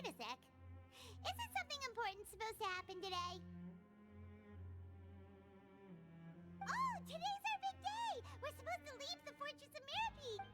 Wait a sec. Isn't something important supposed to happen today? Oh, today's our big day! We're supposed to leave the Fortress of Mirapede!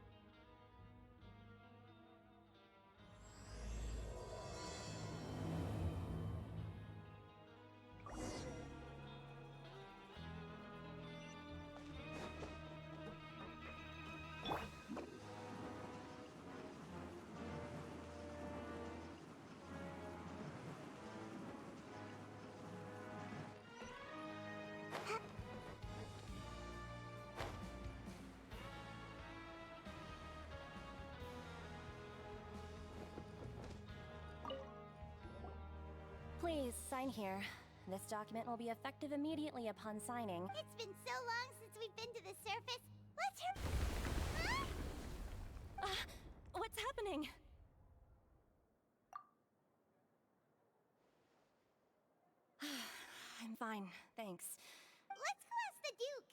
Please, sign here. This document will be effective immediately upon signing. It's been so long since we've been to the surface. Let's Huh? What's happening? I'm fine, thanks. Let's go ask the Duke.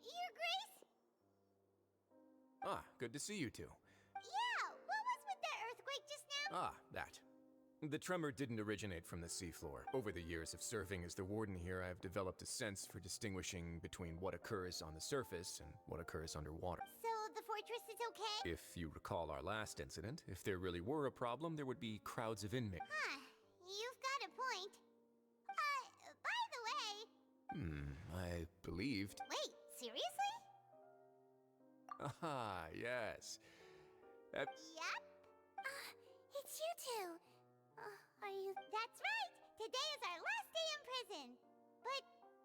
Your Grace? Ah, good to see you two. Yeah, what was with that earthquake just now? Ah, that. The tremor didn't originate from the seafloor. Over the years of serving as the warden here, I've developed a sense for distinguishing between what occurs on the surface and what occurs underwater. So the fortress is okay? If you recall our last incident, if there really were a problem, there would be crowds of inmates. Huh, you've got a point. By the way... I believed. Wait, seriously? Ah, yes. Yep. It's you two. Are you... That's right! Today is our last day in prison. But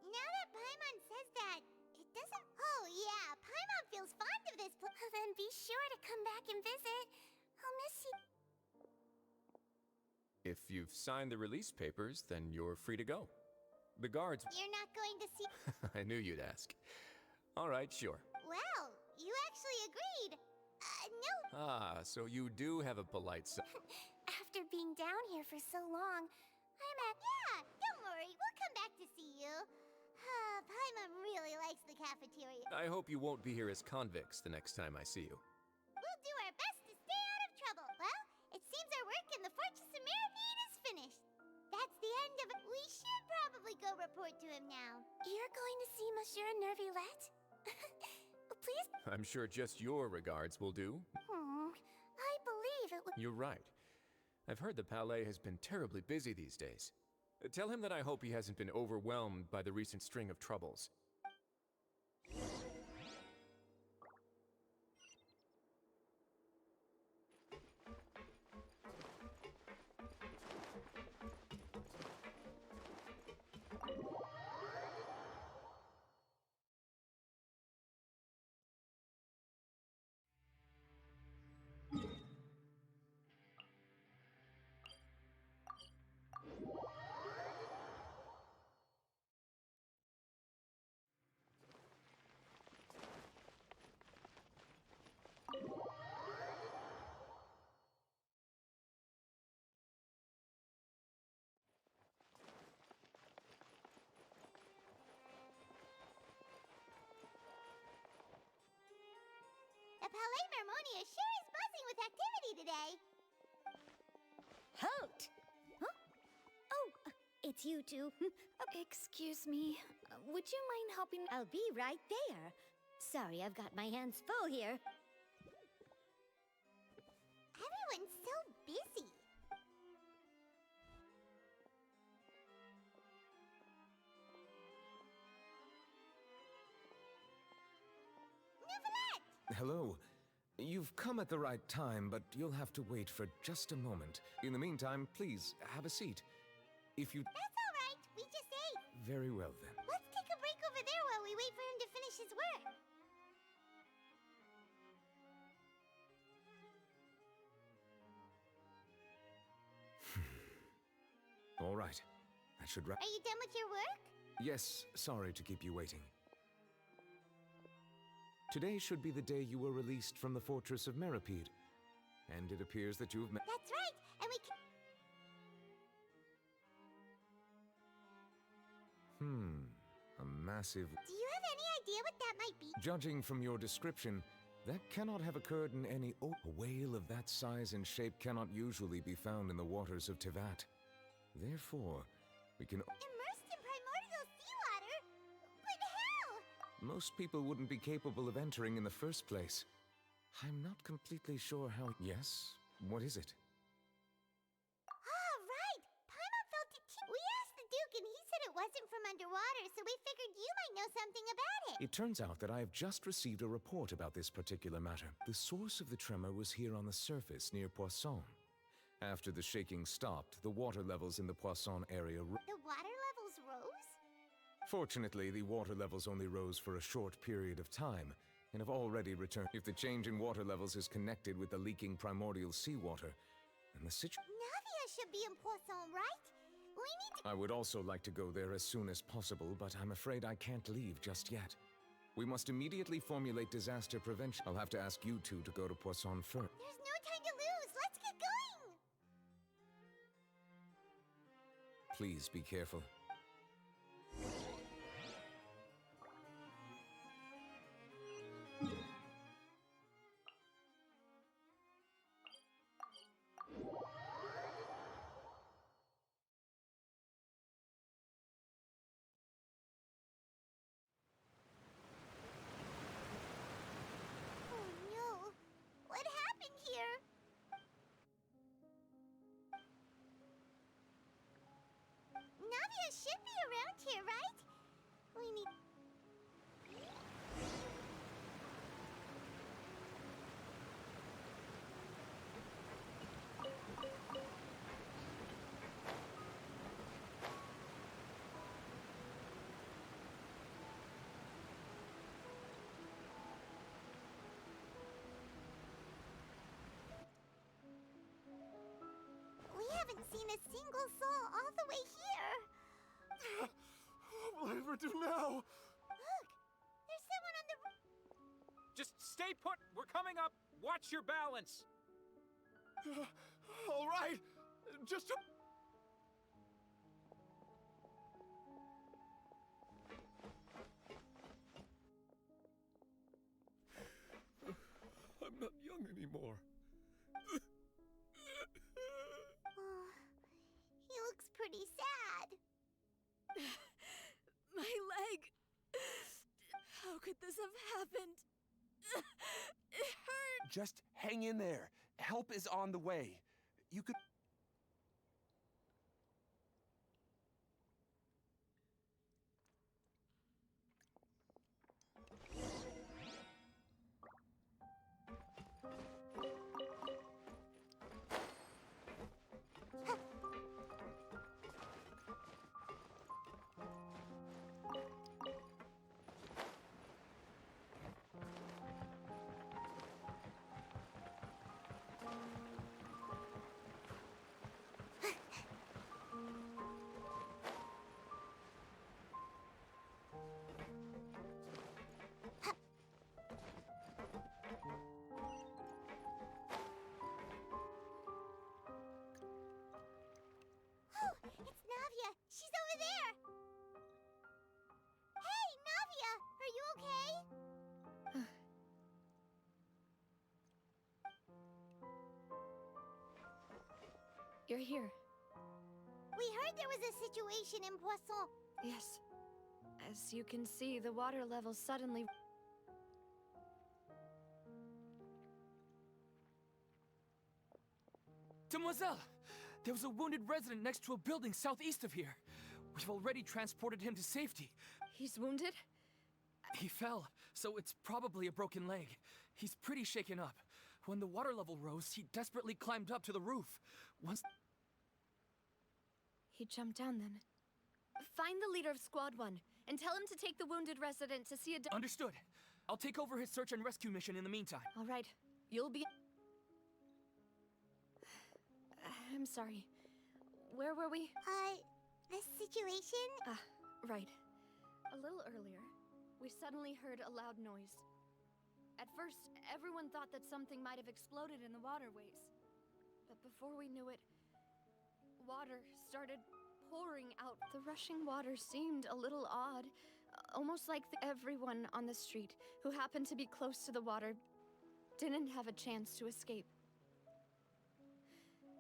now that Paimon says that, it doesn't... Oh yeah, Paimon feels fond of this place. Then be sure to come back and visit. I'll miss you. If you've signed the release papers, then you're free to go. The guards... You're not going to see... I knew you'd ask. All right, sure. Well, you actually agreed. No. Ah, so you do have a polite side. After being down here for so long, Yeah, don't worry. We'll come back to see you. Paimon really likes the cafeteria. I hope you won't be here as convicts the next time I see you. We'll do our best to stay out of trouble. Well, it seems our work in the Fortress of Mirapede is finished. That's the end of it. We should probably go report to him now. You're going to see Monsieur Nёvillet? Please? I'm sure just your regards will do. I believe it would... You're right. I've heard the Palais has been terribly busy these days. Tell him that I hope he hasn't been overwhelmed by the recent string of troubles. The Palais Mermonia sure is buzzing with activity today. Halt! Huh? Oh, it's you two. Excuse me. Would you mind helping? I'll be right there. Sorry, I've got my hands full here. Everyone's so busy. Nёvillet! Hello. You've come at the right time, but you'll have to wait for just a moment. In the meantime, please, have a seat. If you... That's all right. We just ate. Very well, then. Let's take a break over there while we wait for him to finish his work. All right. That should wrap... Are you done with your work? Yes, sorry to keep you waiting. Today should be the day you were released from the fortress of Meripede. And it appears that you've met— That's right, and we can— a massive— Do you have any idea what that might be? Judging from your description, that cannot have occurred in any— a whale of that size and shape cannot usually be found in the waters of Tivat. Therefore, we can— Immersed in primordial seawater? But how? Most people wouldn't be capable of entering in the first place. I'm not completely sure how— Yes? What is it? Ah, right! Paimon felt it too. We asked the Duke and he said it wasn't from underwater, so we figured you might know something about it. It turns out that I have just received a report about this particular matter. The source of the tremor was here on the surface near Poisson. After the shaking stopped, the water levels in the Poisson area The water levels rose? Fortunately, the water levels only rose for a short period of time, and have already returned. If the change in water levels is connected with the leaking primordial seawater, then the Navia should be in Poisson, right? We need to— I would also like to go there as soon as possible, but I'm afraid I can't leave just yet. We must immediately formulate disaster prevention. I'll have to ask you two to go to Poisson first. There's no time to lose. Let's get going! Please be careful. Oh no. What happened here? Navia should be around here, right? We need— We haven't seen a single soul all the way here. What will I ever do now? Look, there's someone on the roof. Just stay put. We're coming up. Watch your balance. All right, just a— I'm not young anymore. Oh, he looks pretty sad. My leg. How could this have happened? It hurt. Just hang in there. Help is on the way. You could— Oh, it's Navia. She's over there. Hey, Navia, are you okay? You're here. We heard there was a situation in Poisson. Yes. As you can see, the water level suddenly... Demoiselle! There was a wounded resident next to a building southeast of here. We've already transported him to safety. He's wounded? He fell, so it's probably a broken leg. He's pretty shaken up. When the water level rose, he desperately climbed up to the roof. Once... He jumped down then. Find the leader of Squad 1 and tell him to take the wounded resident to see a Understood. I'll take over his search and rescue mission in the meantime. All right. You'll be... I'm sorry. Where were we? The situation? Ah, right. A little earlier, we suddenly heard a loud noise. At first, everyone thought that something might have exploded in the waterways. But before we knew it, water started pouring out. The rushing water seemed a little odd, almost like everyone on the street who happened to be close to the water didn't have a chance to escape.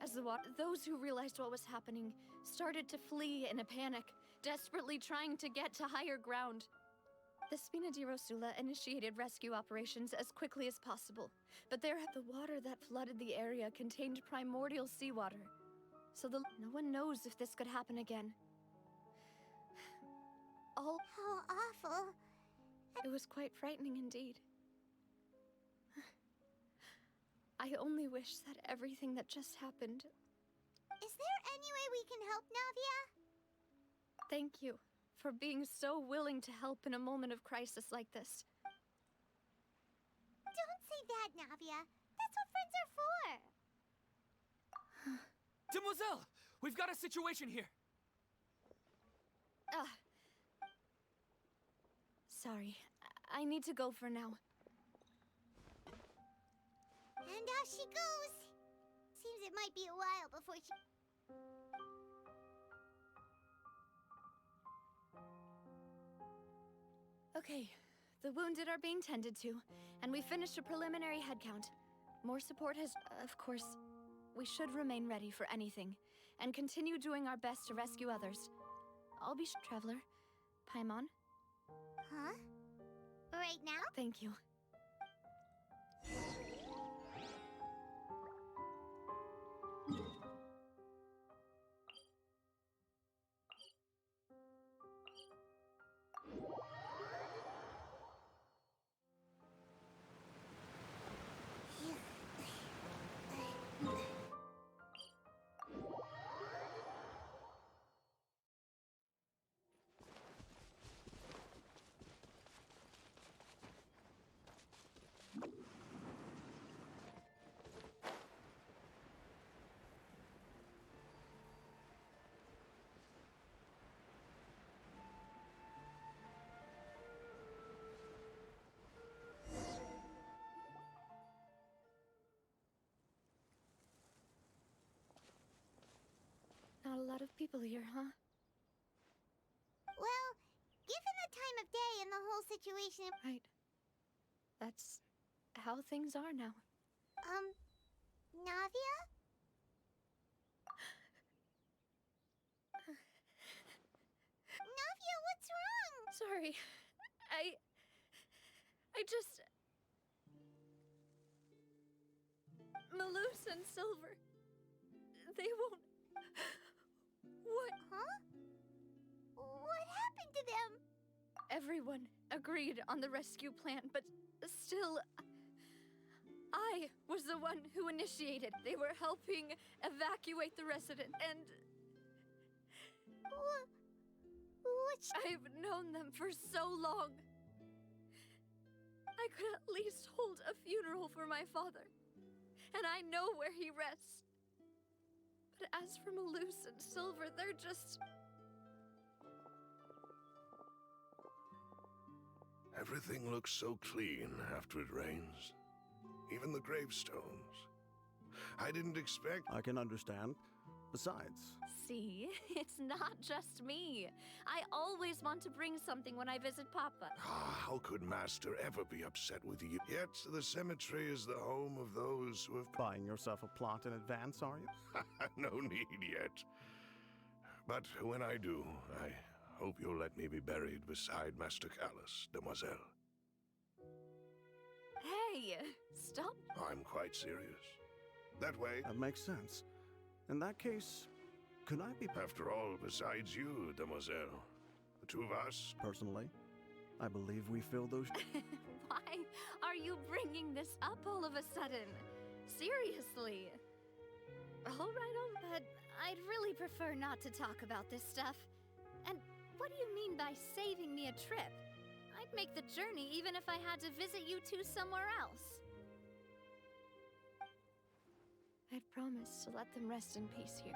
As those who realized what was happening started to flee in a panic, desperately trying to get to higher ground. The Spina di Rosula initiated rescue operations as quickly as possible, but the water that flooded the area contained primordial seawater, so no one knows if this could happen again. How awful. It was quite frightening indeed. I only wish that everything that just happened... Is there any way we can help, Navia? Thank you for being so willing to help in a moment of crisis like this. Don't say that, Navia. That's what friends are for. Demoiselle! We've got a situation here! Sorry. I need to go for now. And off she goes. Seems it might be a while before she... Okay, the wounded are being tended to, and we finished a preliminary head count. More support has... Of course, we should remain ready for anything, and continue doing our best to rescue others. I'll be Traveler. Paimon? Huh? Right now? Thank you. Not a lot of people here, huh? Well, given the time of day and the whole situation... Right. That's how things are now. Navia? Navia, what's wrong? Sorry. I just... Malus and Silver... They won't... What? Huh? What happened to them? Everyone agreed on the rescue plan, but still... I was the one who initiated. They were helping evacuate the resident, and... I've known them for so long. I could at least hold a funeral for my father, and I know where he rests. But as for Malus and Silver, they're just... Everything looks so clean after it rains. Even the gravestones. I didn't expect... I can understand. Besides... See, it's not just me. I always want to bring something when I visit Papa. How could Master ever be upset with you? Yet the cemetery is the home of those who have... Buying yourself a plot in advance, are you? No need yet. But when I do, I hope you'll let me be buried beside Master Callus, Demoiselle. Hey, stop. I'm quite serious. That way... That makes sense. In that case, could I be... After all, besides you, Demoiselle, the two of us... Personally, I believe we fill those... Why are you bringing this up all of a sudden? Seriously. All right, but I'd really prefer not to talk about this stuff. And what do you mean by saving me a trip? I'd make the journey even if I had to visit you two somewhere else. I'd promised to let them rest in peace here.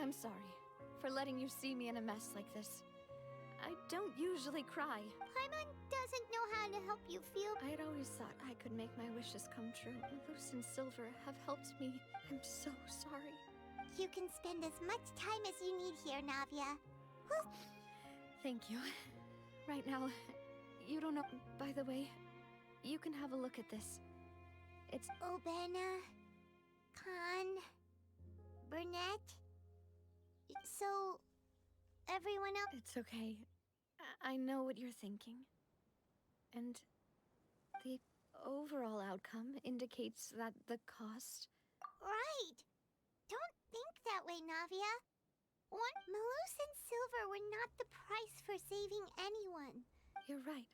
I'm sorry for letting you see me in a mess like this. I don't usually cry. Paimon doesn't know how to help you feel. I'd always thought I could make my wishes come true. Luce and Silver have helped me. I'm so sorry. You can spend as much time as you need here, Navia. Thank you. Right now, you don't know. By the way, you can have a look at this. It's Obena, Khan, Burnett. So, everyone else. It's okay. I know what you're thinking. And the overall outcome indicates that the cost... Right! Don't think that way, Navia. Malus and Silver were not the price for saving anyone. You're right.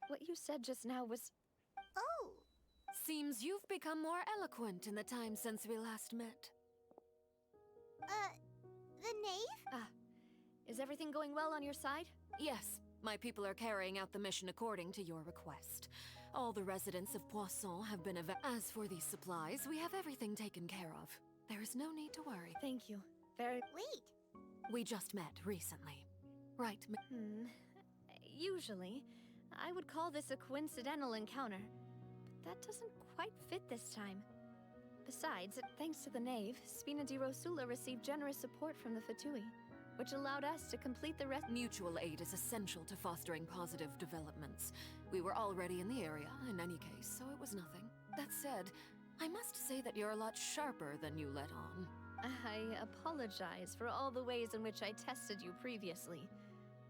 What you said just now was... Oh! Seems you've become more eloquent in the time since we last met. The knave? Is everything going well on your side? Yes, my people are carrying out the mission according to your request. All the residents of Poisson have been As for these supplies, we have everything taken care of. There is no need to worry. Thank you. Very... Wait! We just met recently. Right, Usually, I would call this a coincidental encounter. But that doesn't quite fit this time. Besides, thanks to the knave, Spina di Rosula received generous support from the Fatui, which allowed us to complete the rest. Mutual aid is essential to fostering positive developments. We were already in the area, in any case, so it was nothing. That said, I must say that you're a lot sharper than you let on. I apologize for all the ways in which I tested you previously.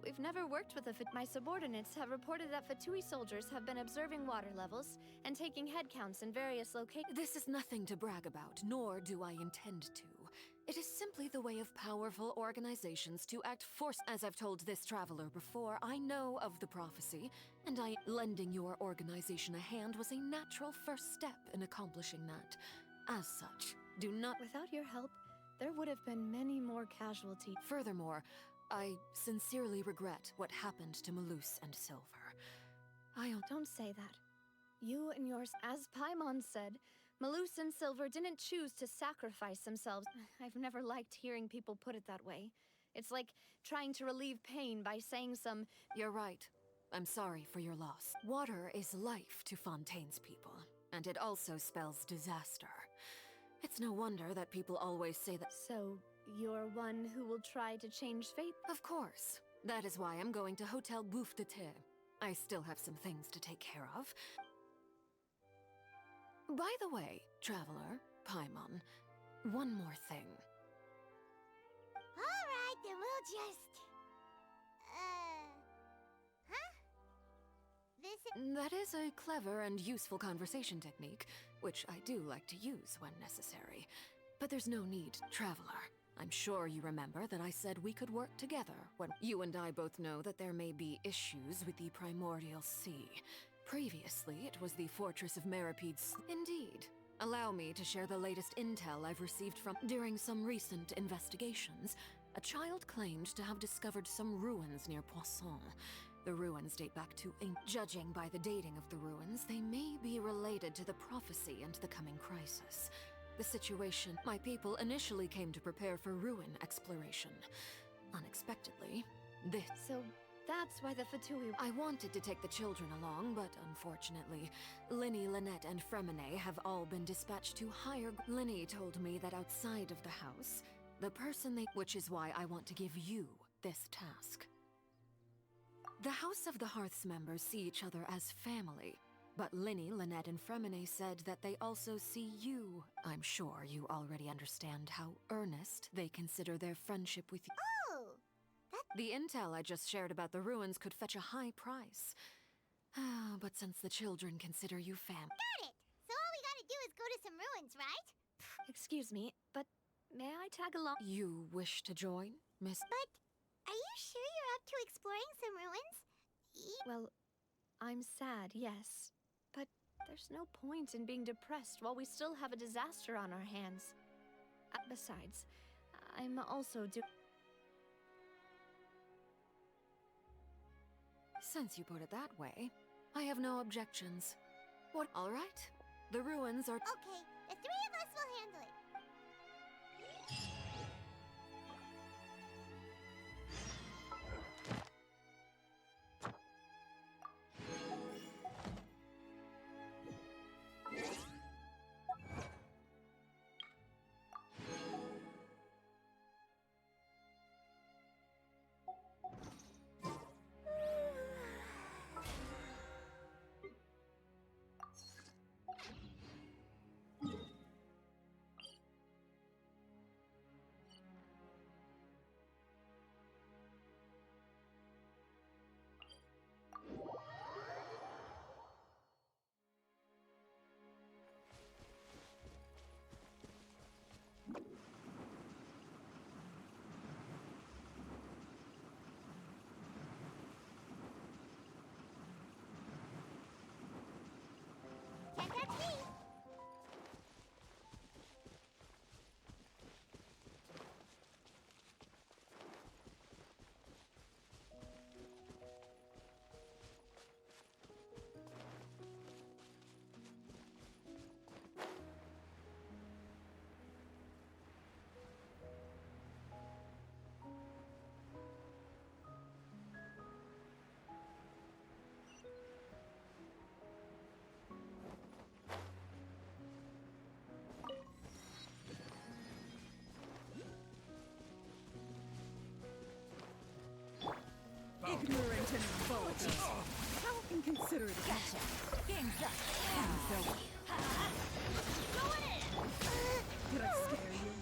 We've never worked with my subordinates have reported that Fatui soldiers have been observing water levels and taking head counts in various locations. This is nothing to brag about, nor do I intend to. It is simply the way of powerful organizations to act As I've told this traveler before, I know of the prophecy, and lending your organization a hand was a natural first step in accomplishing that. As such, do not... Without your help, there would have been many more casualties. Furthermore, I sincerely regret what happened to Malus and Silver. Don't say that. You and yours, as Paimon said, Malus and Silver didn't choose to sacrifice themselves. I've never liked hearing people put it that way. It's like trying to relieve pain by saying some... You're right. I'm sorry for your loss. Water is life to Fontaine's people, and it also spells disaster. It's no wonder that people always say that... So, you're one who will try to change fate? Of course. That is why I'm going to Hotel Bouffe de Thé. I still have some things to take care of. By the way, traveler, Paimon, one more thing. Alright, then we'll just... That is a clever and useful conversation technique, which I do like to use when necessary. But there's no need, traveler. I'm sure you remember that I said we could work together when you and I both know that there may be issues with the Primordial Sea. Previously, it was the Fortress of Meripedes. Indeed. Allow me to share the latest intel I've received from... During some recent investigations, a child claimed to have discovered some ruins near Poisson. The ruins date back to... Judging by the dating of the ruins, they may be related to the prophecy and the coming crisis. The situation... My people initially came to prepare for ruin exploration. Unexpectedly, this... So... That's why the Fatui... I wanted to take the children along, but unfortunately, Linny, Lynette, and Fremine have all been dispatched to higher... Linny told me that outside of the house, the person they... Which is why I want to give you this task. The House of the Hearth's members see each other as family, but Linny, Lynette, and Fremine said that they also see you. I'm sure you already understand how earnest they consider their friendship with you. Oh! The intel I just shared about the ruins could fetch a high price. But since the children consider you Got it! So all we gotta do is go to some ruins, right? Excuse me, but may I tag along? You wish to join, Miss... But are you sure you're up to exploring some ruins? Well, I'm sad, yes. But there's no point in being depressed while we still have a disaster on our hands. Besides, I'm also Since you put it that way, I have no objections. What? All right. The ruins are... Okay, the three of us will handle it. Ignorant and vulgar. How inconsiderate of you. Game's up. Game's over. Going in! Did I scare you?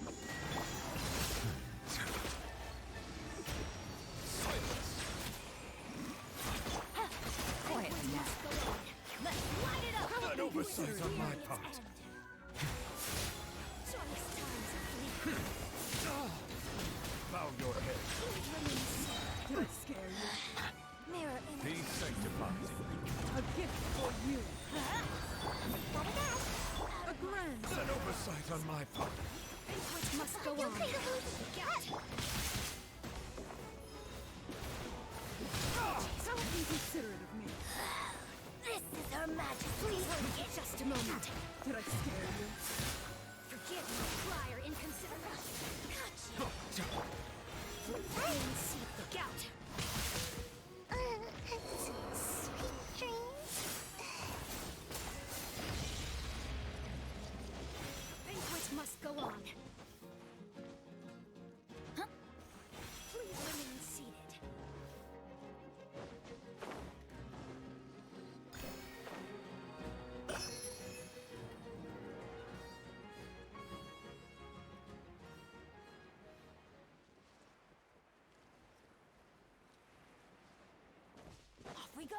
Quietly now. Let's light it up! An oversight on my part. Bow your head. Did I scare you? Mirror Be sanctified. A gift for you. A grand. An oversight on my part. Must go on. How inconsiderate of me. This is Her Majesty. Please forget just a moment. Did I scare you? Forgive my prior inconsiderate. Gotcha. See the gout. Sweet dreams. Banquet must go on. Huh? Please remain seated. Off we go!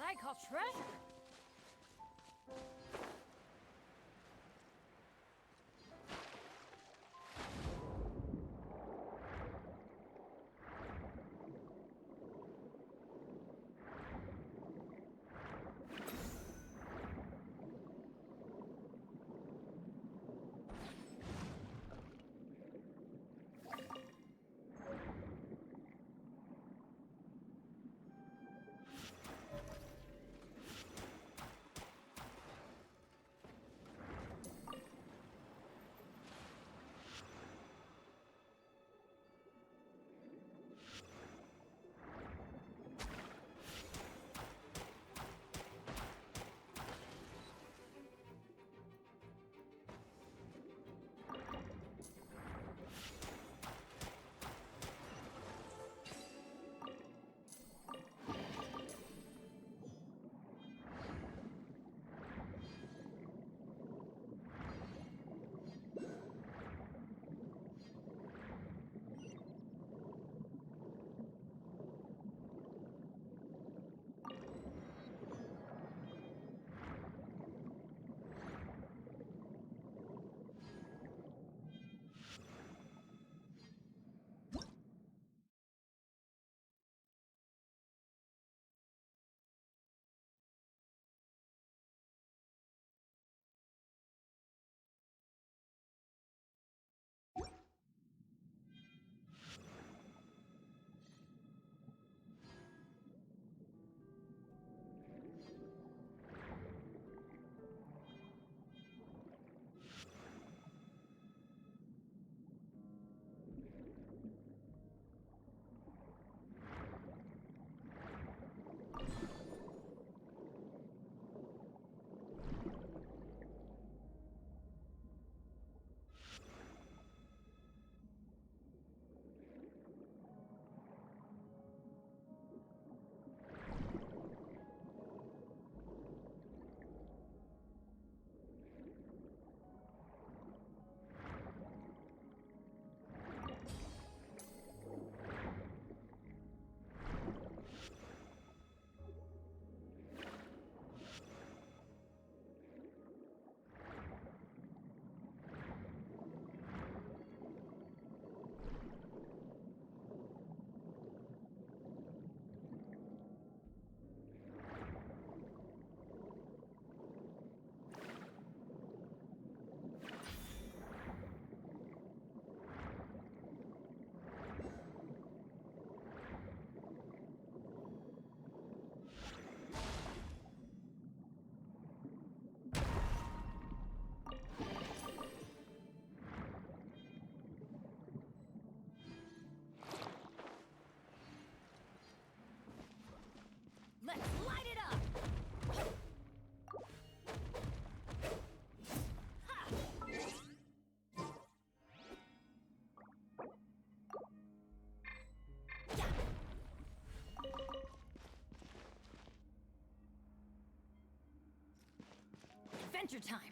I call treasure. Adventure time!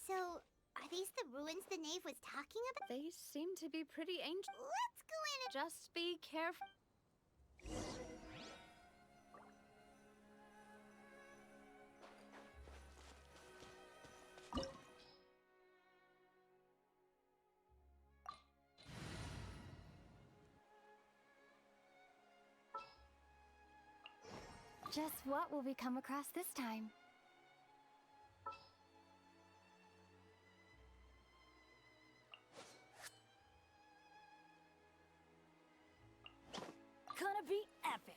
So, are these the ruins the knave was talking about? They seem to be pretty ancient. Let's go in and... Just be careful. Just what will we come across this time? Gonna be epic!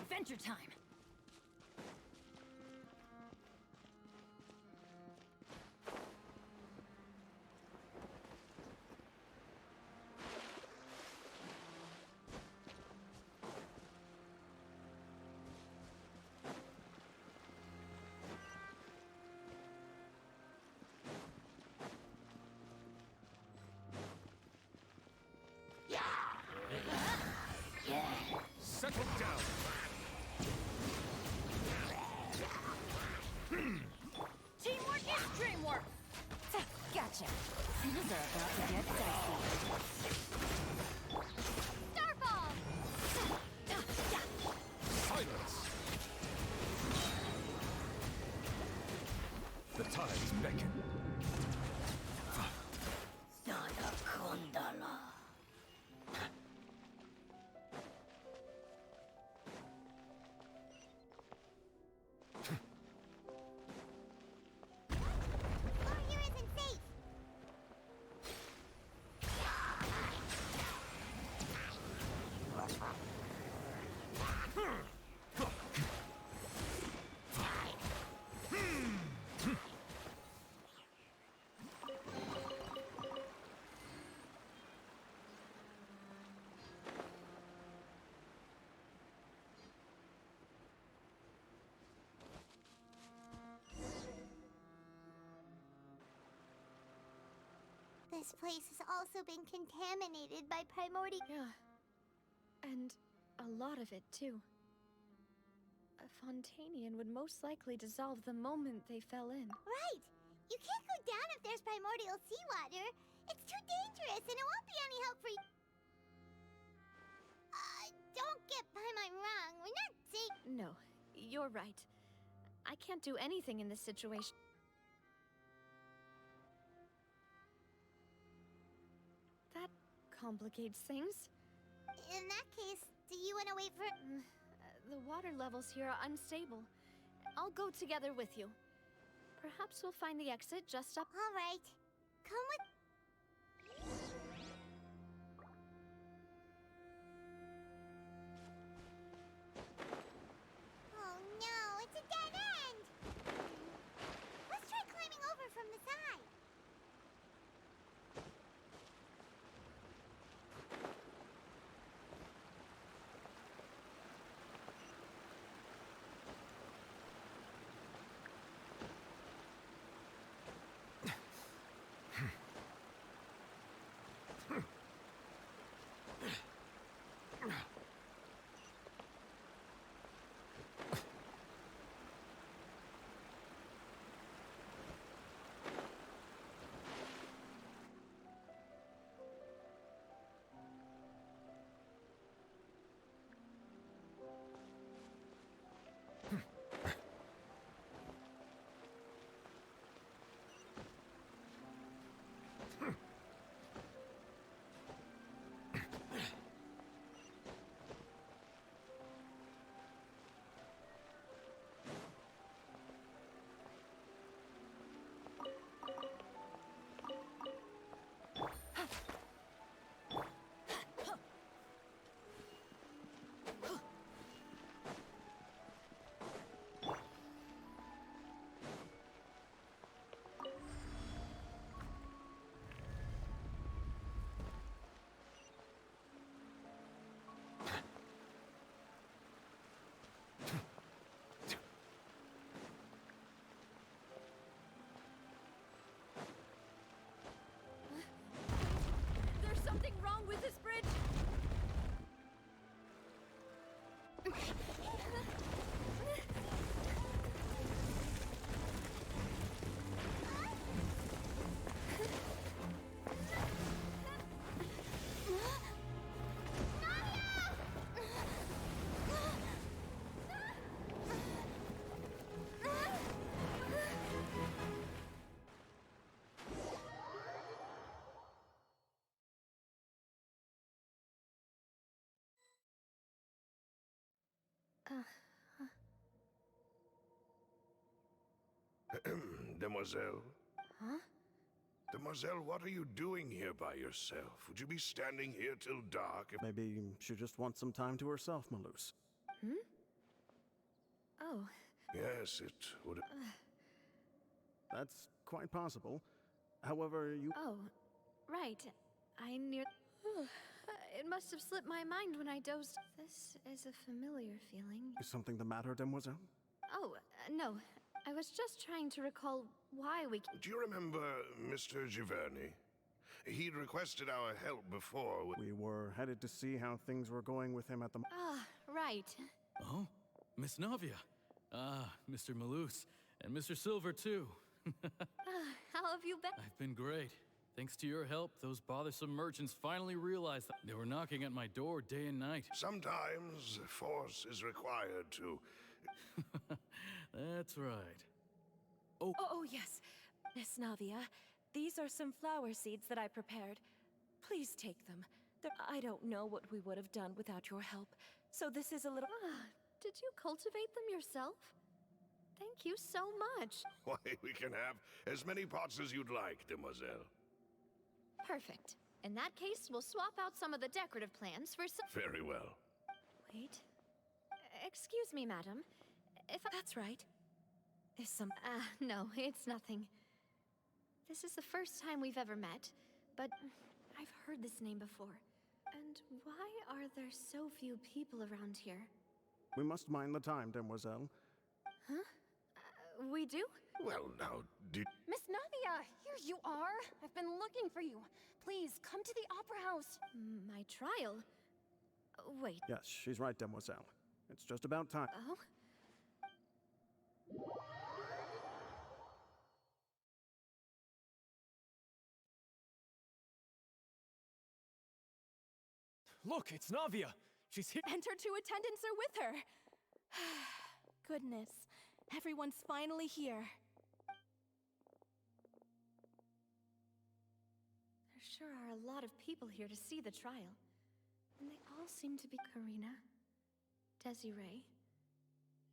Adventure time! Settle down! Teamwork is dreamwork! Gotcha. Things are about to get dicey. Starfall! Silence! The tides beckon. Floor here isn't safe. This place has also been contaminated by primordial. Yeah. And a lot of it, too. A Fontanian would most likely dissolve the moment they fell in. Right! You can't go down if there's primordial seawater. It's too dangerous and it won't be any help for you. Don't get Paimon wrong. We're not safe. No, you're right. I can't do anything in this situation. That complicates things. In that case, do you want to wait for... The water levels here are unstable. I'll go together with you. Perhaps we'll find the exit just up. All right. Come with... Oh no, it's a dead end! Let's try climbing over from the side. There's something wrong with this bridge! Demoiselle? Huh? Demoiselle, what are you doing here by yourself? Would you be standing here till dark if... Maybe she just wants some time to herself, Malus. Hmm? Oh. Yes, it would... That's quite possible. However, you... Oh, right. I near... It must have slipped my mind when I dozed. This is a familiar feeling. Is something the matter, Demoiselle? Oh, no. I was just trying to recall why we... Do you remember Mr. Giverny? He'd requested our help before. We were headed to see how things were going with him at the... Ah, Right. Oh, Miss Navia. Ah, Mr. Malus. And Mr. Silver, too. How have you been? I've been great. Thanks to your help, those bothersome merchants finally realized that they were knocking at my door day and night. Sometimes force is required to... That's right. Oh, yes. Miss Navia, these are some flower seeds that I prepared. Please take them. I don't know what we would have done without your help, so this is a little... Did you cultivate them yourself? Thank you so much. Why, we can have as many pots as you'd like, demoiselle. Perfect. In that case, we'll swap out some of the decorative plants for some... Very well. Wait. Excuse me, madam. That's right. Is some... no, it's nothing. This is the first time we've ever met, but I've heard this name before. And why are there so few people around here? We must mind the time, demoiselle. Huh? We do? Well, now, did... Miss Navia, here you are. I've been looking for you. Please, come to the Opera House. My trial? Wait. Yes, she's right, demoiselle. It's just about time. Oh? Look, it's Navia. She's here. And her 2 attendants are with her. Goodness, everyone's finally here. There sure are a lot of people here to see the trial. And they all seem to be Karina, Desiree,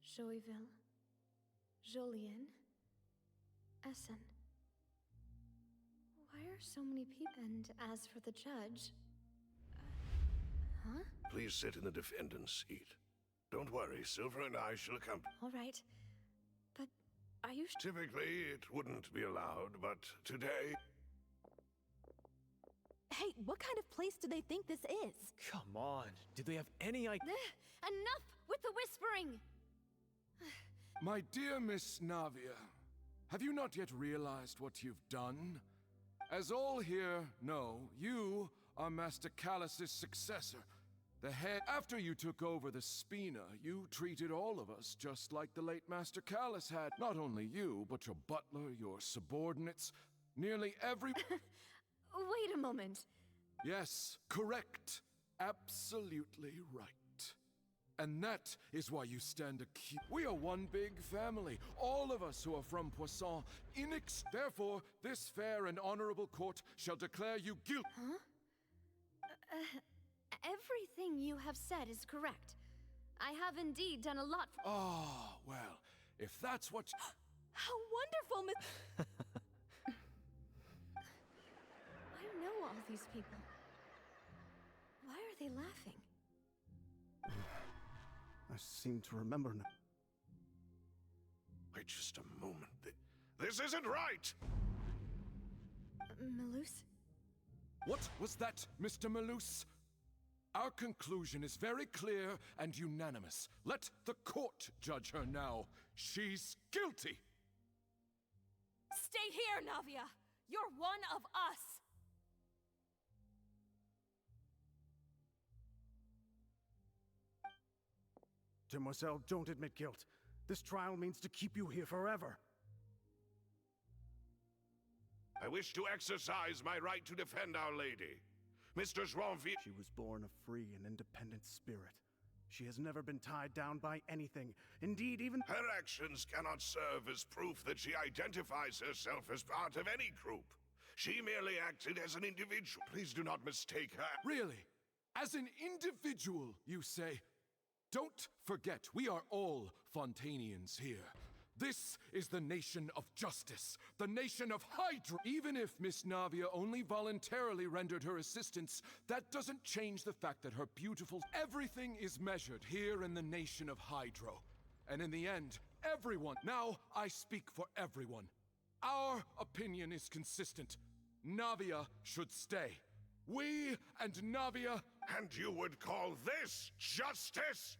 Joyville, Jolien, Essen. Why are so many people? And as for the judge... huh? Please sit in the defendant's seat. Don't worry, Silver and I shall accompany. All right. But are you Typically, it wouldn't be allowed, but today... Hey, what kind of place do they think this is? Come on. Do they have any idea? Enough with the whispering! My dear Miss Navia, have you not yet realized what you've done? As all here know, you are Master Callus's successor. The head. After you took over the Spina, you treated all of us just like the late Master Callus had. Not only you, but your butler, your subordinates, nearly every... Wait a moment. Yes, correct. Absolutely right. And that is why you stand accused. We are one big family, all of us who are from Poisson. Therefore, this fair and honorable court shall declare you guilty. Huh? Everything you have said is correct. I have indeed done a lot for— Ah, well, if that's what— How wonderful, Miss— I know all these people. Why are they laughing? I seem to remember now. Wait just a moment. This isn't right! Malus? What was that, Mr. Malus? Our conclusion is very clear and unanimous. Let the court judge her now. She's guilty! Stay here, Navia! You're one of us! Demoiselle, don't admit guilt. This trial means to keep you here forever. I wish to exercise my right to defend Our Lady. Mr. Joinville... She was born a free and independent spirit. She has never been tied down by anything. Indeed, even... Her actions cannot serve as proof that she identifies herself as part of any group. She merely acted as an individual. Please do not mistake her. Really? As an individual, you say? Don't forget, we are all Fontanians here. This is the nation of justice, the nation of Hydra. Even if Miss Navia only voluntarily rendered her assistance, that doesn't change the fact that her beautiful... Everything is measured here in the nation of Hydro. And in the end, everyone... Now, I speak for everyone. Our opinion is consistent. Navia should stay. We and Navia... And you would call this justice?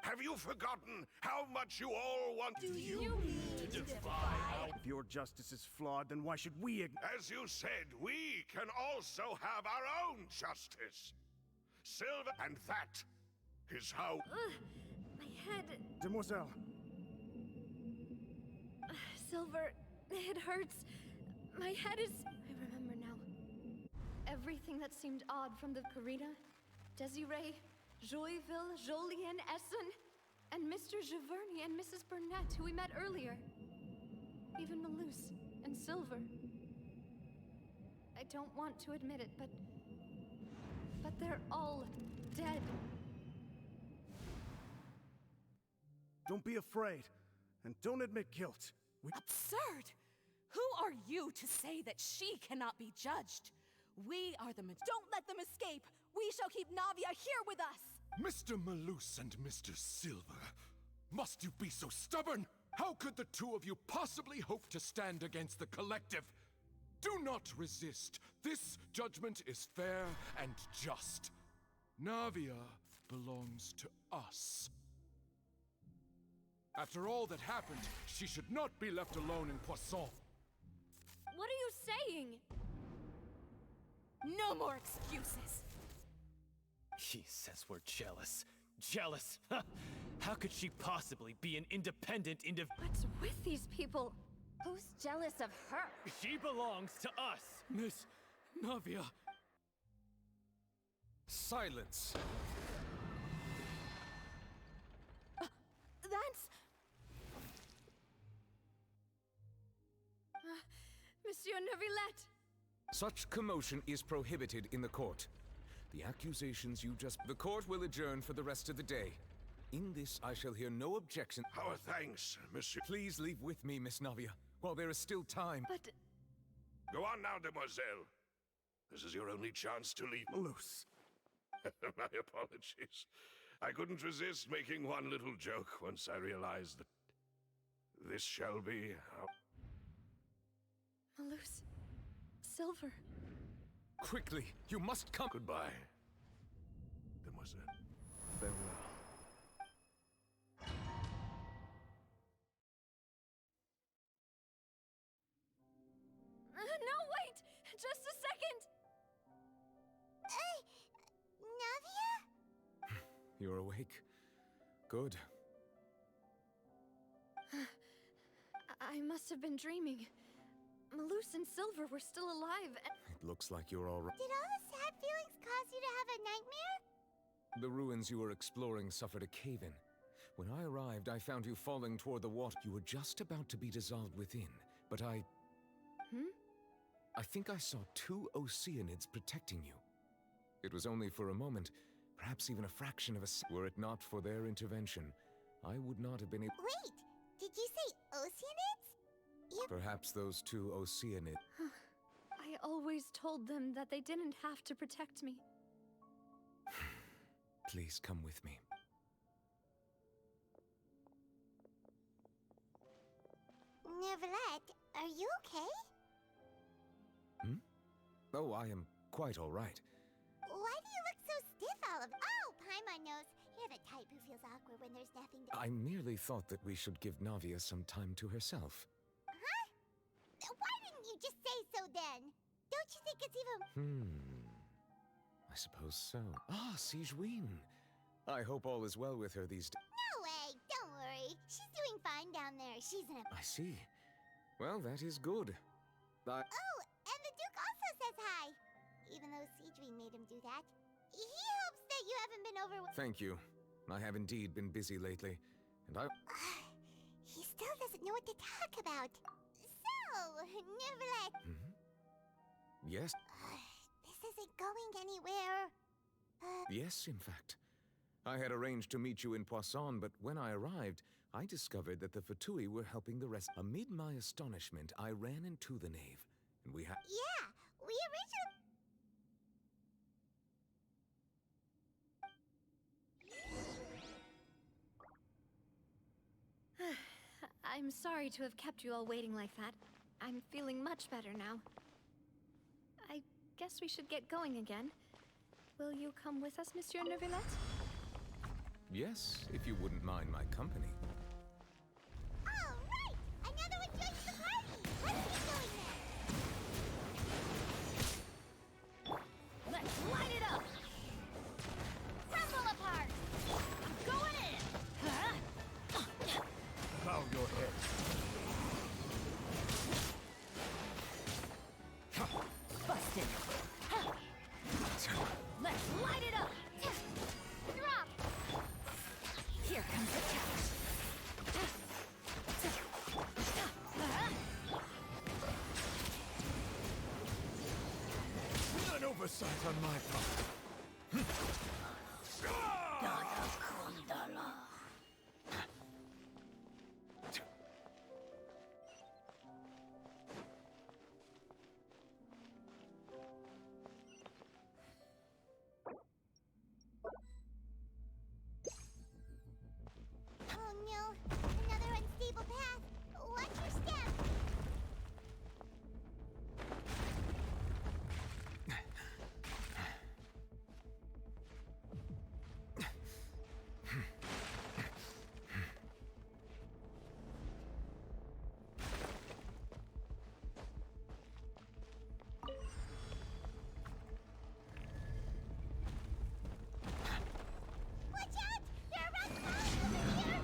Have you forgotten how much you all want... Do you need to defy? If your justice is flawed, then why should we... As you said, we can also have our own justice. Silver... And that is how... My head... Demoiselle. Silver, it hurts. My head is... I remember now. Everything that seemed odd from the Karina, Desiree, Joyville, Jolien, Essen, and Mr. Giverny and Mrs. Burnett, who we met earlier. Even Malus and Silver. I don't want to admit it, but they're all dead. Don't be afraid, and don't admit guilt. Absurd! Who are you to say that she cannot be judged? We are the Don't let them escape! We shall keep Navia here with us! Mr. Malus and Mr. Silver, must you be so stubborn? How could the two of you possibly hope to stand against the collective? Do not resist. This judgment is fair and just. Navia belongs to us. After all that happened, she should not be left alone in Poisson. What are you saying? No more excuses! He says we're jealous. Jealous? How could she possibly be an independent What's with these people? Who's jealous of her? She belongs to us! Miss Navia. Silence! That's... Monsieur Nœuvillette! Such commotion is prohibited in the court. The accusations you just... The court will adjourn for the rest of the day. In this, I shall hear no objection. Our thanks, Monsieur. Please leave with me, Miss Navia, while there is still time. But... Go on now, demoiselle. This is your only chance to leave. Malus. My apologies. I couldn't resist making one little joke once I realized that this shall be how... Malus... Silver... Quickly, you must come. Goodbye, demoiselle. Farewell. No, wait! Just a second! Navia? You're awake. Good. I must have been dreaming. Malus and Silver were still alive, and... It looks like you're all right. Did all the sad feelings cause you to have a nightmare? The ruins you were exploring suffered a cave-in. When I arrived, I found you falling toward the water. You were just about to be dissolved within, but I think I saw 2 Oceanids protecting you. It was only for a moment, perhaps even a fraction of a second. Were it not for their intervention, I would not have been able... Wait, did you say Oceanids? Perhaps those 2 Oceanids... I always told them that they didn't have to protect me. Please come with me. Nœuvillette, are you okay? Oh, I am quite all right. Why do you look so stiff, Olive? Oh, Paimon knows. You're the type who feels awkward when there's nothing to... I merely thought that we should give Navia some time to herself. Huh? Why didn't you just say so then? Don't you think it's even... I suppose so. Ah, Sigewinne. I hope all is well with her these days. No way, don't worry. She's doing fine down there. She's in a... I see. Well, that is good. Oh, and the Duke also says hi. Even though Sigewinne made him do that. He hopes that you haven't been over... Thank you. I have indeed been busy lately, and I... He still doesn't know what to talk about. So, Nœuvillette... Yes? This isn't going anywhere. Yes, in fact. I had arranged to meet you in Poisson, but when I arrived, I discovered that the Fatui were helping the rest. Amid my astonishment, I ran into the nave, and we had... Yeah, we originally... I'm sorry to have kept you all waiting like that. I'm feeling much better now. I guess we should get going again. Will you come with us, Monsieur Nœuvillette? Yes, if you wouldn't mind my company. All right! Another one joins the party! Let's get going then! Let's light it up! Crumble apart! oversight on my part. Oh no, another unstable path. Watch your step. Watch out! There are rock crawling over here!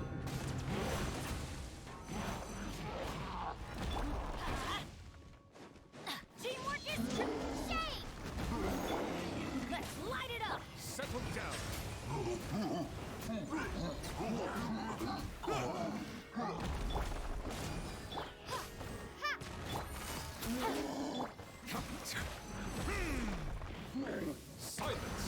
Teamwork is shame! Let's light it up! Settle down. Silence.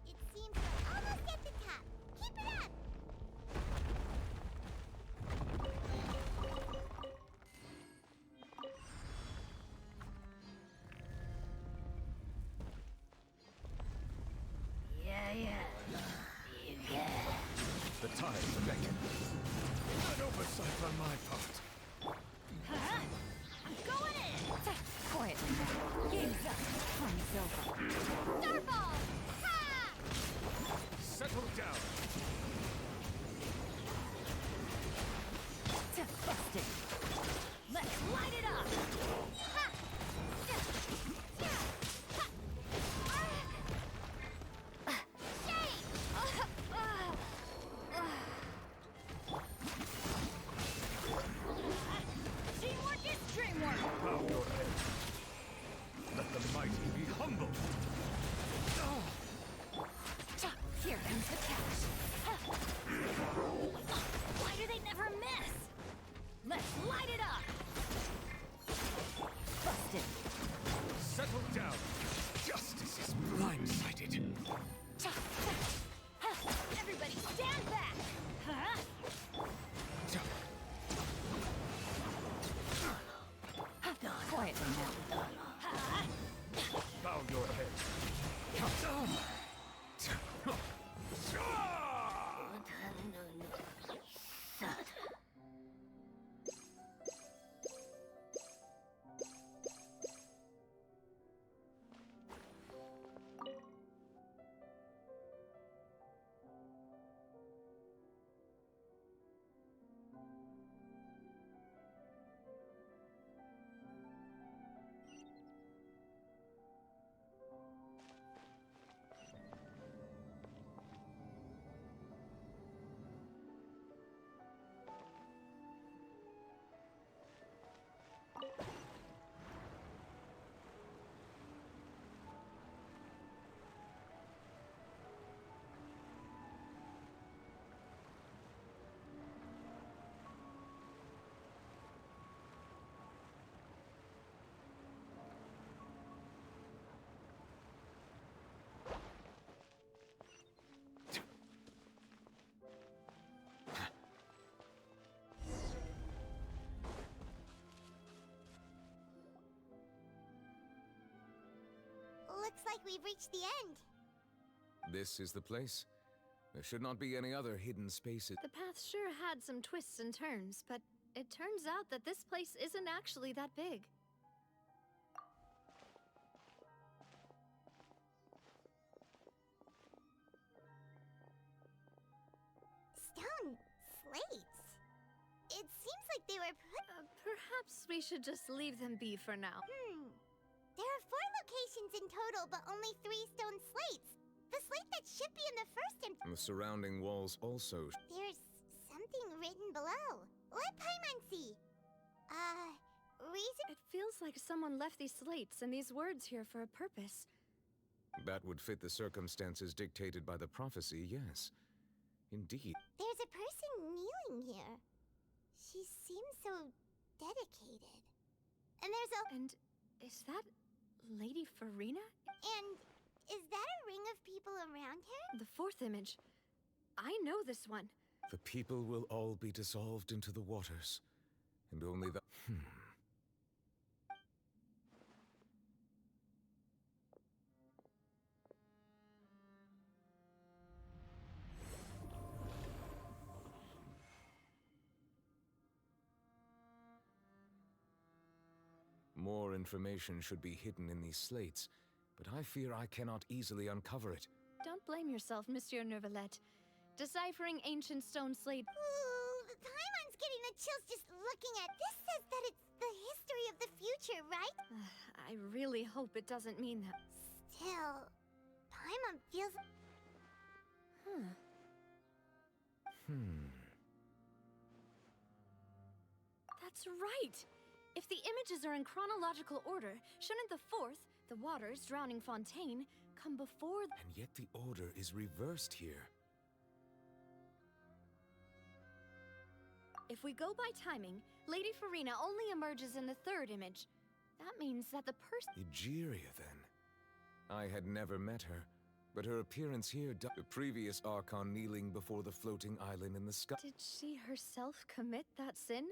It seems we're almost at the top. Keep it up! The tides are beckon. An oversight on my part. I'm going in! Quietly now. Game's up. Time's over. Starfall! Ha! Settle down. Busted. Let's light it up! Ha! Shame! Teamwork is dreamwork! Bow your head. Let the mighty be humble. Here comes the catch. Why do they never miss? Let's light it up! Busted. Settle down. Justice is blindsided. Everybody stand back! Huh? Quietly now. Bow your head. Looks like we've reached the end. This is the place. There should not be any other hidden spaces. The path sure had some twists and turns, but it turns out that this place isn't actually that big. Stone, slates. It seems like they were Perhaps we should just leave them be for now. There are 4 locations in total, but only 3 stone slates. The slate that should be in the first and... The surrounding walls also... There's something written below. Let Paimon see. Reason... It feels like someone left these slates and these words here for a purpose. That would fit the circumstances dictated by the prophecy, yes. Indeed. There's a person kneeling here. She seems so dedicated. And there's a... And is that Lady Furina? And is that a ring of people around her? The 4th image. I know this one. The people will all be dissolved into the waters. And only the... More information should be hidden in these slates, but I fear I cannot easily uncover it. Don't blame yourself, Monsieur Nœuvillette. Deciphering ancient stone slate... Ooh, Paimon's getting the chills just looking at this. Says that it's the history of the future, right? I really hope it doesn't mean that. Still, Paimon feels... That's right! If the images are in chronological order, shouldn't the 4th, the waters drowning Fontaine, come before... And yet the order is reversed here. If we go by timing, Lady Furina only emerges in the 3rd image. That means that the person... Egeria, then. I had never met her, but her appearance here... The previous Archon kneeling before the floating island in the sky... Did she herself commit that sin?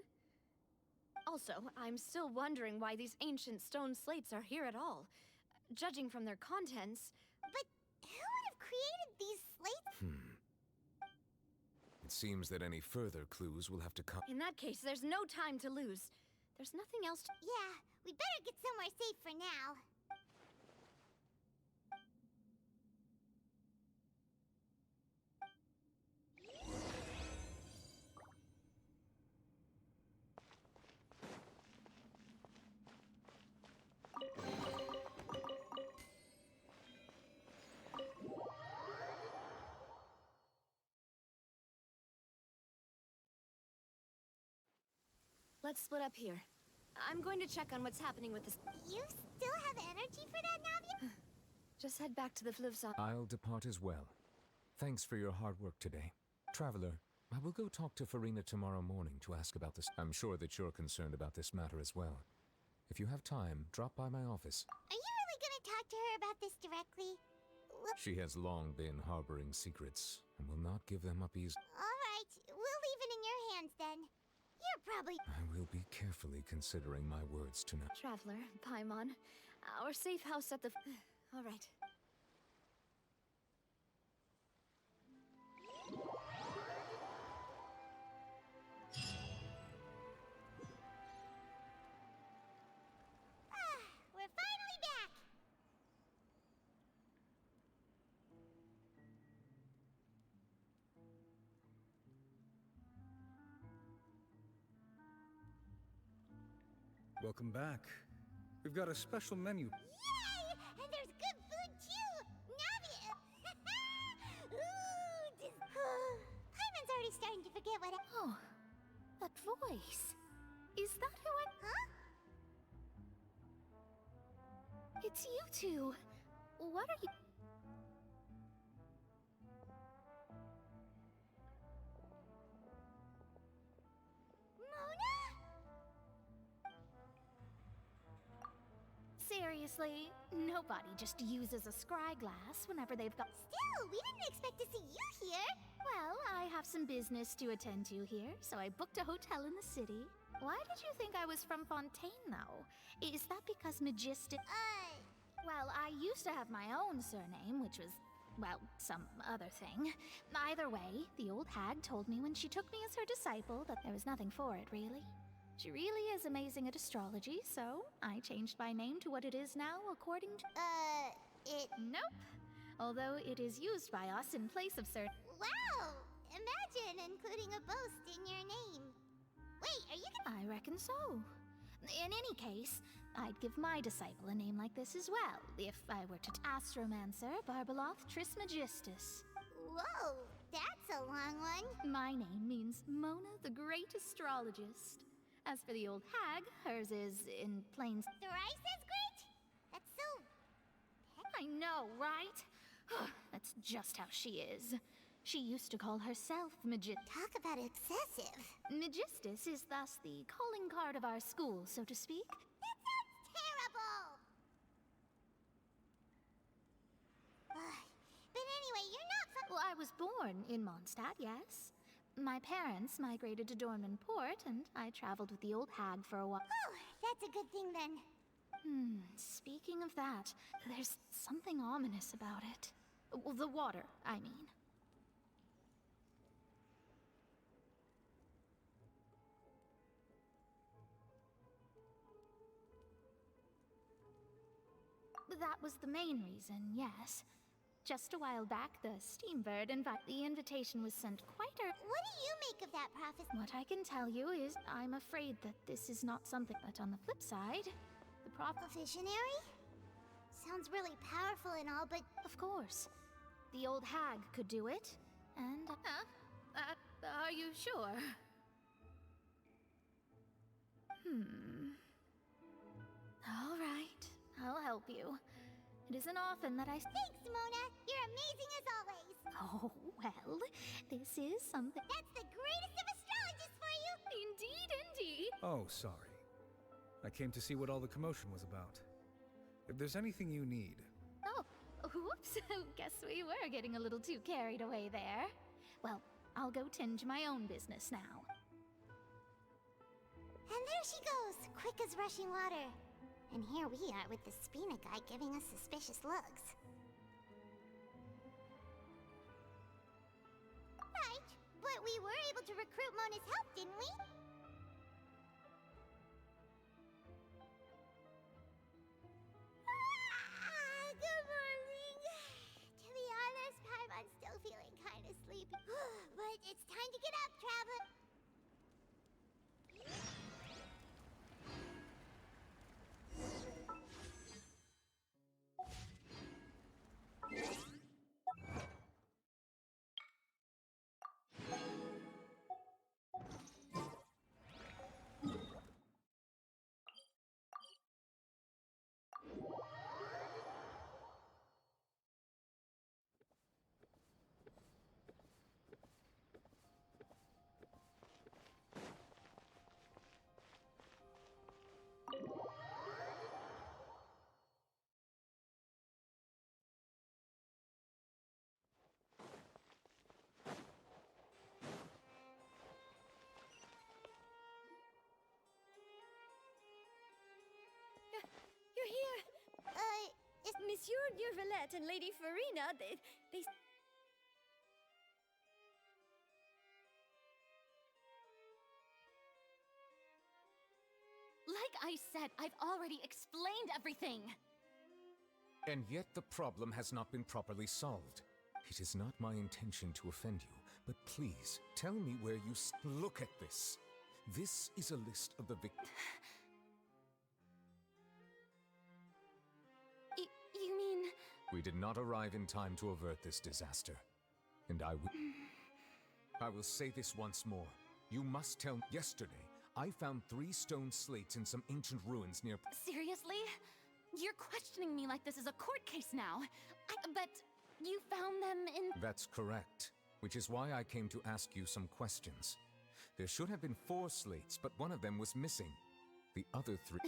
Also, I'm still wondering why these ancient stone slates are here at all. Judging from their contents... But who would have created these slates? It seems that any further clues will have to come... In that case, there's no time to lose. There's nothing else to... Yeah, we better get somewhere safe for now. Let's split up here. I'm going to check on what's happening with this... You still have energy for that, Navia? Just head back to the Fluvzon. I'll depart as well. Thanks for your hard work today. Traveler, I will go talk to Furina tomorrow morning to ask about this. I'm sure that you're concerned about this matter as well. If you have time, drop by my office. Are you really gonna talk to her about this directly? She has long been harboring secrets, and will not give them up easily. Alright, we'll leave it in your hands then. You're probably... I will be carefully considering my words tonight. Traveler, Paimon, our safe house at the... All right. We're finally back! Welcome back. We've got a special menu. Yay! And there's good food too! Navia! Ooh, Paimon's already starting to forget what Oh, that voice. Is that who I... Huh? It's you two. What are you... Mona? Seriously, nobody just uses a scry glass whenever they've got... Still, we didn't expect to see you here. Well, I have some business to attend to here, so I booked a hotel in the city. Why did you think I was from Fontaine, though? Is that because Magistic... Well, I used to have my own surname, which was, well, some other thing. Either way, the old hag told me when she took me as her disciple that there was nothing for it, really. She really is amazing at astrology, so I changed my name to what it is now according to... It... Nope. Although it is used by us in place of certain... Wow! imagine including a boast in your name. Wait, are you I reckon so. In any case, I'd give my disciple a name like this as well, if I were to Astromancer Barbeloth Trismegistus. Whoa, that's a long one. My name means Mona the Great Astrologist. As for the old hag, hers is, in plain... Thrice as great? That's so... I know, right? That's just how she is. She used to call herself Talk about excessive. Megistus is thus the calling card of our school, so to speak. That sounds terrible! But anyway, you're not from... Well, I was born in Mondstadt, yes. My parents migrated to Dornman Port, and I traveled with the old hag for a while. Oh, that's a good thing then. Speaking of that, there's something ominous about it. Well, the water, I mean. That was the main reason, yes. Just a while back, the Steambird the invitation was sent quite What do you make of that prophecy? What I can tell you is I'm afraid that this is not something, but on the flip side, the Visionary? Sounds really powerful and all, but... Of course. The old hag could do it, and... are you sure? All right, I'll help you. It isn't often that I... Thanks, Mona! You're amazing as always! Oh, well, this is something... That's the greatest of astrologists for you! Indeed, indeed! Oh, sorry. I came to see what all the commotion was about. If there's anything you need... Oh, whoops. Guess we were getting a little too carried away there. Well, I'll go tend to my own business now. And there she goes, quick as rushing water. And here we are with the Spina guy giving us suspicious looks. Right, but we were able to recruit Mona's help, didn't we? Good morning. To be honest, Paimon's still feeling kind of sleepy. But it's time to get up, traveler. You're here! Is Monsieur Nёvillette and Lady Furina, they... Like I said, I've already explained everything! And yet the problem has not been properly solved. It is not my intention to offend you, but please, tell me where you look at this. This is a list of the victims. You mean... We did not arrive in time to avert this disaster. And I will say this once more. You must tell me. Yesterday, I found 3 stone slates in some ancient ruins near... Seriously? You're questioning me like this is a court case now. But you found them in... That's correct. Which is why I came to ask you some questions. There should have been 4 slates, but one of them was missing. The other 3...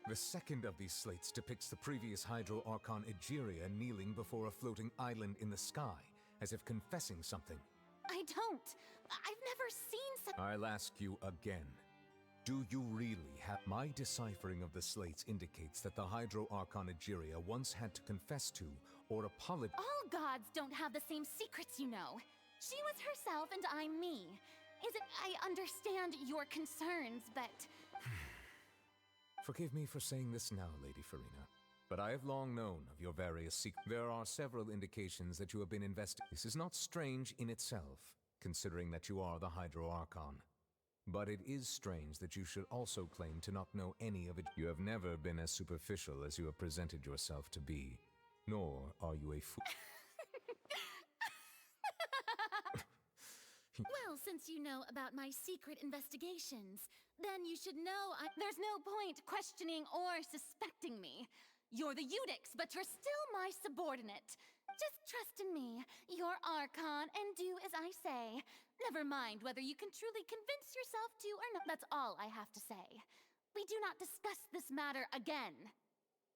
The second of these slates depicts the previous Hydro Archon Egeria kneeling before a floating island in the sky, as if confessing something. I don't. I've never seen such... I'll ask you again. Do you really have... My deciphering of the slates indicates that the Hydro Archon Egeria once had to confess to, or apologize... All gods don't have the same secrets, you know. She was herself and I'm me. I understand your concerns, but... Forgive me for saying this now, Lady Furina, but I have long known of your various secrets. There are several indications that you have been This is not strange in itself, considering that you are the Hydro Archon. But it is strange that you should also claim to not know any of it. You have never been as superficial as you have presented yourself to be, nor are you a fool. Well, since you know about my secret investigations, then you should know there's no point questioning or suspecting me. You're the Eudix, but you're still my subordinate. Just trust in me, your Archon, and do as I say. Never mind whether you can truly convince yourself to or not. That's all I have to say. We do not discuss this matter again.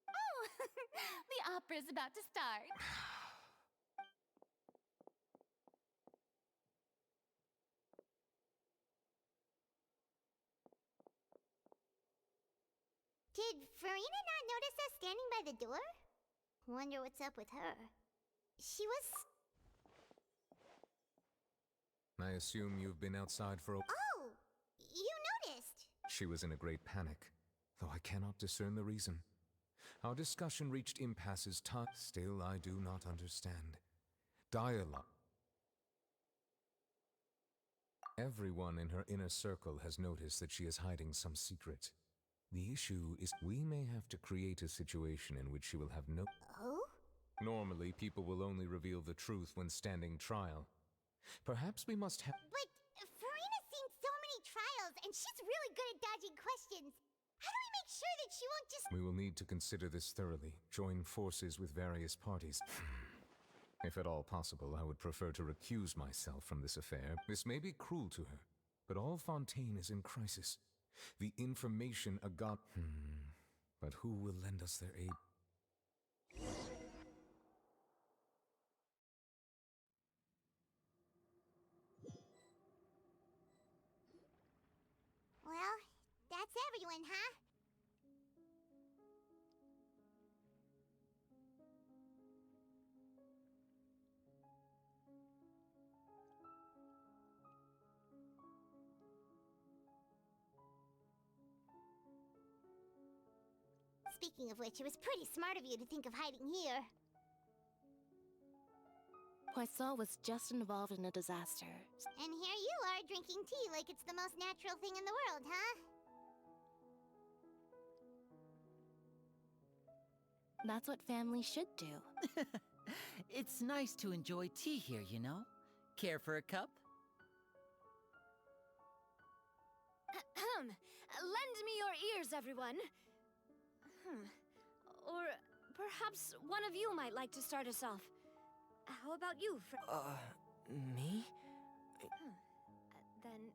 Oh, the opera's about to start. Did Furina not notice us standing by the door? Wonder what's up with her. She was... I assume you've been outside for a... Oh! You noticed! She was in a great panic, though I cannot discern the reason. Our discussion reached impasses. Still, I do not understand. Dialogue. Everyone in her inner circle has noticed that she is hiding some secret. The issue is we may have to create a situation in which she will have no... Oh? Normally, people will only reveal the truth when standing trial. Perhaps we must have... But Furina's seen so many trials, and she's really good at dodging questions. How do we make sure that she won't just... We will need to consider this thoroughly, join forces with various parties. If at all possible, I would prefer to recuse myself from this affair. This may be cruel to her, but all Fontaine is in crisis. The information But who will lend us their aid? Well, that's everyone, huh? Speaking of which, it was pretty smart of you to think of hiding here. Poisson was just involved in a disaster. And here you are drinking tea like it's the most natural thing in the world, huh? That's what family should do. It's nice to enjoy tea here, you know? Care for a cup? Lend me your ears, everyone. Or perhaps one of you might like to start us off. How about you, Me? Then,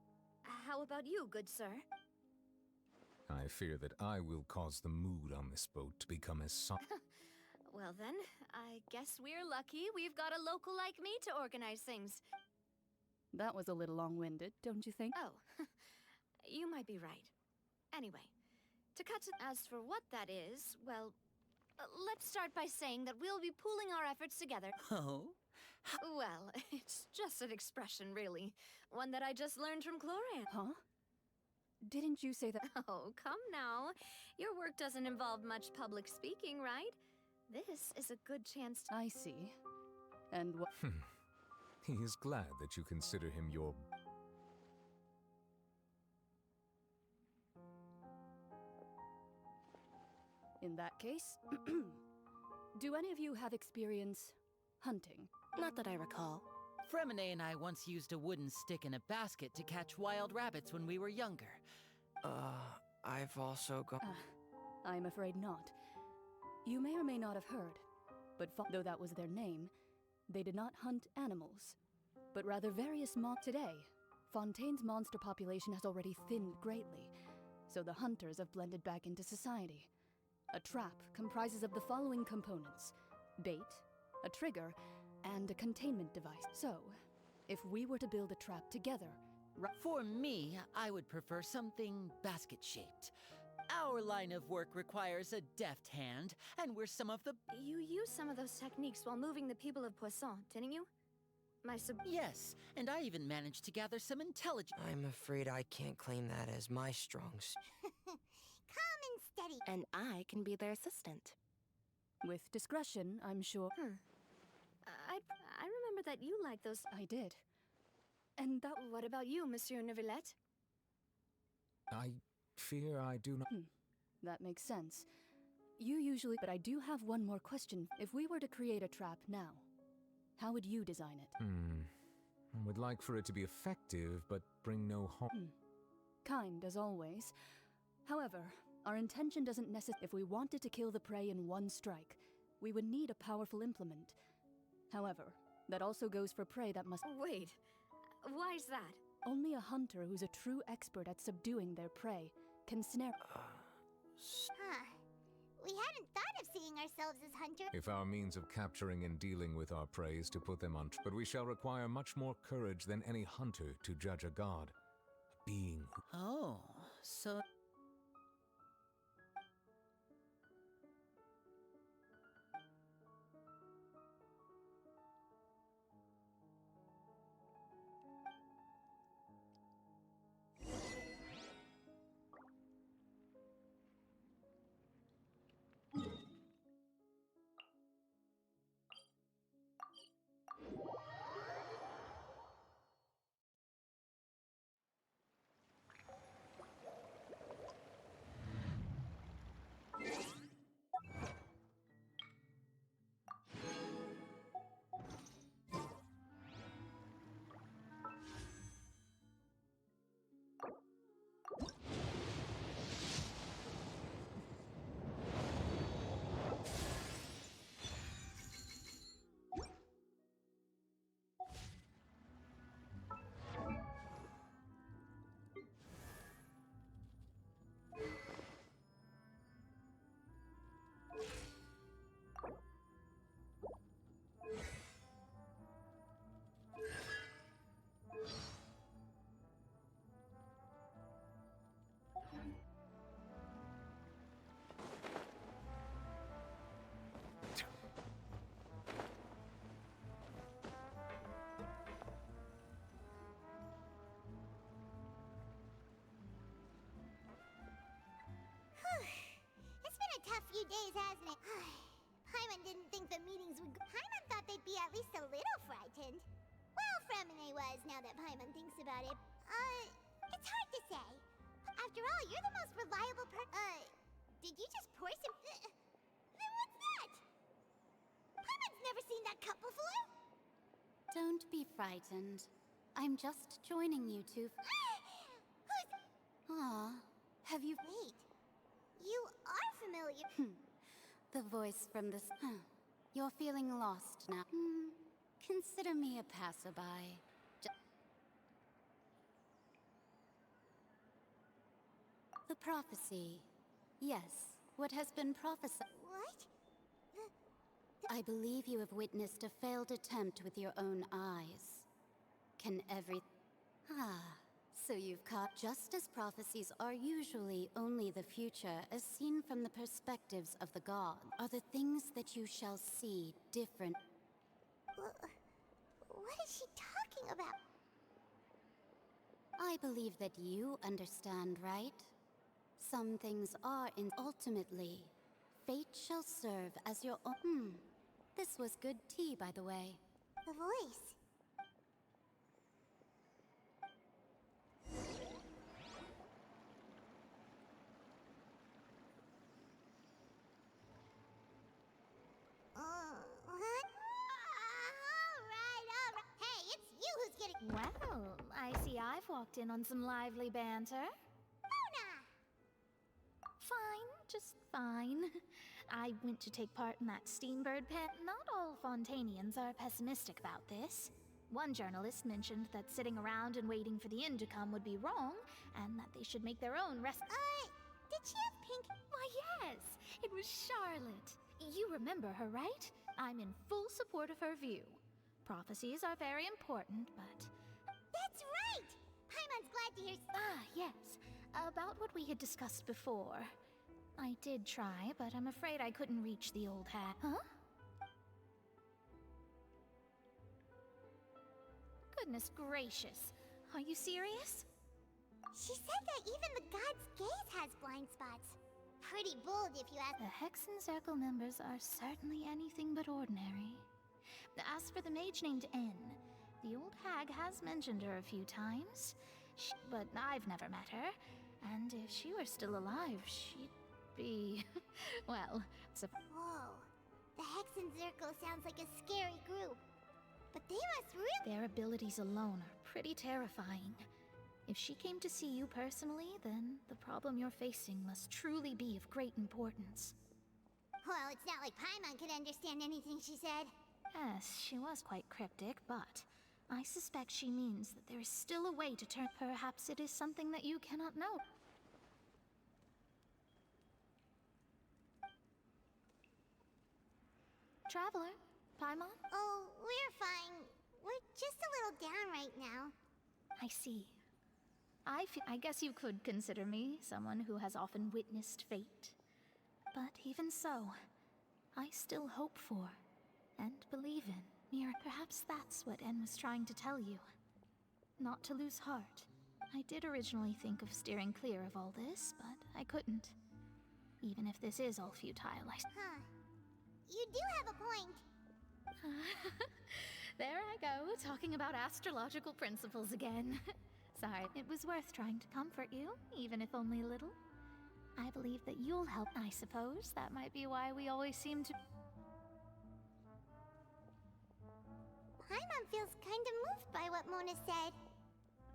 how about you, good sir? I fear that I will cause the mood on this boat to become as Well then, I guess we're lucky we've got a local like me to organize things. That was a little long-winded, don't you think? Oh, you might be right. Anyway, to cut to... As for what that is, well, let's start by saying that we'll be pooling our efforts together. Oh? Well, it's just an expression, really. One that I just learned from Chlorian. Huh? Didn't you say that? Oh, come now. Your work doesn't involve much public speaking, right? This is a good chance to... I see. And what... He is glad that you consider him your... In that case, do any of you have experience hunting? Not that I recall. Fremine and I once used a wooden stick in a basket to catch wild rabbits when we were younger. I've also gone... I'm afraid not. You may or may not have heard, but though that was their name, they did not hunt animals, but rather various Today, Fontaine's monster population has already thinned greatly, so the hunters have blended back into society. A trap comprises of the following components: bait, a trigger, and a containment device. So, if we were to build a trap together... For me, I would prefer something basket-shaped. Our line of work requires a deft hand, and we're some of the... You used some of those techniques while moving the people of Poisson, didn't you? Yes, and I even managed to gather some intelligence. I'm afraid I can't claim that as my strong suit. Calm and steady. And I can be their assistant. With discretion, I'm sure... I remember that you liked those... I did. And that... What about you, Monsieur Nœvillette? I fear I do not... That makes sense. You usually... But I do have one more question. If we were to create a trap now, how would you design it? I would like for it to be effective, but bring no harm. Kind, as always. However, our intention doesn't necessarily... If we wanted to kill the prey in one strike, we would need a powerful implement. However, that also goes for prey that must... Wait, why's that? Only a hunter who's a true expert at subduing their prey can snare... Huh. We hadn't thought of seeing ourselves as hunters. If our means of capturing and dealing with our prey is to put them on... But we shall require much more courage than any hunter to judge a god. A being who... Oh, so... It's been a tough few days, hasn't it? Paimon didn't think the meetings would go... Paimon thought they'd be at least a little frightened. Well, Fremine was, now that Paimon thinks about it. It's hard to say. After all, you're the most reliable did you just pour some... Then what's that? Paimon's never seen that cup before. Don't be frightened. I'm just joining you two. Aw, have you... Wait. You are familiar. The voice from the... You're feeling lost now. Consider me a passerby. The prophecy. Yes, what has been prophesied. What? I believe you have witnessed a failed attempt with your own eyes. Can every... So you've caught... Just as prophecies are usually only the future as seen from the perspectives of the god, are the things that you shall see different... What is she talking about? I believe that you understand, right? Some things are ultimately, fate shall serve as your own... This was good tea, by the way. The voice. Well, I see I've walked in on some lively banter. Mona! Fine, just fine. I went to take part in that Steambird pit. Not all Fontanians are pessimistic about this. One journalist mentioned that sitting around and waiting for the end to come would be wrong, and that they should make their own Did she have pink? Why, yes! It was Charlotte. You remember her, right? I'm in full support of her view. Prophecies are very important, but... That's right! Paimon's glad to hear... Yes. About what we had discussed before. I did try, but I'm afraid I couldn't reach the old hat. Huh? Goodness gracious. Are you serious? She said that even the god's gaze has blind spots. Pretty bold, if you ask... The Hexen Circle members are certainly anything but ordinary. As for the mage named N, The old hag has mentioned her a few times, but I've never met her. And if she were still alive, she'd be... well, Whoa. The Hexen Circle sounds like a scary group. But they must really... Their abilities alone are pretty terrifying. If she came to see you personally, then the problem you're facing must truly be of great importance. Well, it's not like Paimon could understand anything she said. Yes, she was quite cryptic, but I suspect she means that there is still a way to turn... Perhaps it is something that you cannot know. Traveler, Paimon? Oh, we're fine. We're just a little down right now. I see. I guess you could consider me someone who has often witnessed fate. But even so, I still hope for and believe in Mira. Perhaps that's what En was trying to tell you. Not to lose heart. I did originally think of steering clear of all this, but I couldn't. Even if this is all futile, Huh. You do have a point. There I go, talking about astrological principles again. Sorry, it was worth trying to comfort you, even if only a little. I believe that you'll help, I suppose. That might be why we always seem to... Paimon feels kinda moved by what Mona said.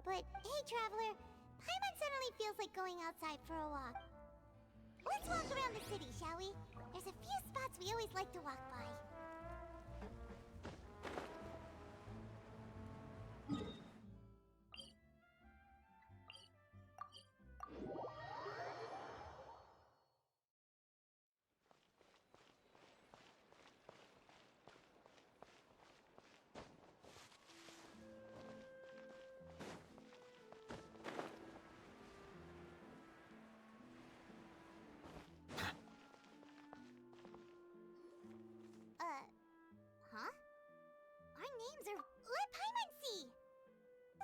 But, hey Traveler, Paimon suddenly feels like going outside for a walk. Let's walk around the city, shall we? There's a few spots we always like to walk by. Huh? Our names are... Let Paimon see!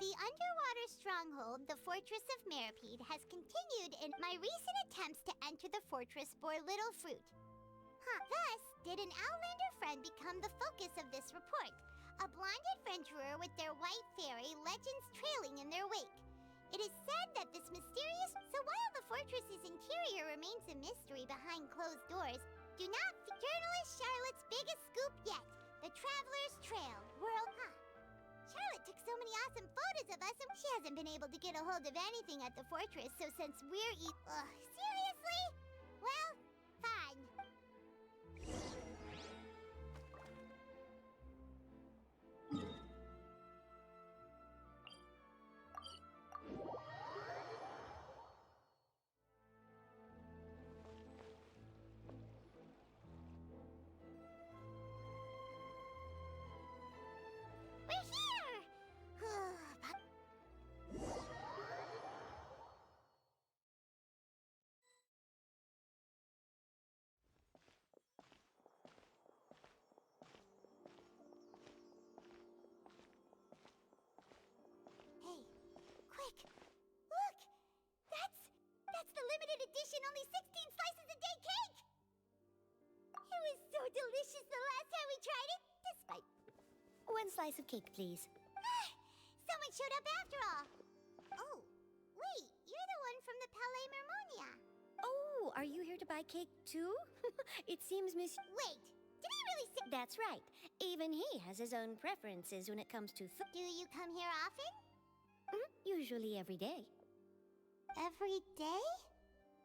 The underwater stronghold, the Fortress of Meripede, has continued in my recent attempts to enter the fortress bore little fruit. Thus, did an Outlander friend become the focus of this report, a blind adventurer with their white fairy legends trailing in their wake. It is said that this mysterious... So while the fortress's interior remains a mystery behind closed doors, do not... Journalist Charlotte's biggest scoop yet, the Traveler's Trail, World... Charlotte took so many awesome photos of us and she hasn't been able to get a hold of anything at the fortress, so since we're seriously? Well, fine. We're here! Hey, quick! Look! That's the limited edition only 16 slices a day cake! It was so delicious the last time we tried it, despite... One slice of cake, please. Someone showed up after all! Oh, wait, you're the one from the Palais Mermonia. Oh, are you here to buy cake too? It seems Wait, did he really say... That's right. Even he has his own preferences when it comes to food. Do you come here often? Usually every day. Every day?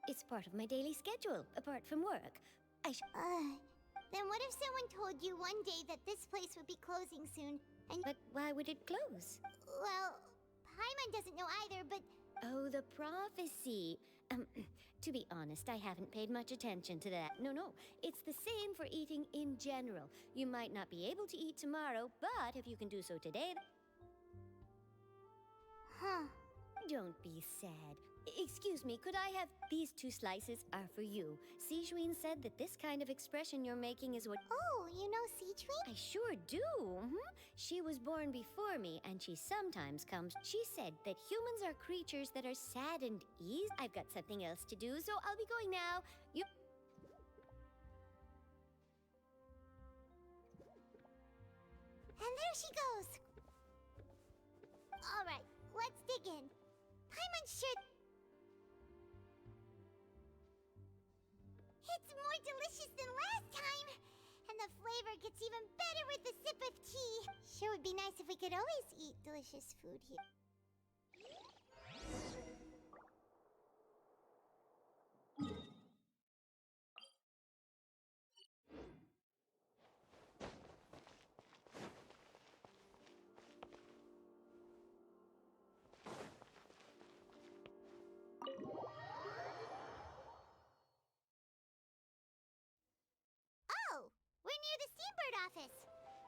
It's part of my daily schedule, apart from work. Then what if someone told you one day that this place would be closing soon, and... But why would it close? Well, Paimon doesn't know either, but... Oh, the prophecy. To be honest, I haven't paid much attention to that. No, it's the same for eating in general. You might not be able to eat tomorrow, but if you can do so today... Huh. Don't be sad. Excuse me, could I have... These 2 slices are for you. Sijuin said that this kind of expression you're making is what... Oh, you know Sijuin? I sure do. She was born before me, and she sometimes comes... She said that humans are creatures that are sad and easy. I've got something else to do, so I'll be going now. You... And there she goes. Alright, let's dig in. Paimon should... It's more delicious than last time! And the flavor gets even better with the sip of tea. Sure would be nice if we could always eat delicious food here. Oh, we're near the Seabird office.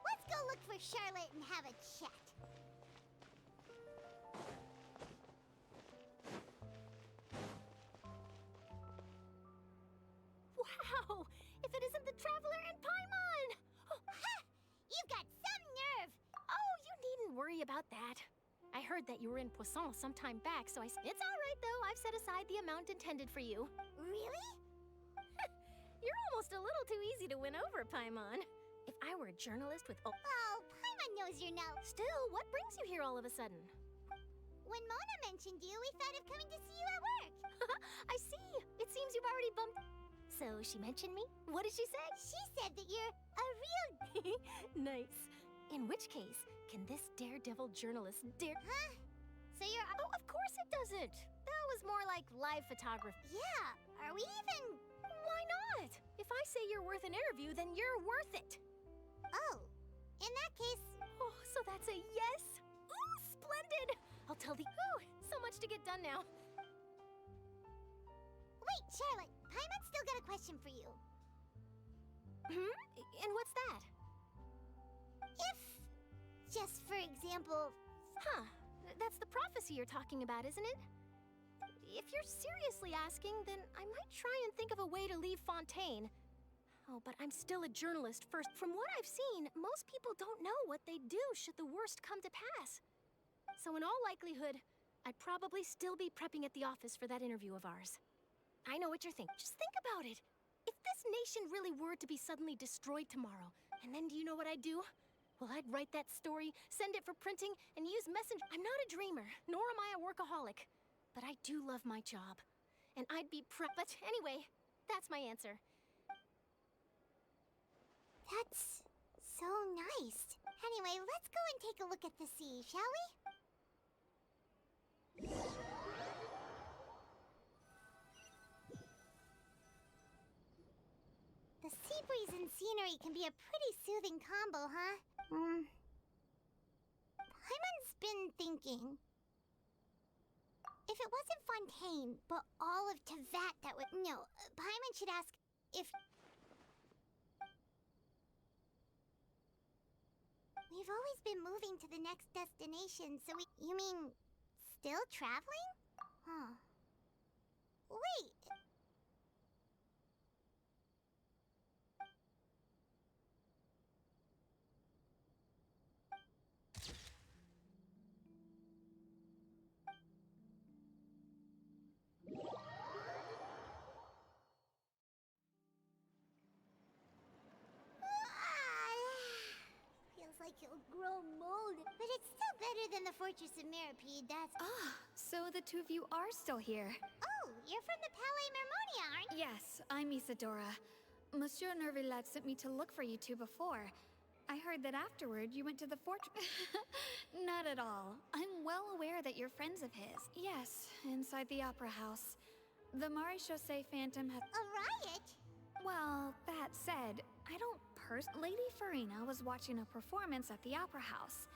Let's go look for Charlotte and have a chat. Wow! If it isn't the Traveler and Paimon! Oh, Ha! You've got some nerve! oh, you needn't worry about that. I heard that you were in Poisson some time back, so it's all right, though. I've set aside the amount intended for you. Really? You're almost a little too easy to win over, Paimon. If I were a journalist with... Oh, Paimon knows your no. Still, what brings you here all of a sudden? When Mona mentioned you, we thought of coming to see you at work. I see. It seems you've already bumped... So, she mentioned me? What did she say? She said that you're a real... Nice. In which case, can this daredevil journalist dare... Huh? So you're... Oh, of course it doesn't. That was more like live photography. Yeah, are we even... Why not? If I say you're worth an interview, then you're worth it. Oh, in that case... Oh, so that's a yes? Ooh, splendid! I'll tell the... Ooh, so much to get done now. Wait, Charlotte, Paimon's still got a question for you. And what's that? If, just for example... Huh, that's the prophecy you're talking about, isn't it? If you're seriously asking, then I might try and think of a way to leave Fontaine. Oh, but I'm still a journalist first. From what I've seen, most people don't know what they'd do should the worst come to pass. So in all likelihood, I'd probably still be prepping at the office for that interview of ours. I know what you're thinking. Just think about it. If this nation really were to be suddenly destroyed tomorrow, and then do you know what I'd do? Well, I'd write that story, send it for printing, and use messenger. I'm not a dreamer, nor am I a workaholic. But I do love my job. And I'd be But anyway, that's my answer. That's so nice. Anyway, let's go and take a look at the sea, shall we? The sea breeze and scenery can be a pretty soothing combo, huh? Paimon's been thinking. If it wasn't Fontaine, but all of Tevat that would... No, Paimon should ask if... We've always been moving to the next destination, so we... You mean, still traveling? Huh. Wait! Feels like he'll grow mold, but it's still better than the Fortress of Mirapede, that's... Ah, so the two of you are still here. Oh, you're from the Palais Mermonia, aren't you? Yes, I'm Isadora. Monsieur Nёvillet sent me to look for you two before. I heard that afterward you went to the fortress. Not at all. I'm well aware that you're friends of his. Yes, inside the Opera House. The Maréchaussée Phantom has... A riot? Well, that said, I don't Lady Furina was watching a performance at the Opera House,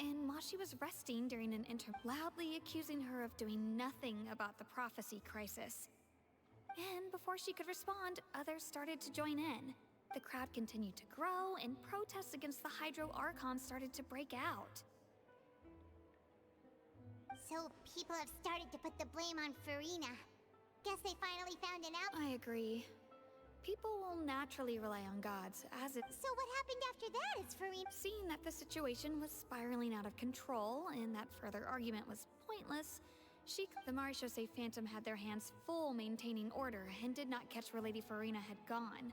and while she was resting during an loudly accusing her of doing nothing about the prophecy crisis. And before she could respond, others started to join in. The crowd continued to grow, and protests against the Hydro Archon started to break out. So people have started to put the blame on Furina. Guess they finally found an out. I agree. People will naturally rely on gods, as it... So what happened after that is Furina... Seeing that the situation was spiraling out of control, and that further argument was pointless, the Maréchaussée Phantom had their hands full maintaining order, and did not catch where Lady Furina had gone.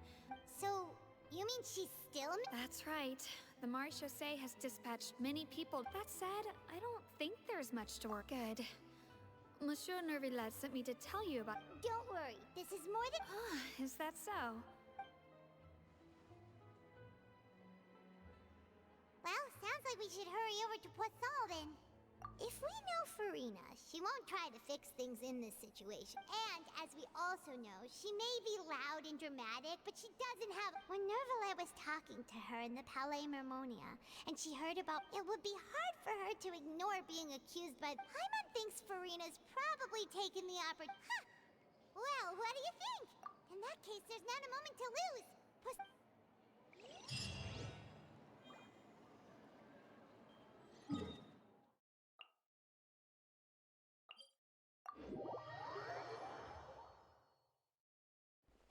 So, You mean she's still... That's right. The Marechaussee has dispatched many people. That said, I don't think there's much to work. Good. Monsieur Nёvillette sent me to tell you about... Don't worry, this is more than... Is that so? Well, sounds like we should hurry over to Poisson then. If we know Furina, she won't try to fix things in this situation. And, as we also know, she may be loud and dramatic, but she doesn't have... When Nёvillette was talking to her in the Palais Mermonia, and she heard about... It would be hard for her to ignore being accused by... Paimon thinks Furina's probably taken the opportunity... Huh! Well, what do you think? In that case, there's not a moment to lose.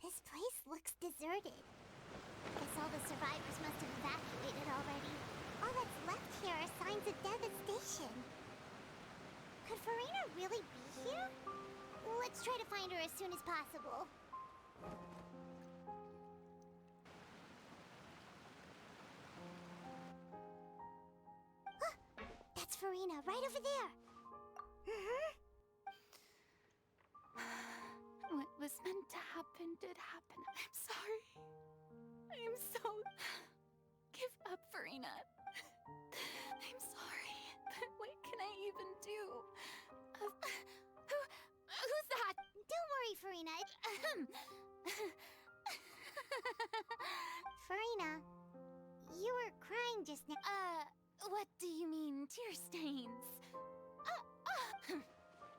This place looks deserted. Guess all the survivors must have evacuated already. All that's left here are signs of devastation. Could Furina really be here? Let's try to find her as soon as possible. That's Furina, right over there. What was meant to happen did happen. I'm sorry. I am so... Give up, Furina. I'm sorry, but what can I even do? Who's that? Don't worry, Furina. Furina, you were crying just now. What do you mean, tear stains?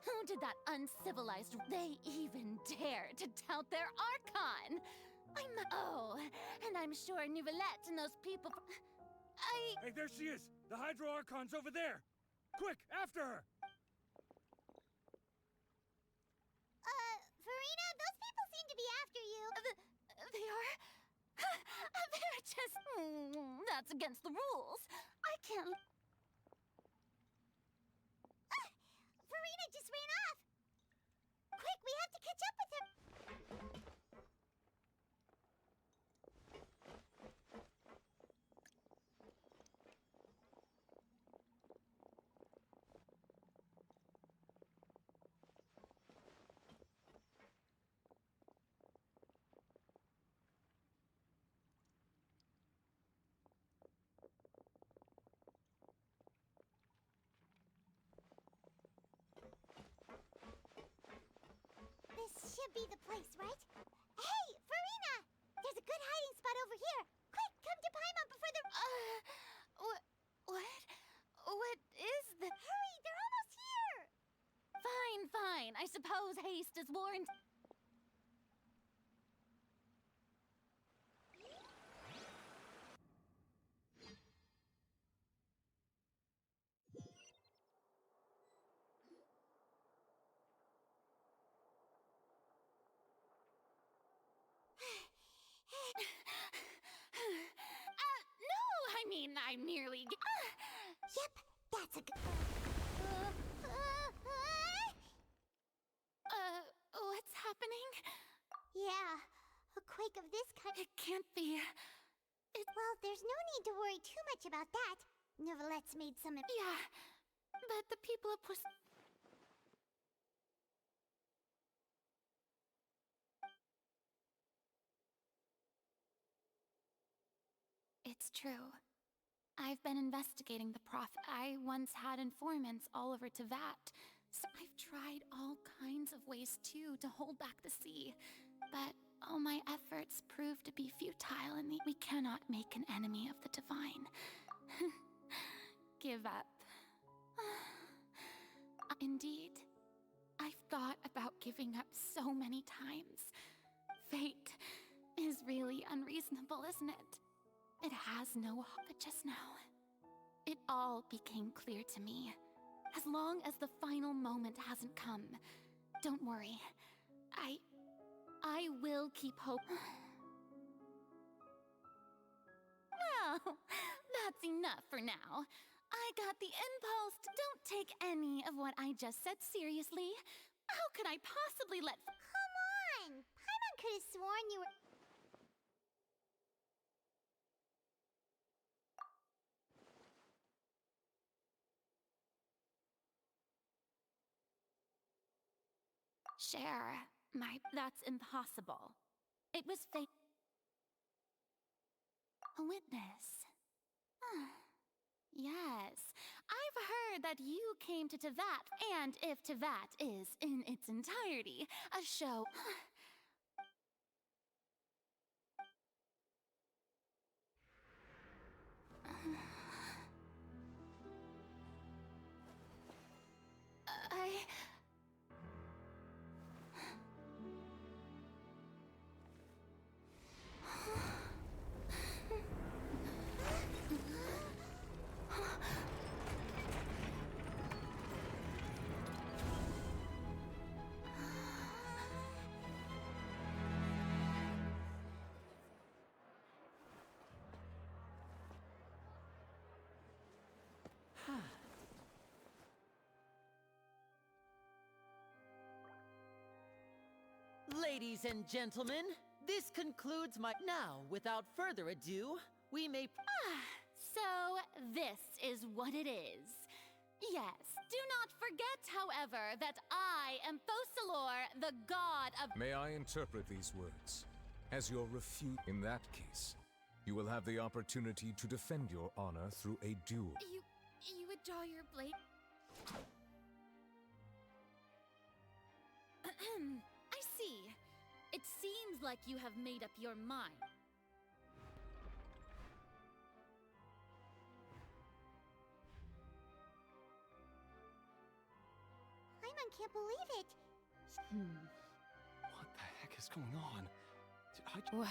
Who did that uncivilized... They even dare to tout their archon! Oh, and I'm sure Nёvillette and those people... Hey, there she is! The Hydro Archon's over there! Quick, after her! Furina, those people seem to be after you. They are? They're just... That's against the rules. I can't... Furina just ran off! Quick, we have to catch up with her! This should be the place, right? Hey, Furina! There's a good hiding spot over here. Quick, come to Paimon before they're... What? What is the... Hurry, they're almost here! Fine. I suppose haste is warranted. No, I mean, I'm nearly... Yep, that's a good... What's happening? Yeah, a quake of this kind... It can't be. Well, there's no need to worry too much about that. Nёvillette's made some... Yeah, but the people of It's true. I've been investigating the prophet. I once had informants all over Tevat. So I've tried all kinds of ways, too, to hold back the sea. But all my efforts proved to be futile, and we cannot make an enemy of the divine. Give up. Indeed. I've thought about giving up so many times. Fate is really unreasonable, isn't it? It has no hope. But just now, it all became clear to me. As long as the final moment hasn't come, don't worry. I will keep hope. Well, that's enough for now. I got the impulse to... Don't take any of what I just said seriously. How could I possibly let... Come on! Paimon could have sworn you were... share my... That's impossible. It was fake. A witness. Yes, I've heard that you came to Tevat, and if Tevat is, in its entirety, a show... Ladies and gentlemen, this concludes my... Now, without further ado, we may... So, this is what it is. Yes, do not forget, however, that I am Fosalor, the god of... May I interpret these words as your refute? In that case, you will have the opportunity to defend your honor through a duel. You would draw your blade... I see. It seems like you have made up your mind. Paimon can't believe it. What the heck is going on? Wow,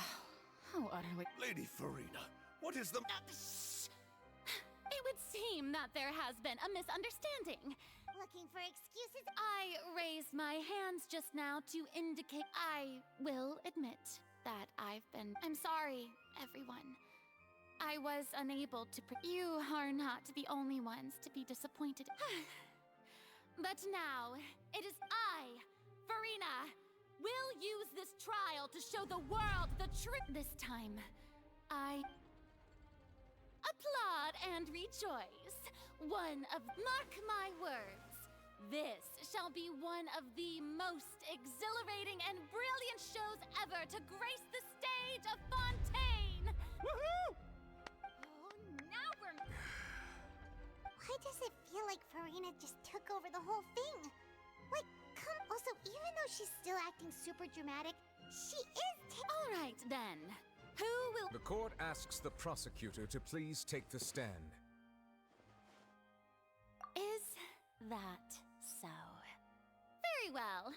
how utterly... Lady Furina, what is the... It would seem that there has been a misunderstanding. Looking for excuses? I raised my hands just now to indicate I will admit that I've been... I'm sorry, everyone. I was unable to... You are not the only ones to be disappointed. But now, it is I, Furina, will use this trial to show the world the truth. This time, I... applaud and rejoice. Mark my words. This shall be one of the most exhilarating and brilliant shows ever to grace the stage of Fontaine! Woohoo! Oh, now we're... Why does it feel like Furina just took over the whole thing? Like, come... Also, even though she's still acting super dramatic, she is... All right, then. Who will... The court asks the prosecutor to please take the stand. Is that so? Very well.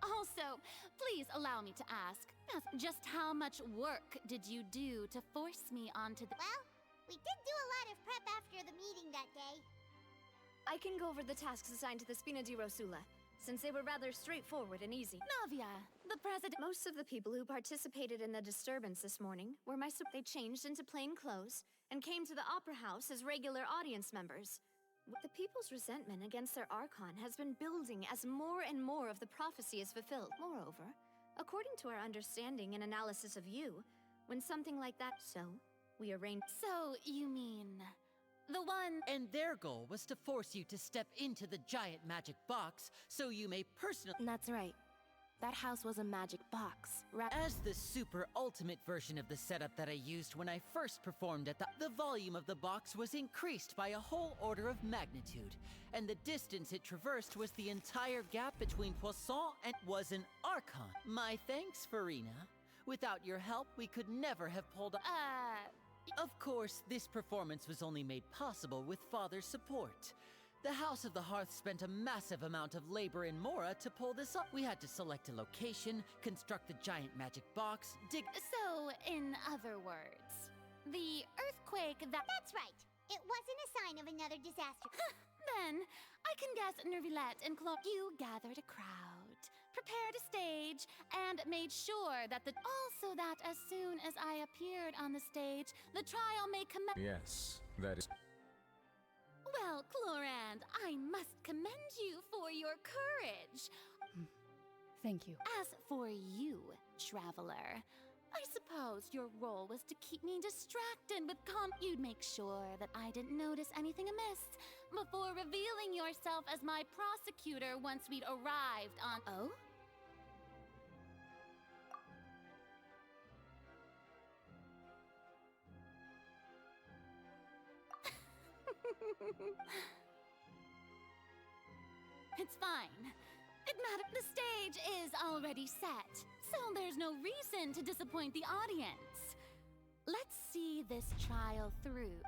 Also, please allow me to ask, just how much work did you do to force me onto the... Well, we did do a lot of prep after the meeting that day. I can go over the tasks assigned to the Spina di Rosula, since they were rather straightforward and easy. Navia, the president... Most of the people who participated in the disturbance this morning were They changed into plain clothes and came to the Opera House as regular audience members. The people's resentment against their Archon has been building as more and more of the prophecy is fulfilled. Moreover, according to our understanding and analysis of you, when something like that... So, we arranged... So, you mean... the one... And their goal was to force you to step into the giant magic box so you may personally... That's right. That house was a magic box. As the super ultimate version of the setup that I used when I first performed at the volume of the box was increased by a whole order of magnitude, and the distance it traversed was the entire gap between Poisson and was an Archon. My thanks, Furina. Without your help, we could never have pulled Of course, this performance was only made possible with Father's support. The House of the Hearth spent a massive amount of labor in Mora to pull this off. We had to select a location, construct the giant magic box, dig... So, in other words, the earthquake that... That's right. It wasn't a sign of another disaster. Then, I can guess Nёvillet and Claude... You gathered a crowd, prepared a stage, and made sure that the... Also that as soon as I appeared on the stage, the trial may commence... Yes, that is... Well, Clorand, I must commend you for your courage. Thank you. As for you, traveler, I suppose your role was to keep me distracted with you'd make sure that I didn't notice anything amiss before revealing yourself as my prosecutor once we'd arrived on— Oh? It's fine. It matters. The stage is already set, so there's no reason to disappoint the audience. Let's see this trial through.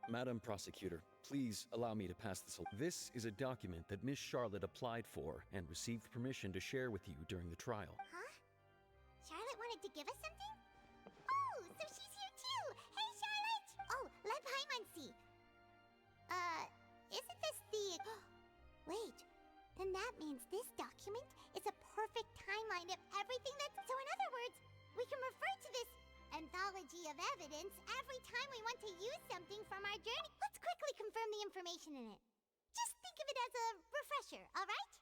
Madam Prosecutor, please allow me to pass this. This is a document that Miss Charlotte applied for and received permission to share with you during the trial. Huh? Charlotte wanted to give us something? Oh, so she's here too! Hey, Charlotte! Oh, let Paimon see. Isn't this the... Wait, then that means this document is a perfect timeline of everything that's... So in other words, we can refer to this anthology of evidence every time we want to use something from our journey. Let's quickly confirm the information in it. Just think of it as a refresher, alright?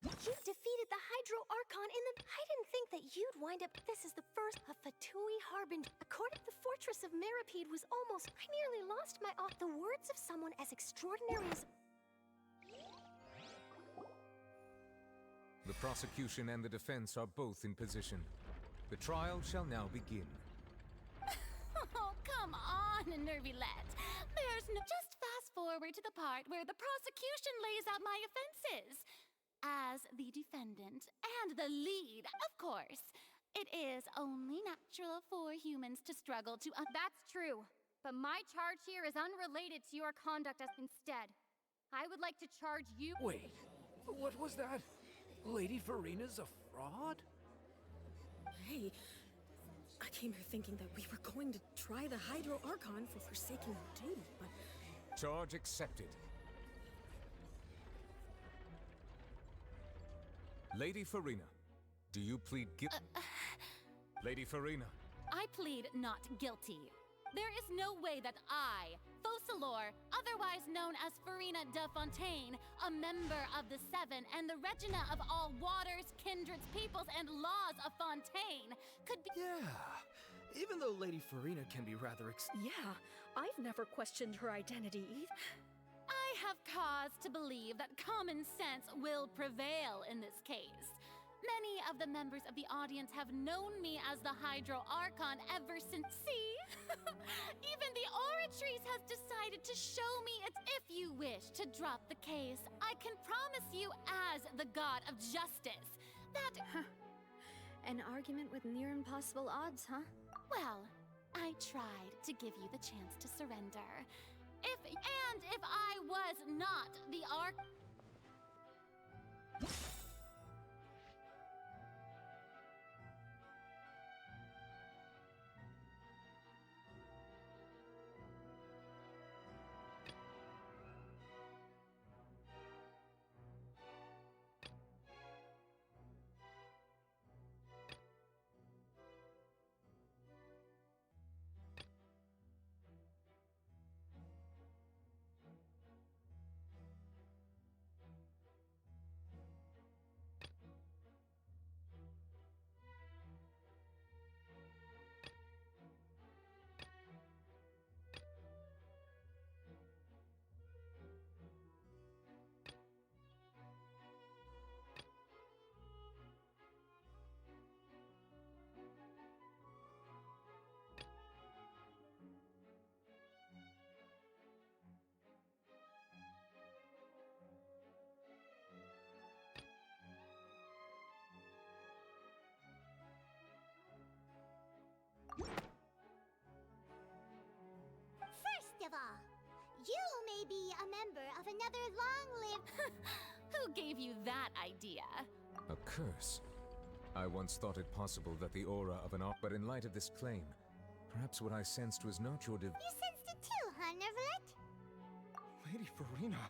You defeated the Hydro Archon in the... I didn't think that you'd wind up... This is the first of Fatui Harbinger. According to the Fortress of Meripede was almost... I nearly lost my... The words of someone as extraordinary as... The prosecution and the defense are both in position. The trial shall now begin. Oh, come on, nёvillет. There's no... Just fast forward to the part where the prosecution lays out my offenses. As the defendant and the lead, of course, it is only natural for humans to struggle to... That's true, but my charge here is unrelated to your conduct. Instead, I would like to charge you... Wait, what was that? Lady Furina's a fraud? Hey, I came here thinking that we were going to try the Hydro Archon for forsaking duty, but... Charge accepted. Lady Furina, do you plead guilty? Lady Furina. I plead not guilty. There is no way that I, Focalor, otherwise known as Furina de Fontaine, a member of the Seven and the Regina of all waters, kindreds, peoples, and laws of Fontaine, could be— Yeah, even though Lady Furina can be rather Yeah, I've never questioned her identity either. I have cause to believe that common sense will prevail in this case. Many of the members of the audience have known me as the Hydro Archon ever since. See? Even the Oratrice has decided to show me it. If you wish to drop the case, I can promise you as the God of Justice that... An argument with near impossible odds, huh? Well, I tried to give you the chance to surrender. If I was not the First of all, you may be a member of another long-lived... Who gave you that idea? A curse. I once thought it possible that the aura of an but in light of this claim, perhaps what I sensed was not your You sensed it too, huh, nёvillет? Lady Furina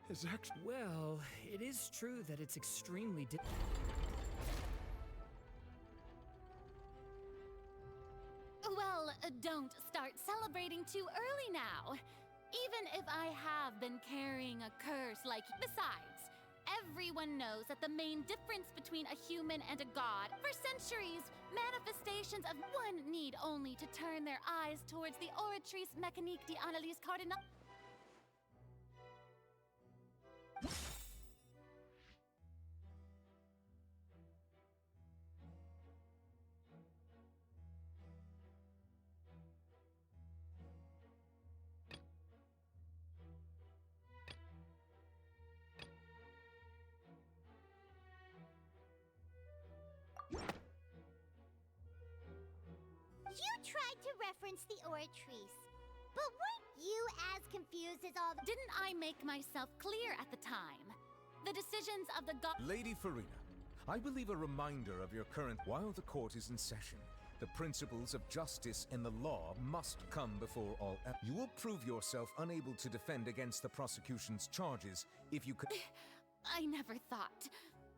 is actually... Well, it is true that it's extremely don't start celebrating too early now. Even if I have been carrying a curse like... Besides, everyone knows that the main difference between a human and a god, for centuries, manifestations of one need only to turn their eyes towards the oratrice mécanique d'analyse cardinal. You tried to reference the oratrice, but weren't you as confused as all the— Didn't I make myself clear at the time? The decisions of the god— Lady Furina, I believe a reminder of your current... While the court is in session, the principles of justice and the law must come before all... You will prove yourself unable to defend against the prosecution's charges if you could... I never thought...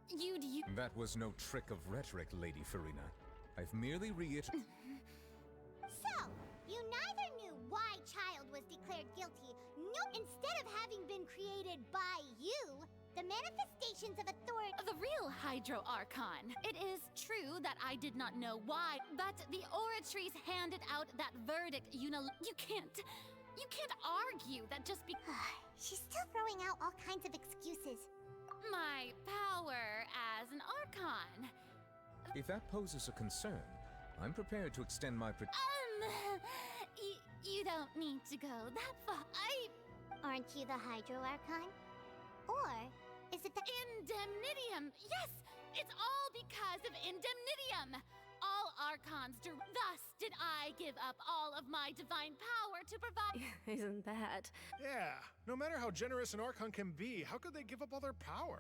You'd... That was no trick of rhetoric, Lady Furina. I've merely reiterated... So, you neither knew why Child was declared guilty, instead of having been created by you, the manifestations of authority— The real Hydro Archon. It is true that I did not know why, but the oratrice handed out that verdict You can't argue that just because... She's still throwing out all kinds of excuses. My power as an Archon. If that poses a concern, I'm prepared to extend my... You don't need to go that far. Aren't you the Hydro Archon? Or is it the... Indemnitium! Yes! It's all because of Indemnitium! All Archons Thus did I give up all of my divine power to provide... Isn't that? Yeah, no matter how generous an Archon can be, how could they give up all their power?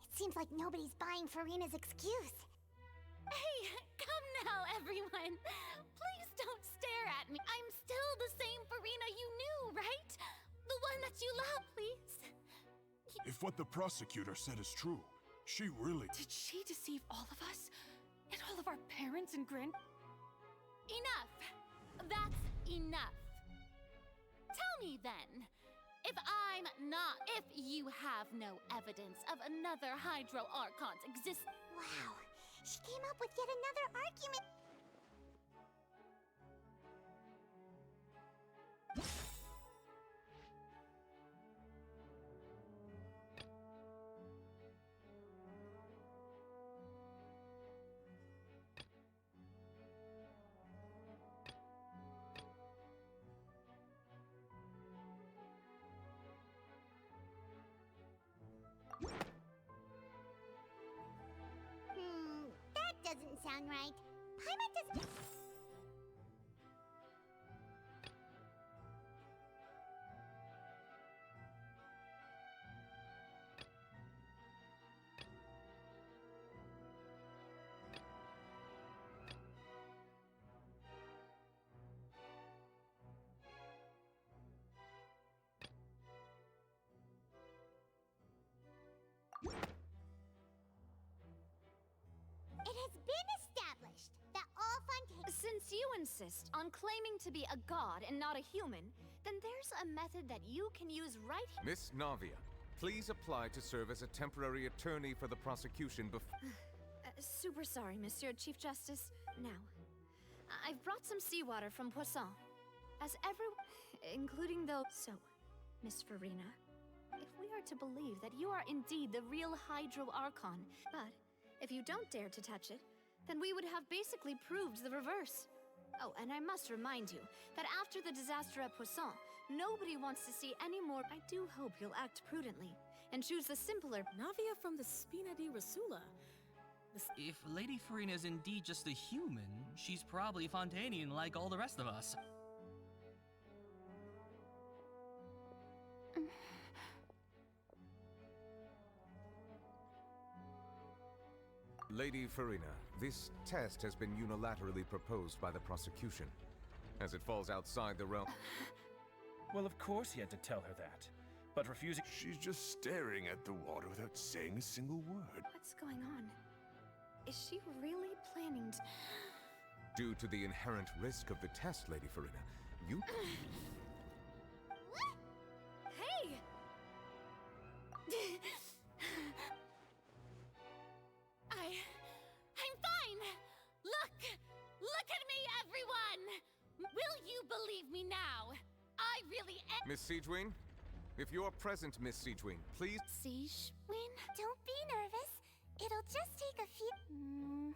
It seems like nobody's buying Furina's excuse. Hey, come now, everyone. Please don't stare at me. I'm still the same Furina you knew, right? The one that you love, please. If what the prosecutor said is true, she really... Did she deceive all of us? And all of our parents and Enough. That's enough. Tell me then, if you have no evidence of another Hydro Archon's existence... Wow. She came up with yet another argument. That doesn't sound right. Paimon doesn't... It has been established that all Fontaine... Since you insist on claiming to be a god and not a human, then there's a method that you can use right here. Miss Navia, please apply to serve as a temporary attorney for the prosecution before... Super sorry, Monsieur Chief Justice. Now, I've brought some seawater from Poisson. As including those... So, Miss Furina, if we are to believe that you are indeed the real Hydro Archon, but if you don't dare to touch it, then we would have basically proved the reverse. Oh, and I must remind you that after the disaster at Poisson, nobody wants to see any more. I do hope you'll act prudently and choose the simpler... Navia from the Spina di Rasula. If Lady Furina is indeed just a human, she's probably Fontanian like all the rest of us. Lady Furina, this test has been unilaterally proposed by the prosecution. As it falls outside the realm... Well, of course he had to tell her that. But refusing... She's just staring at the water without saying a single word. What's going on? Is she really planning to... Due to the inherent risk of the test, Lady Furina, you... Hey! I'm fine! Look at me, everyone! Will you believe me now? I really am— Miss Siegewing? If you're present, Miss Siegewing, please... Siegewing? Don't be nervous. It'll just take a few...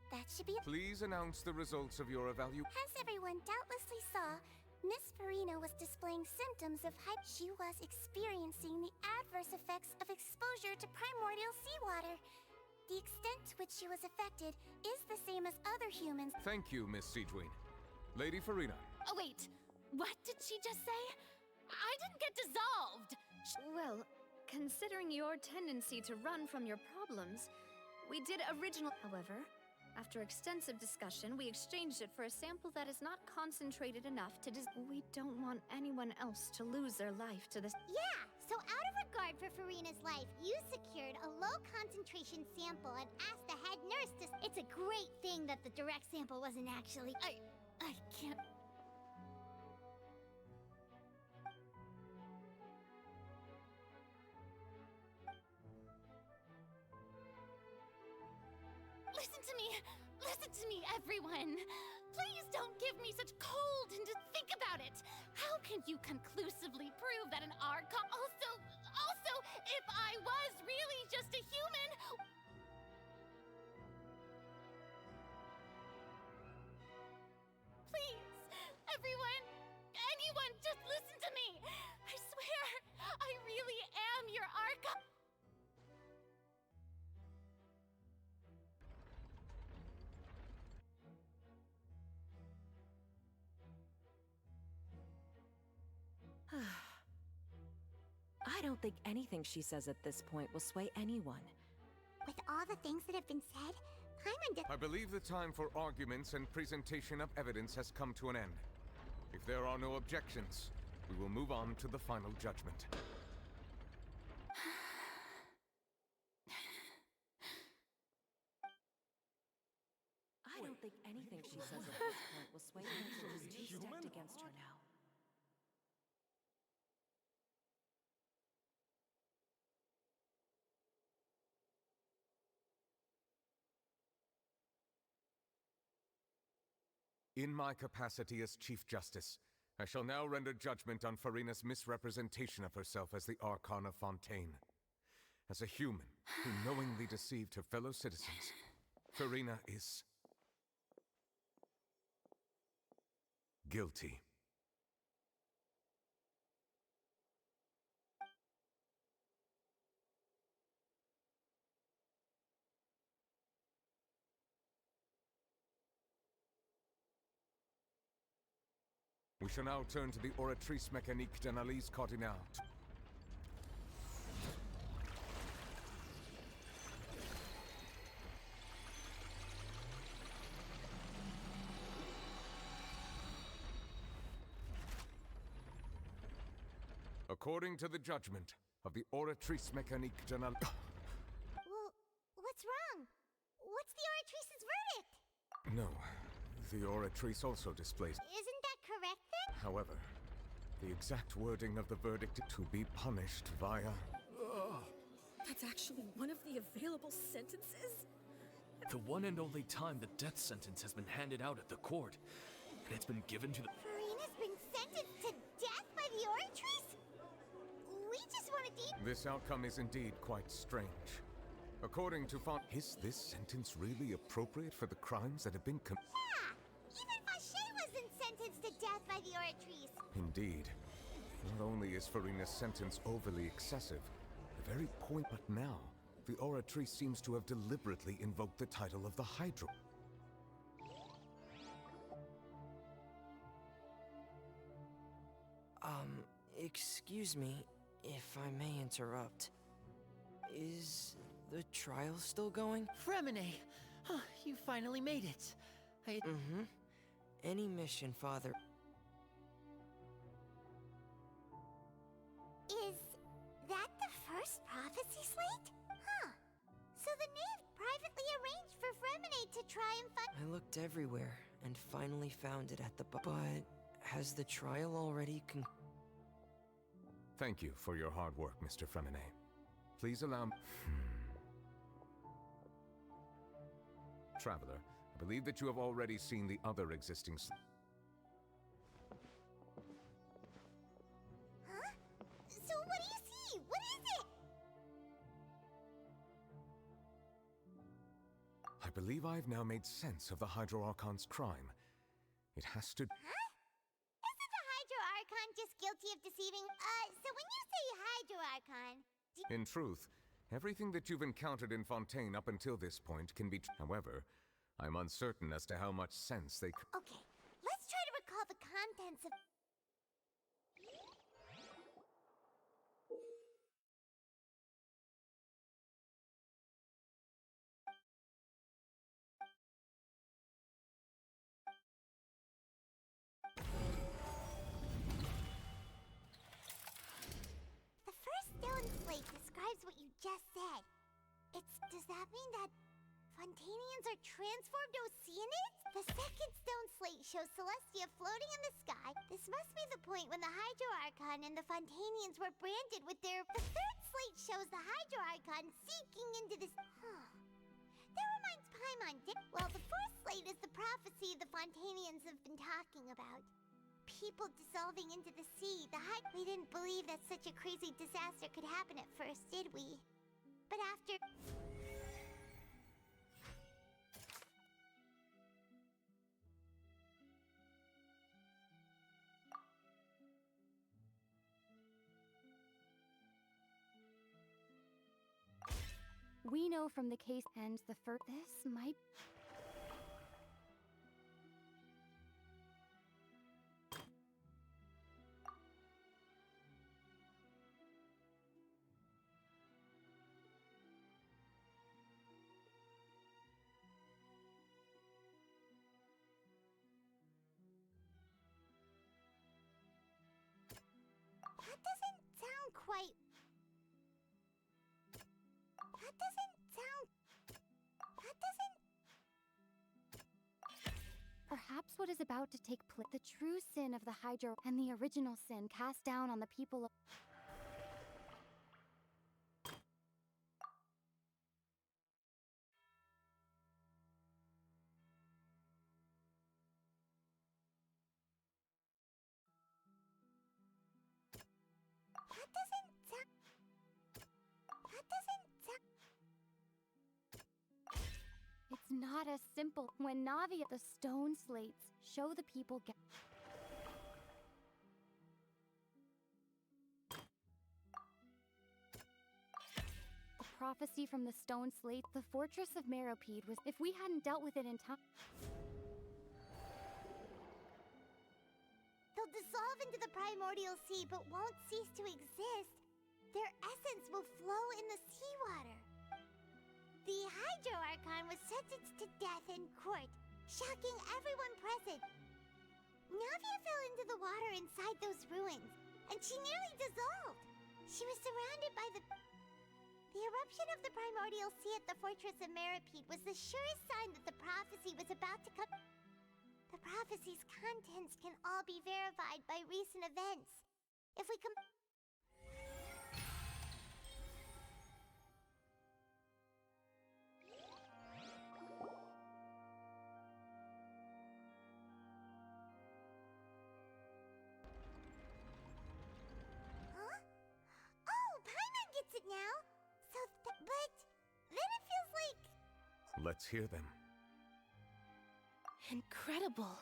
That should be... Please announce the results of your evaluation. As everyone doubtlessly saw, Miss Furina was displaying symptoms of She was experiencing the adverse effects of exposure to primordial seawater. The extent to which she was affected is the same as other humans. Thank you, Miss Siegewing. Lady Furina. Oh, wait. What did she just say? I didn't get dissolved! Well, considering your tendency to run from your problems, we did original. However, after extensive discussion, we exchanged it for a sample that is not concentrated enough to We don't want anyone else to lose their life to this. Yeah, so out of regard for Furina's life, you secured a low-concentration sample and asked the head nurse to... It's a great thing that the direct sample wasn't actually... I can't... Listen to me, everyone! Please don't give me such cold and to think about it! How can you conclusively prove that an archon... Also, if I was really just a human... Please, everyone, anyone, just listen to me! I swear, I really am your archon... I don't think anything she says at this point will sway anyone. With all the things that have been said, I believe the time for arguments and presentation of evidence has come to an end. If there are no objections, we will move on to the final judgment. I don't think anything she says at this point will sway anyone. She's too stacked against her now. In my capacity as Chief Justice, I shall now render judgment on Furina's misrepresentation of herself as the Archon of Fontaine. As a human who knowingly deceived her fellow citizens, Furina is... guilty. We shall now turn to the oratrice mécanique d'analyse cardinale. According to the judgment of the oratrice mécanique d'analyse... Well, what's wrong? What's the oratrice's verdict? No, the oratrice also displays... Isn't that correct then? However, the exact wording of the verdict to be punished via... That's actually one of the available sentences? The one and only time the death sentence has been handed out at the court, and it's been given to the... Furina's been sentenced to death by the oratrice? We just wanted to... This outcome is indeed quite strange. According to is this sentence really appropriate for the crimes that have been Yeah! Even Fauché wasn't sentenced to death by the oratrice! Indeed. Not only is Furina's sentence overly excessive, the very point, but now, the oratrice seems to have deliberately invoked the title of the Hydro. Excuse me, if I may interrupt. Is the trial still going? Fremine! Oh, you finally made it. Mm-hmm. Any mission, Father. Is that the first prophecy slate? Huh. So the knave privately arranged for discriminate to try and find. I looked everywhere and finally found it at the but has the trial already Thank you for your hard work, Mr. Fremine. Please allow me... Traveler, I believe that you have already seen the other existing... Huh? So what do you see? What is it? I believe I've now made sense of the Hydro Archon's crime. It has to... Huh? Isn't the Hydro Archon just guilty of deceiving? So when you say Hydro Archon... In truth, everything that you've encountered in Fontaine up until this point can be... However, I'm uncertain as to how much sense they... Okay, let's try to recall the contents of... The first stone slate describes what you just said. Does that mean that Fontainians are transformed Oceanids? The second stone slate shows Celestia floating in the sky. This must be the point when the Hydro Archon and the Fontainians were branded with their... The third slate shows the Hydro Archon seeking into this... That reminds Paimon... Well, the fourth slate is the prophecy the Fontainians have been talking about. People dissolving into the sea. We didn't believe that such a crazy disaster could happen at first, did we? But after... We know from the case and the first... This might... That doesn't sound quite... That doesn't sound... That doesn't... Perhaps what is about to take place... The true sin of the Hydro and the original sin cast down on the people of... That doesn't sound... That doesn't sound... It's not as simple. When Navi the stone slates show the people get... The prophecy from the stone slate, the fortress of Meropide was... If we hadn't dealt with it in time... They'll dissolve into the primordial sea, but won't cease to exist. Their essence will flow in the seawater. The Hydro Archon was sentenced to death in court, shocking everyone present. Navia fell into the water inside those ruins, and she nearly dissolved. She was surrounded by the... The eruption of the primordial sea at the fortress of Meropide was the surest sign that the prophecy was about to come... The prophecy's contents can all be verified by recent events. If we come... Huh? Oh, Paimon gets it now! But then it feels like... Let's hear them. Incredible.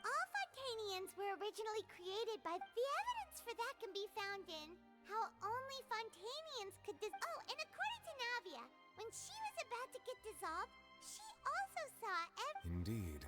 All Fontainians were originally created by... The evidence for that can be found in how only Fontainians could Oh, and according to Navia, when she was about to get dissolved, she also saw Indeed.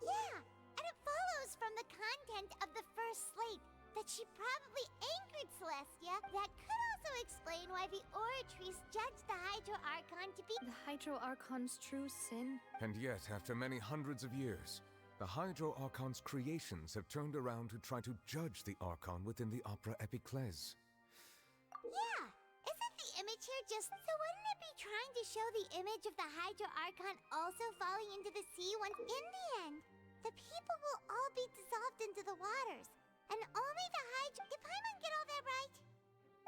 Yeah, and it follows from the content of the first slate that she probably angered Celestia. That could also explain why the Oratrice judged the Hydro Archon to be... The Hydro Archon's true sin? And yet, after many hundreds of years, the Hydro Archon's creations have turned around to try to judge the Archon within the Opera Epiclese. Yeah, isn't the image here just... So wouldn't it be trying to show the image of the Hydro Archon also falling into the sea when, in the end, the people will all be dissolved into the waters, and only the Hydro... Did Paimon get all that right?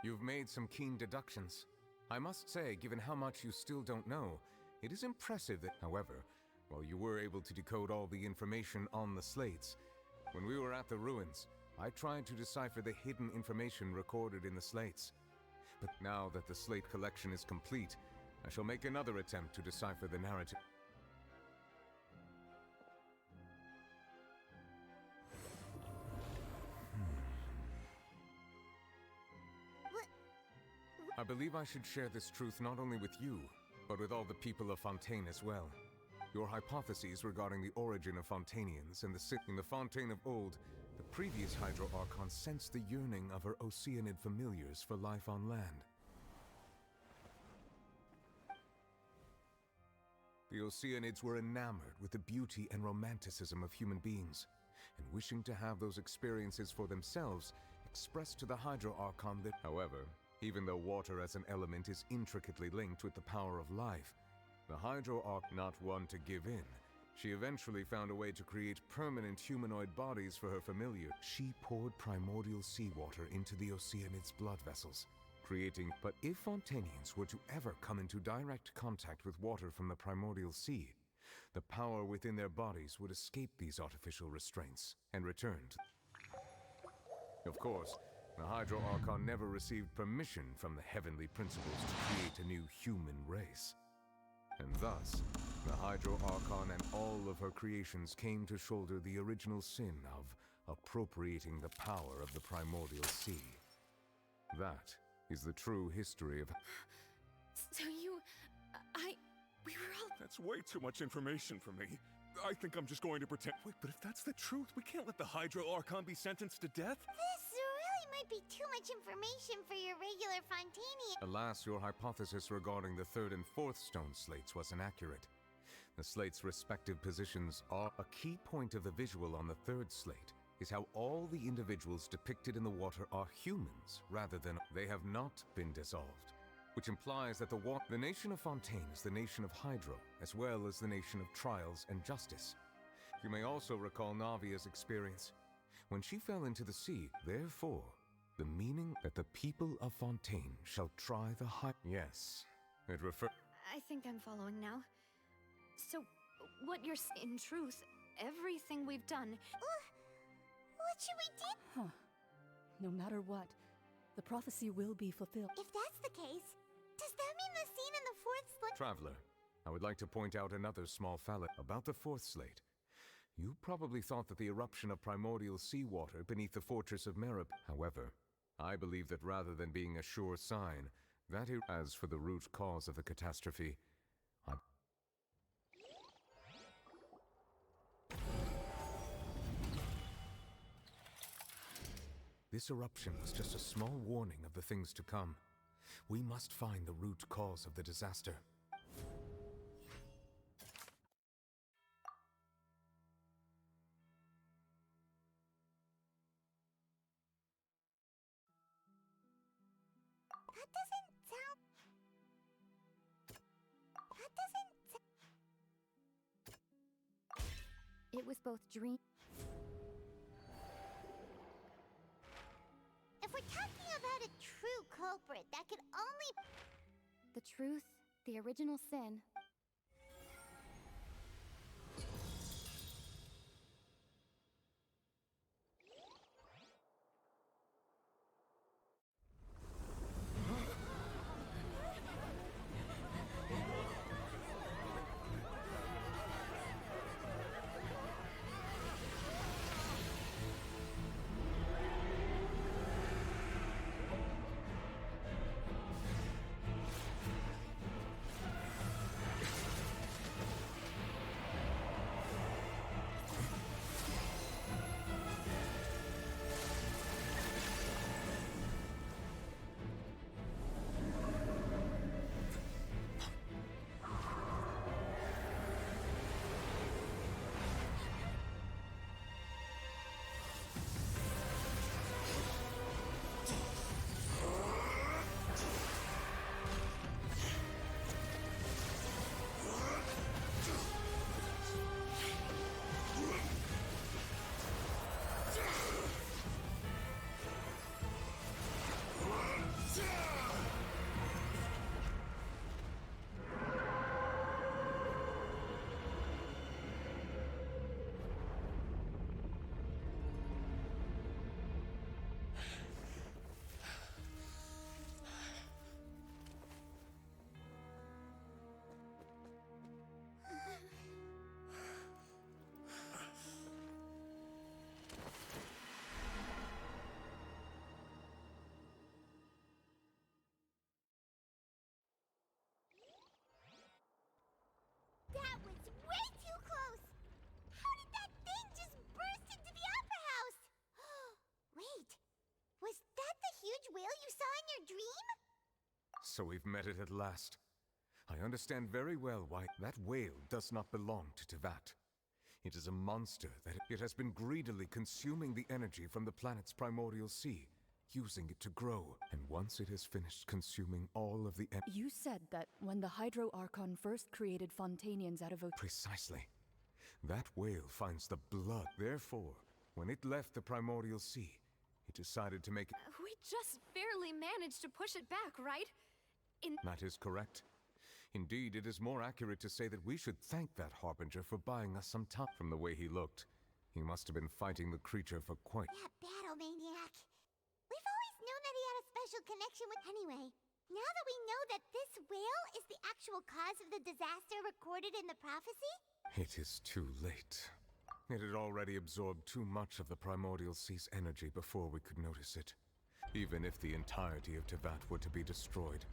You've made some keen deductions. I must say, given how much you still don't know, it is impressive that, however, while you were able to decode all the information on the slates, when we were at the ruins, I tried to decipher the hidden information recorded in the slates. But now that the slate collection is complete, I shall make another attempt to decipher the narrative. I believe I should share this truth not only with you, but with all the people of Fontaine as well. Your hypotheses regarding the origin of Fontanians and in the Fontaine of old, the previous Hydro Archon sensed the yearning of her Oceanid familiars for life on land. The Oceanids were enamored with the beauty and romanticism of human beings, and wishing to have those experiences for themselves, expressed to the Hydro Archon that, however, even though water as an element is intricately linked with the power of life, the Hydro Archon, not one to give in, she eventually found a way to create permanent humanoid bodies for her familiar. She poured primordial seawater into the Oceanids' blood vessels, creating... But if Fontanians were to ever come into direct contact with water from the primordial sea, the power within their bodies would escape these artificial restraints and return to... Of course, the Hydro Archon never received permission from the heavenly principles to create a new human race. And thus, the Hydro Archon and all of her creations came to shoulder the original sin of appropriating the power of the primordial sea. That is the true history of... So we were all... That's way too much information for me. I think I'm just going to pretend... Wait, but if that's the truth, we can't let the Hydro Archon be sentenced to death? This really might be too much information for your regular Fontanian. Alas, your hypothesis regarding the third and fourth stone slates was inaccurate. The slates' respective positions are... A key point of the visual on the third slate is how all the individuals depicted in the water are humans, rather than... They have not been dissolved, which implies that the nation of Fontaine is the nation of Hydro, as well as the nation of trials and justice. You may also recall Navia's experience. When she fell into the sea, therefore, the meaning that the people of Fontaine shall try the Yes, it refers... I think I'm following now. So, what you're in truth, everything we've done... What should we do? Huh. No matter what, the prophecy will be fulfilled. If that's the case, does that mean the scene in the fourth slate... Traveler, I would like to point out another small fallacy about the fourth slate. You probably thought that the eruption of primordial seawater beneath the fortress of Merib. However, I believe that rather than being a sure sign, that as for the root cause of the catastrophe, This eruption was just a small warning of the things to come. We must find the root cause of the disaster. It was both dream... If we're talking about a true culprit, that could only... The truth, the original sin. So we've met it at last. I understand very well why that whale does not belong to Tevat. It is a monster that it has been greedily consuming the energy from the planet's primordial sea, using it to grow. And once it has finished consuming all of the You said that when the Hydro Archon first created Fontanians out of Precisely. That whale finds the blood. Therefore, when it left the primordial sea, it decided to make it... We just barely managed to push it back, right? That is correct. Indeed, it is more accurate to say that we should thank that Harbinger for buying us some time. From the way he looked, he must have been fighting the creature for quite... That battle maniac. We've always known that he had a special connection with... Anyway, now that we know that this whale is the actual cause of the disaster recorded in the prophecy... It is too late. It had already absorbed too much of the primordial sea's energy before we could notice it. Even if the entirety of Tevat were to be destroyed,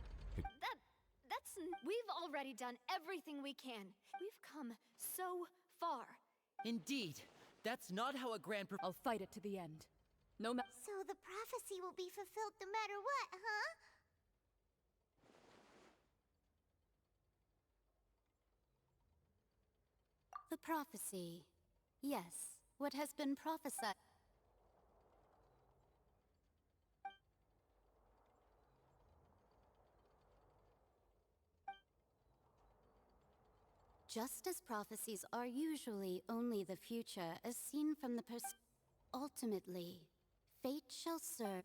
We've already done everything we can. We've come so far. Indeed. That's not how a grand I'll fight it to the end. No matter. So the prophecy will be fulfilled no matter what, huh? The prophecy. Yes, what has been prophesied. Just as prophecies are usually only the future as seen from the ultimately, fate shall serve.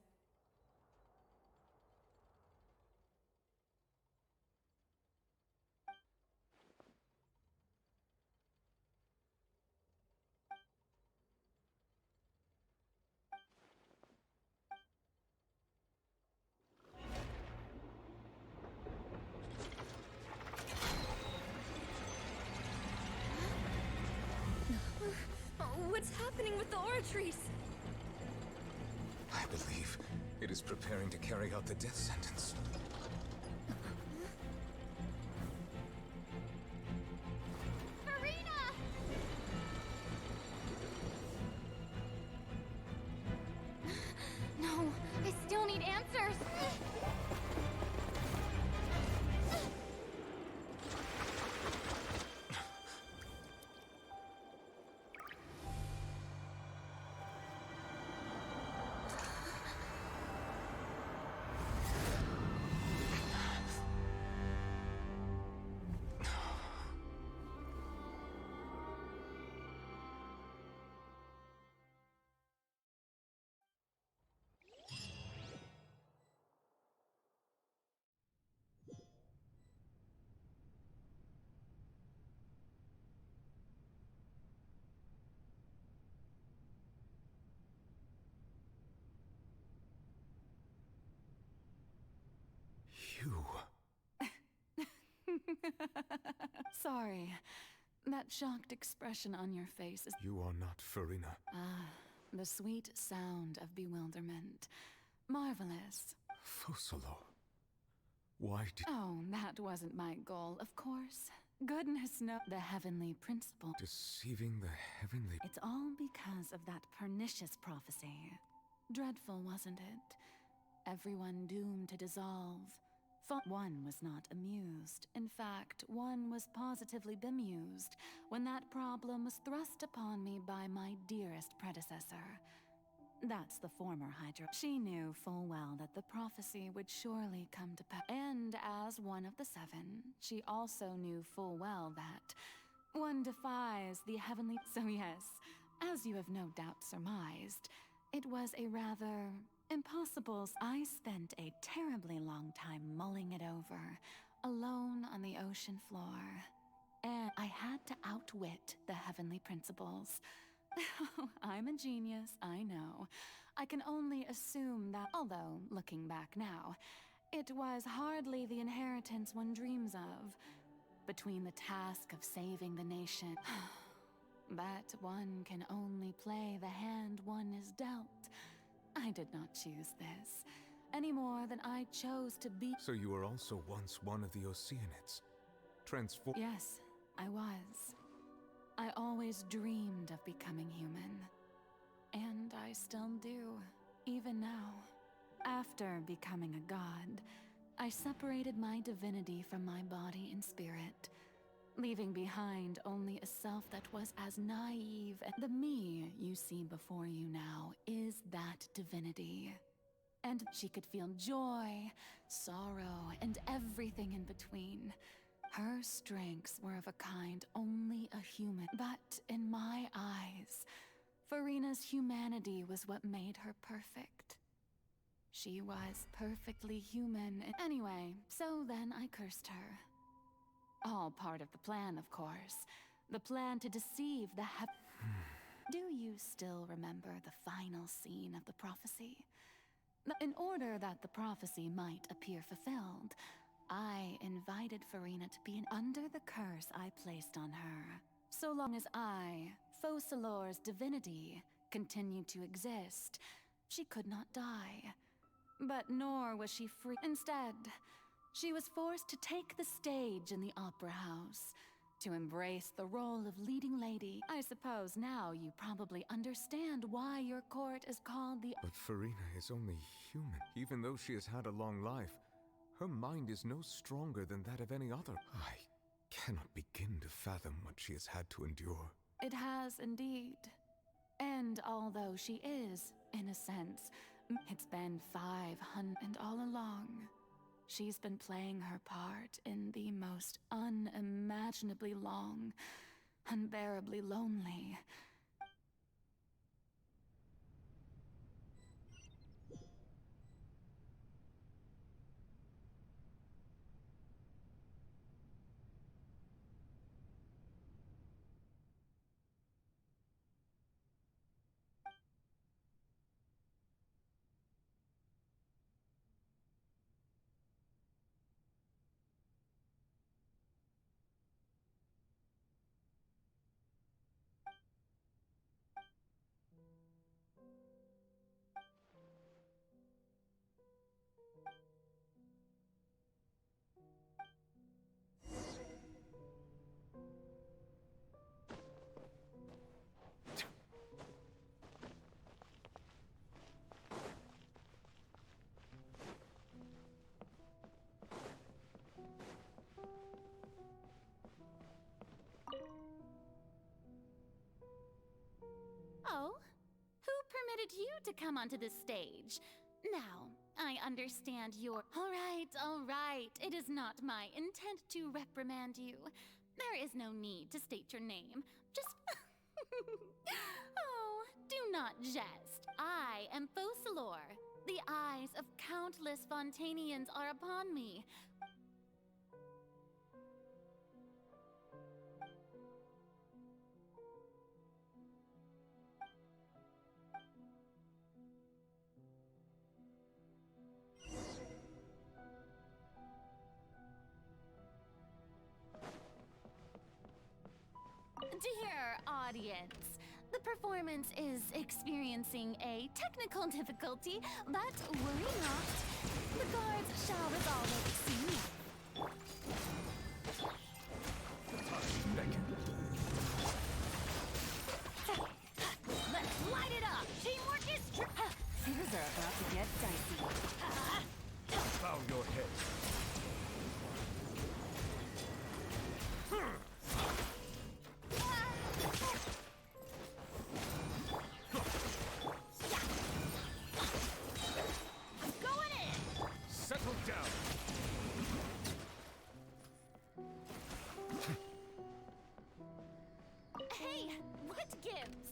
What's happening with the Oratrice? I believe it is preparing to carry out the death sentence. Furina! No, I still need answers. Sorry. That shocked expression on your face is... You are not Furina. Ah, the sweet sound of bewilderment. Marvelous. Fosolo. Why did... Oh, that wasn't my goal, of course. Goodness knows the heavenly principle. Deceiving the heavenly... It's all because of that pernicious prophecy. Dreadful, wasn't it? Everyone doomed to dissolve. One was not amused. In fact, one was positively bemused when that problem was thrust upon me by my dearest predecessor. That's the former Hydra. She knew full well that the prophecy would surely come to pass. And as one of the seven, she also knew full well that one defies the heavenly... So yes, as you have no doubt surmised, it was a rather... impossible. I spent a terribly long time mulling it over, alone on the ocean floor. And I had to outwit the heavenly principles. I'm a genius, I know. I can only assume that, although, looking back now, it was hardly the inheritance one dreams of. Between the task of saving the nation... But one can only play the hand one is dealt. I did not choose this, any more than I chose to be... So you were also once one of the Oceanids? Yes, I was. I always dreamed of becoming human. And I still do, even now. After becoming a god, I separated my divinity from my body and spirit, leaving behind only a self that was as naive. The me you see before you now is that divinity. And she could feel joy, sorrow, and everything in between. Her strengths were of a kind only a human. But in my eyes, Furina's humanity was what made her perfect. She was perfectly human. Anyway, so then I cursed her. All part of the plan, of course. The plan to deceive the Do you still remember the final scene of the prophecy? In order that the prophecy might appear fulfilled, I invited Furina to be under the curse I placed on her. So long as I, Focalor's divinity, continued to exist, she could not die. But nor was she free. Instead, she was forced to take the stage in the opera house, to embrace the role of leading lady. I suppose now you probably understand why your court is called the— But Furina is only human. Even though she has had a long life, her mind is no stronger than that of any other. I cannot begin to fathom what she has had to endure. It has indeed. And although she is, in a sense, it's been 500, and all along, she's been playing her part in the most unimaginably long, unbearably lonely. Oh? Who permitted you to come onto this stage? Now, I understand your— All right. It is not my intent to reprimand you. There is no need to state your name. Just— Oh, do not jest. I am Focalor. The eyes of countless Fontanians are upon me. Dear audience, the performance is experiencing a technical difficulty, but worry not. The guards shall resolve it soon. Let's light it up! Teamwork is true! Things are about to get dicey. Bow your head. Settle down. Hey, what gives?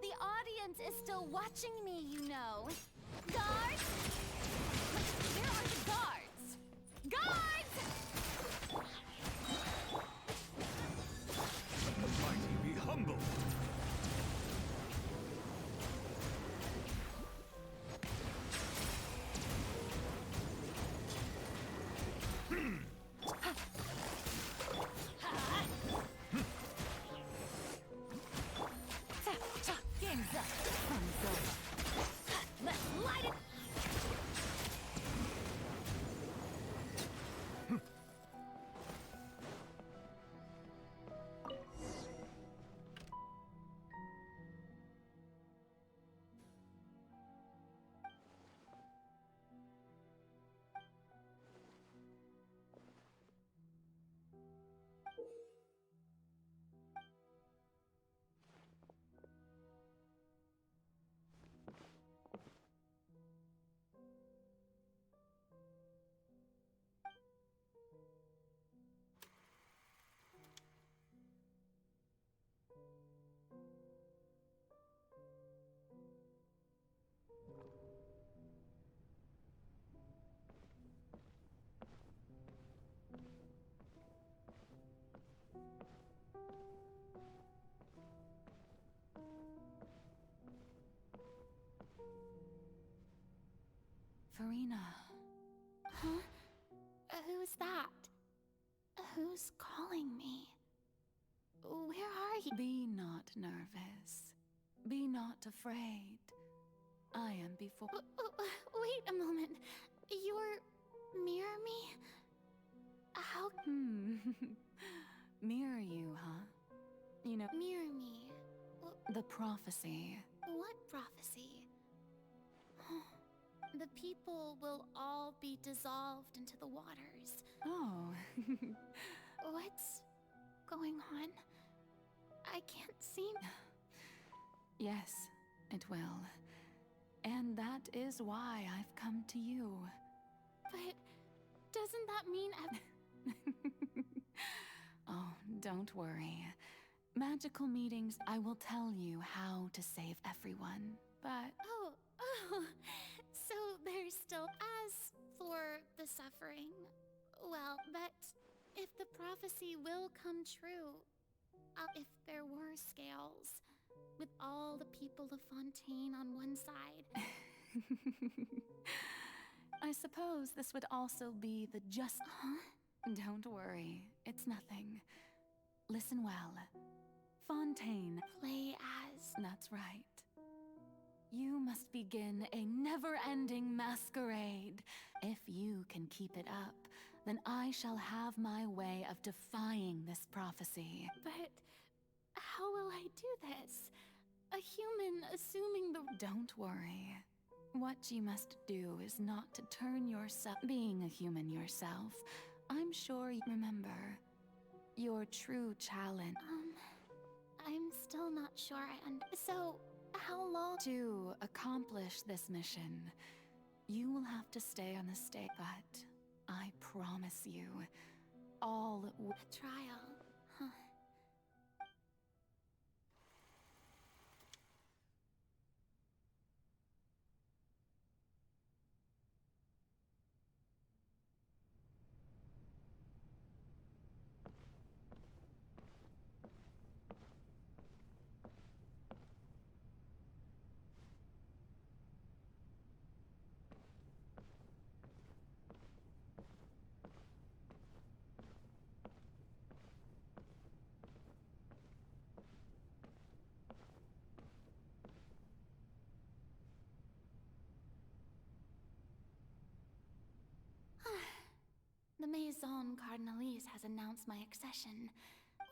The audience is still watching me, you know. Guards! Where are the guards? Guards! Let the mighty be humble. Game's up. Fun's over. Let's light it! Furina. Huh? Who's that? Who's calling me? Where are you? Be not nervous. Be not afraid. I am before. Wait a moment. You're mirror me? How? Mirror you, huh? You know, Mirror me. the prophecy. What prophecy? The people will all be dissolved into the waters. Oh. What's going on? I can't seem... Yes, it will. And that is why I've come to you. But doesn't that mean Oh, don't worry. Magical meetings, I will tell you how to save everyone, but... Oh, so there's still... As for the suffering, well, but if the prophecy will come true, if there were scales, with all the people of Fontaine on one side... I suppose this would also be the just... Huh? Don't worry, it's nothing. Listen well. Fontaine. Play as... That's right. You must begin a never-ending masquerade. If you can keep it up, then I shall have my way of defying this prophecy. But how will I do this? A human assuming the... Don't worry. What you must do is not to turn yourself... Being a human yourself, I'm sure you remember your true challenge. I'm still not sure So, how long... To accomplish this mission, you will have to stay on the stage, but I promise you, all... A trial, huh? The Maison Cardinalise has announced my accession.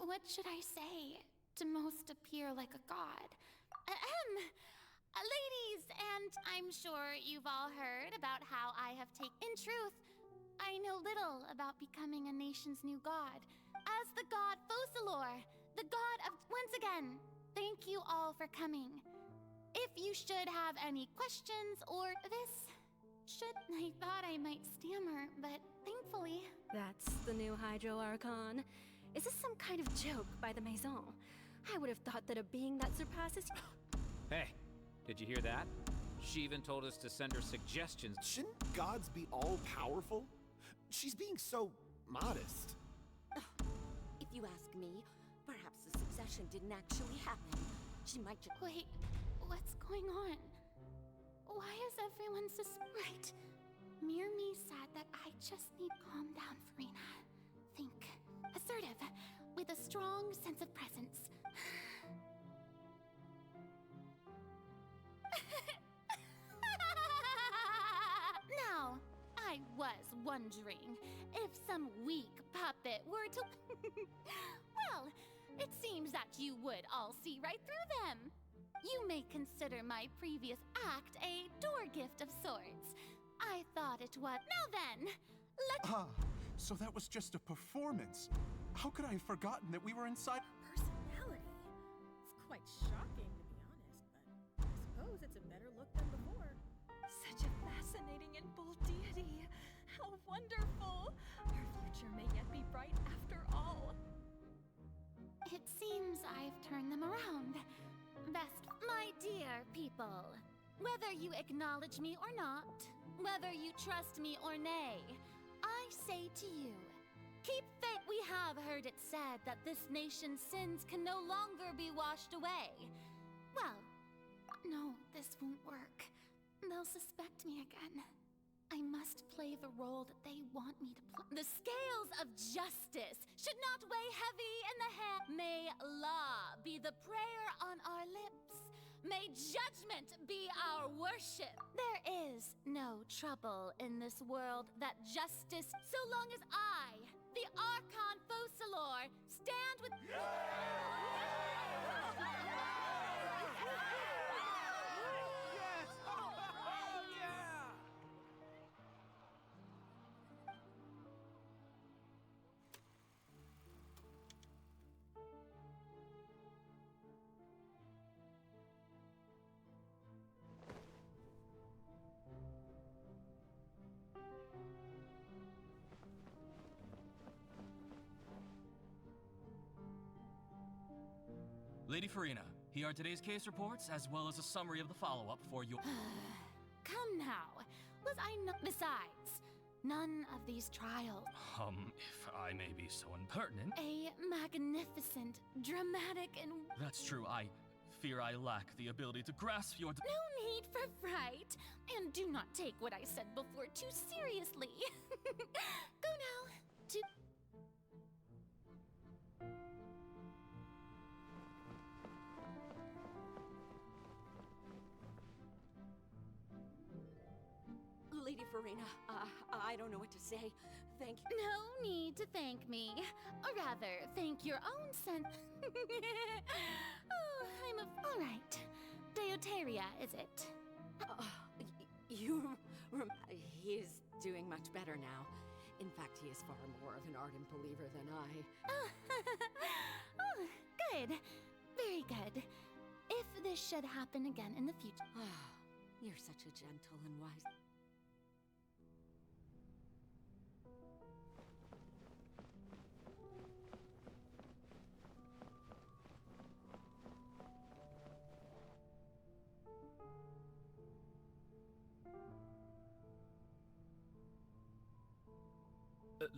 What should I say to most appear like a god? Ladies, and I'm sure you've all heard about how I have taken... In truth, I know little about becoming a nation's new god. As the god Focalor, the god of... Once again, thank you all for coming. If you should have any questions or this... I thought I might stammer, but thankfully... That's the new Hydro Archon. Is this some kind of joke by the Maison? I would have thought that a being that surpasses... Hey, did you hear that? She even told us to send her suggestions. Shouldn't gods be all-powerful? She's being so modest. If you ask me, perhaps the succession didn't actually happen. She might just... Wait, what's going on? Why is everyone right? Mirror me said that I just need to calm down, Furina. Think. Assertive. With a strong sense of presence. Now, I was wondering if some weak puppet were to... Well, it seems that you would all see right through them. You may consider my previous act a door gift of sorts. I thought it was... Now then, so that was just a performance. How could I have forgotten that we were inside... Personality? It's quite shocking, to be honest, but I suppose it's a better look than before. Such a fascinating and bold deity. How wonderful! Our future may yet be bright after all. It seems I've turned them around. My dear people, whether you acknowledge me or not, whether you trust me or nay, I say to you, keep faith. We have heard it said that this nation's sins can no longer be washed away. Well, no, this won't work. They'll suspect me again. I must play the role that they want me to play. The scales of justice should not weigh heavy in the hand. May law be the prayer on our lips. May judgment be our worship. There is no trouble in this world that justice, so long as I, the Archon Focalor, stand with... Lady Furina, here are today's case reports, as well as a summary of the follow-up for your... Come now. Was I not... Besides, none of these trials... if I may be so impertinent... A magnificent, dramatic, and... That's true, I fear I lack the ability to grasp your... No need for fright, and do not take what I said before too seriously. Go now to... Lady Furina, I don't know what to say. Thank you. No need to thank me. Or rather, thank your own sense. All right. Deuteria, is it? He is doing much better now. In fact, he is far more of an ardent believer than I. Oh, good. Very good. If this should happen again in the future... You're such a gentle and wise...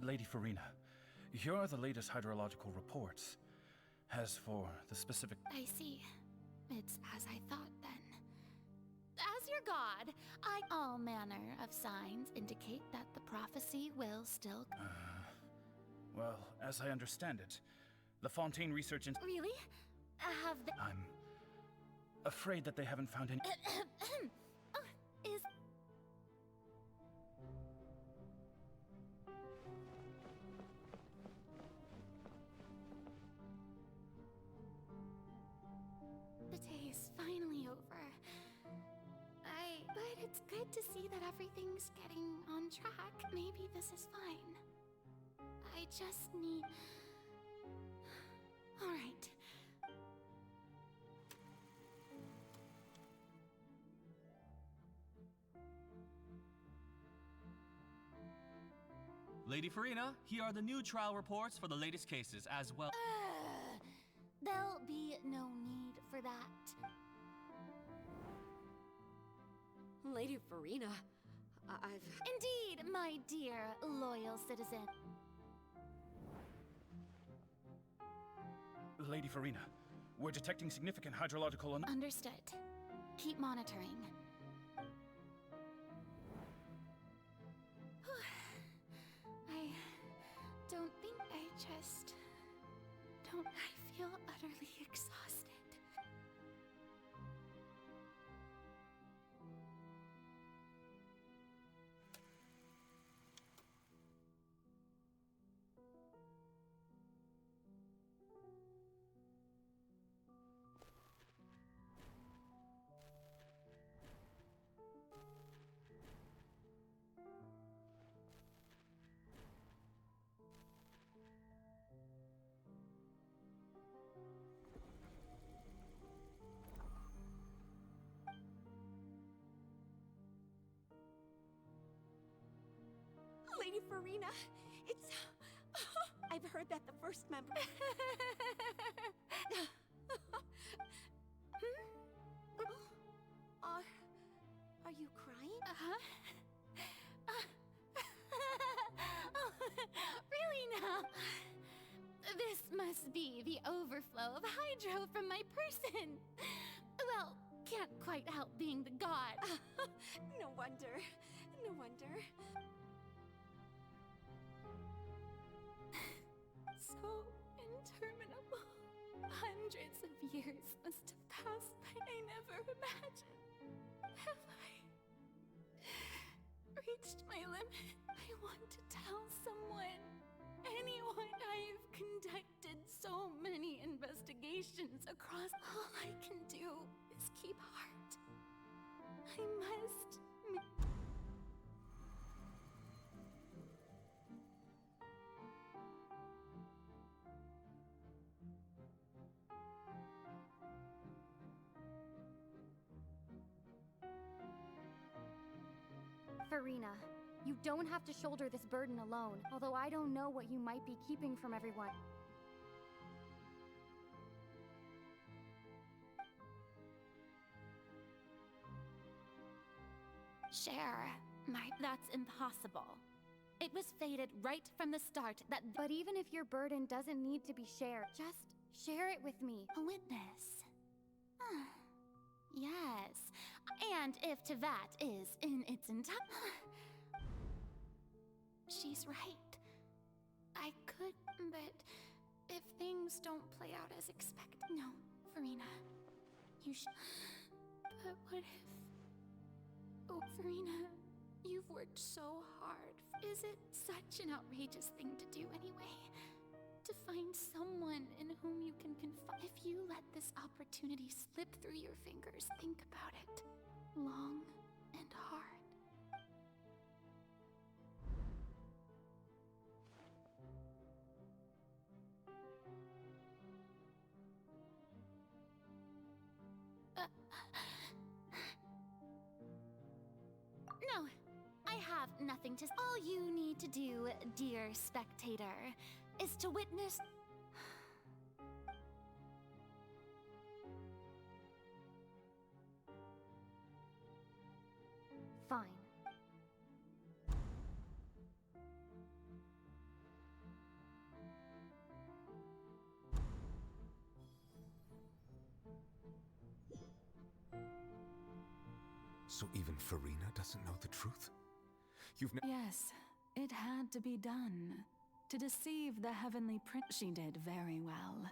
Lady Furina, here are the latest hydrological reports. As for the specific... I see. It's as I thought, then. As your god, all manner of signs indicate that the prophecy will still... Well, as I understand it, the Fontaine Research Institute... Really? Have they... I'm afraid that they haven't found any... Is... The day is finally over. But it's good to see that everything's getting on track. Maybe this is fine. I just need... All right. Lady Furina, here are the new trial reports for the latest cases, as well... There'll be no need for that. Lady Furina, I've... Indeed, my dear, loyal citizen. Lady Furina, we're detecting significant hydrological... Understood. Keep monitoring. I don't think I just... Don't I feel utterly exhausted? Lady Furina, it's... I've heard that the first member... Are you crying? Really now? This must be the overflow of hydro from my person. Well, can't quite help being the god. No wonder. No wonder. So interminable. Hundreds of years must have passed by. I never imagined. Have I reached my limit? I want to tell someone. Anyone. I've conducted so many investigations across. All I can do is keep heart. I must. Furina, you don't have to shoulder this burden alone, although I don't know what you might be keeping from everyone. Share. That's impossible. It was fated right from the start that. But even if your burden doesn't need to be shared, just share it with me. A witness. Yes. And if to that is in its entirety. She's right. I could, but if things don't play out as expected. No, Furina. You should. But what if. Oh, Furina, you've worked so hard. Is it such an outrageous thing to do anyway? To find someone in whom you can confide. If you let this opportunity slip through your fingers, think about it. Long and hard. No, I have nothing to. All you need to do, dear spectator, is to witness. Fine. So even Furina doesn't know the truth? You've Yes, it had to be done. To deceive the heavenly prince. She did very well.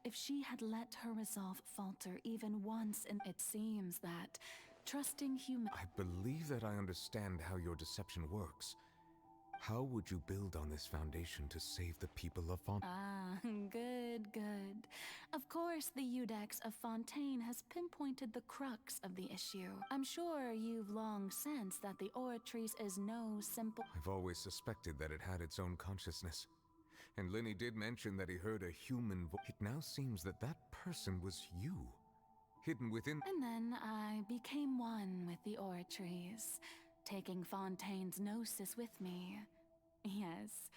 If she had let her resolve falter even once, and it seems that trusting human. I believe that I understand how your deception works. How would you build on this foundation to save the people of Fontaine? Ah, good, good. Of course, the Iudex of Fontaine has pinpointed the crux of the issue. I'm sure you've long sensed that the Oratrice is no simple. I've always suspected that it had its own consciousness. And Lenny did mention that he heard a human voice. It now seems that that person was you, hidden within. And then I became one with the Oratrice, taking Fontaine's gnosis with me. Yes,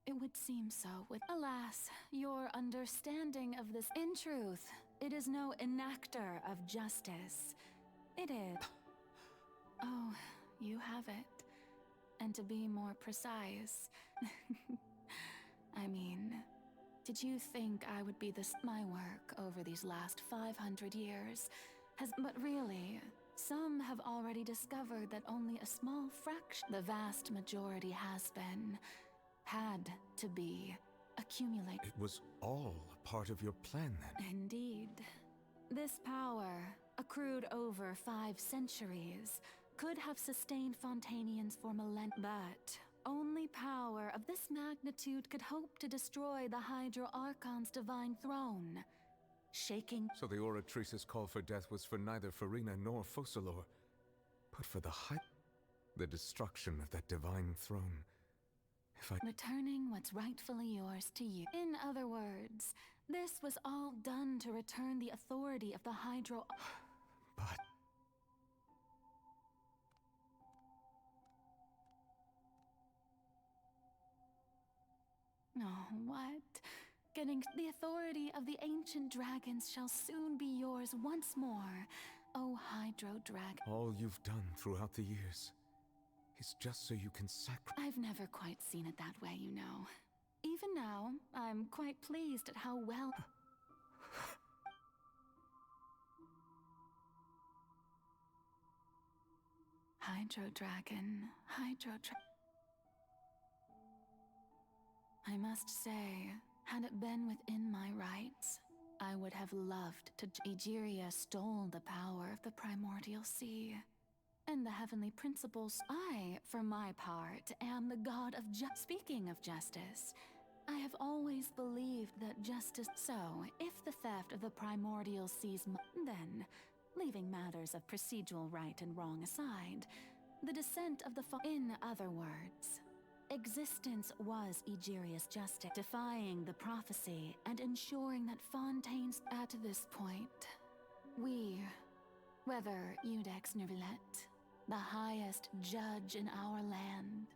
it would seem so. Alas, your understanding of this. In truth, it is no enactor of justice. It is. Oh, you have it. And to be more precise, I mean, did you think I would be this? My work over these last 500 years has. But really, some have already discovered that only a small fraction. The vast majority has been. Had to be. Accumulate. It was all part of your plan then. Indeed. This power, accrued over 5 centuries, could have sustained Fontainians for millennia. But only power of this magnitude could hope to destroy the Hydro Archon's divine throne. Shaking. So the Oratrice's call for death was for neither Furina nor Focalor, but for the destruction of that divine throne. Returning what's rightfully yours to you. In other words, this was all done to return the authority of the Hydro. But. Oh, what? Getting the authority of the ancient dragons shall soon be yours once more, O Hydro Dragon. All you've done throughout the years is just so you can sacrifice. I've never quite seen it that way, you know. Even now, I'm quite pleased at how well. Hydro Dragon, I must say, had it been within my rights, I would have loved to. Egeria stole the power of the primordial sea and the heavenly principles. I, for my part, am the god of Speaking of justice, I have always believed that justice. So, if the theft of the primordial seas, then, leaving matters of procedural right and wrong aside, the descent of the in other words, existence was Egeria's justice, defying the prophecy and ensuring that Fontaine's. At this point, we, whether Iudex Növillet, the highest judge in our land.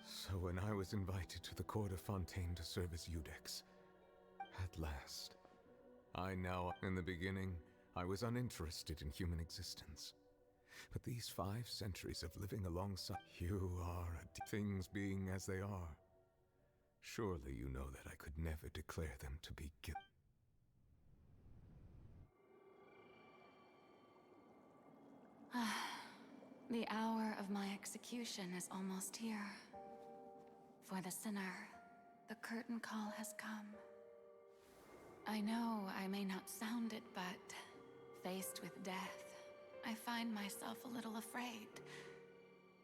So when I was invited to the court of Fontaine to serve as Iudex, at last, in the beginning, I was uninterested in human existence. But these 5 centuries of living alongside you things being as they are. Surely you know that I could never declare them to be guilty. The hour of my execution is almost here. For the sinner, the curtain call has come. I know I may not sound it, but faced with death, I find myself a little afraid.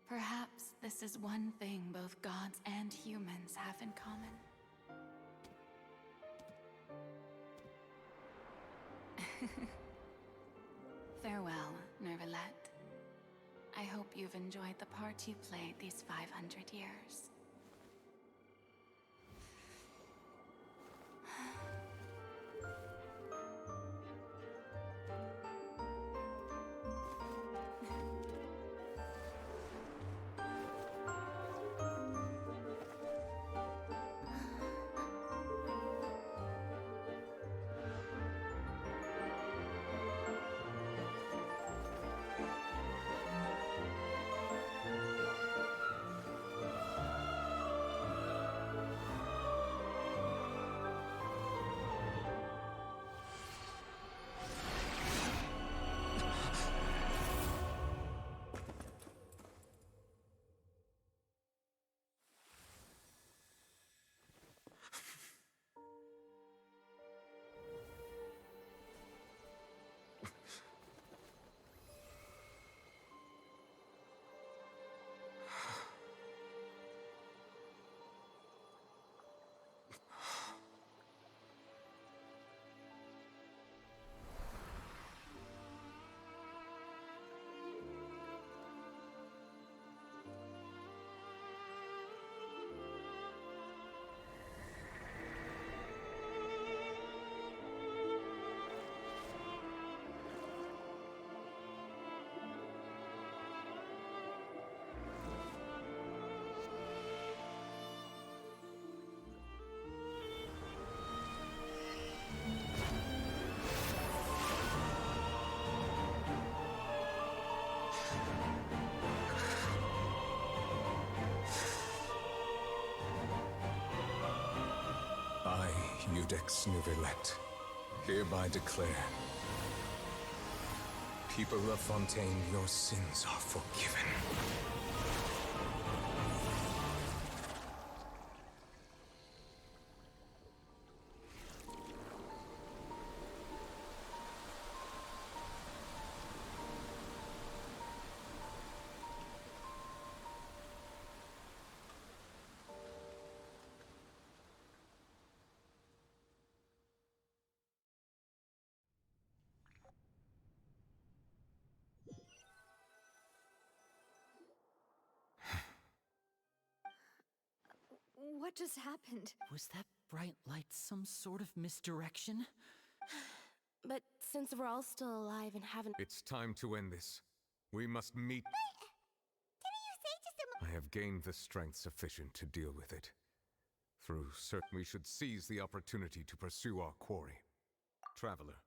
Perhaps this is one thing both gods and humans have in common. Farewell, Növillet. I hope you've enjoyed the part you played these 500 years. I, Iudex Növillet, hereby declare, people of Fontaine, your sins are forgiven. What just happened? Was that bright light some sort of misdirection? But since we're all still alive and haven't... It's time to end this. We must meet... Didn't you say just a I have gained the strength sufficient to deal with it. We should seize the opportunity to pursue our quarry. Traveler,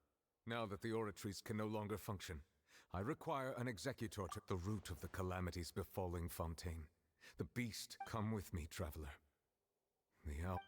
now that the oratories can no longer function, I require an executor to the root of the calamities befalling Fontaine. The beast, come with me, traveler. The hour...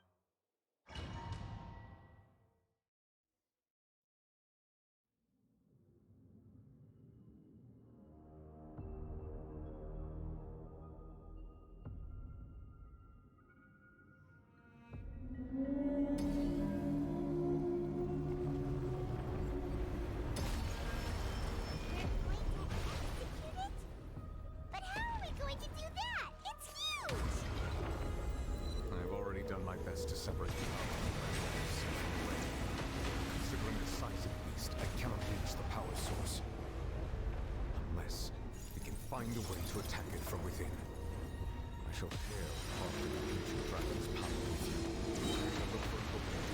find a way to attack it from within. I shall hail part of the ancient dragon's power with you. And look for a book together.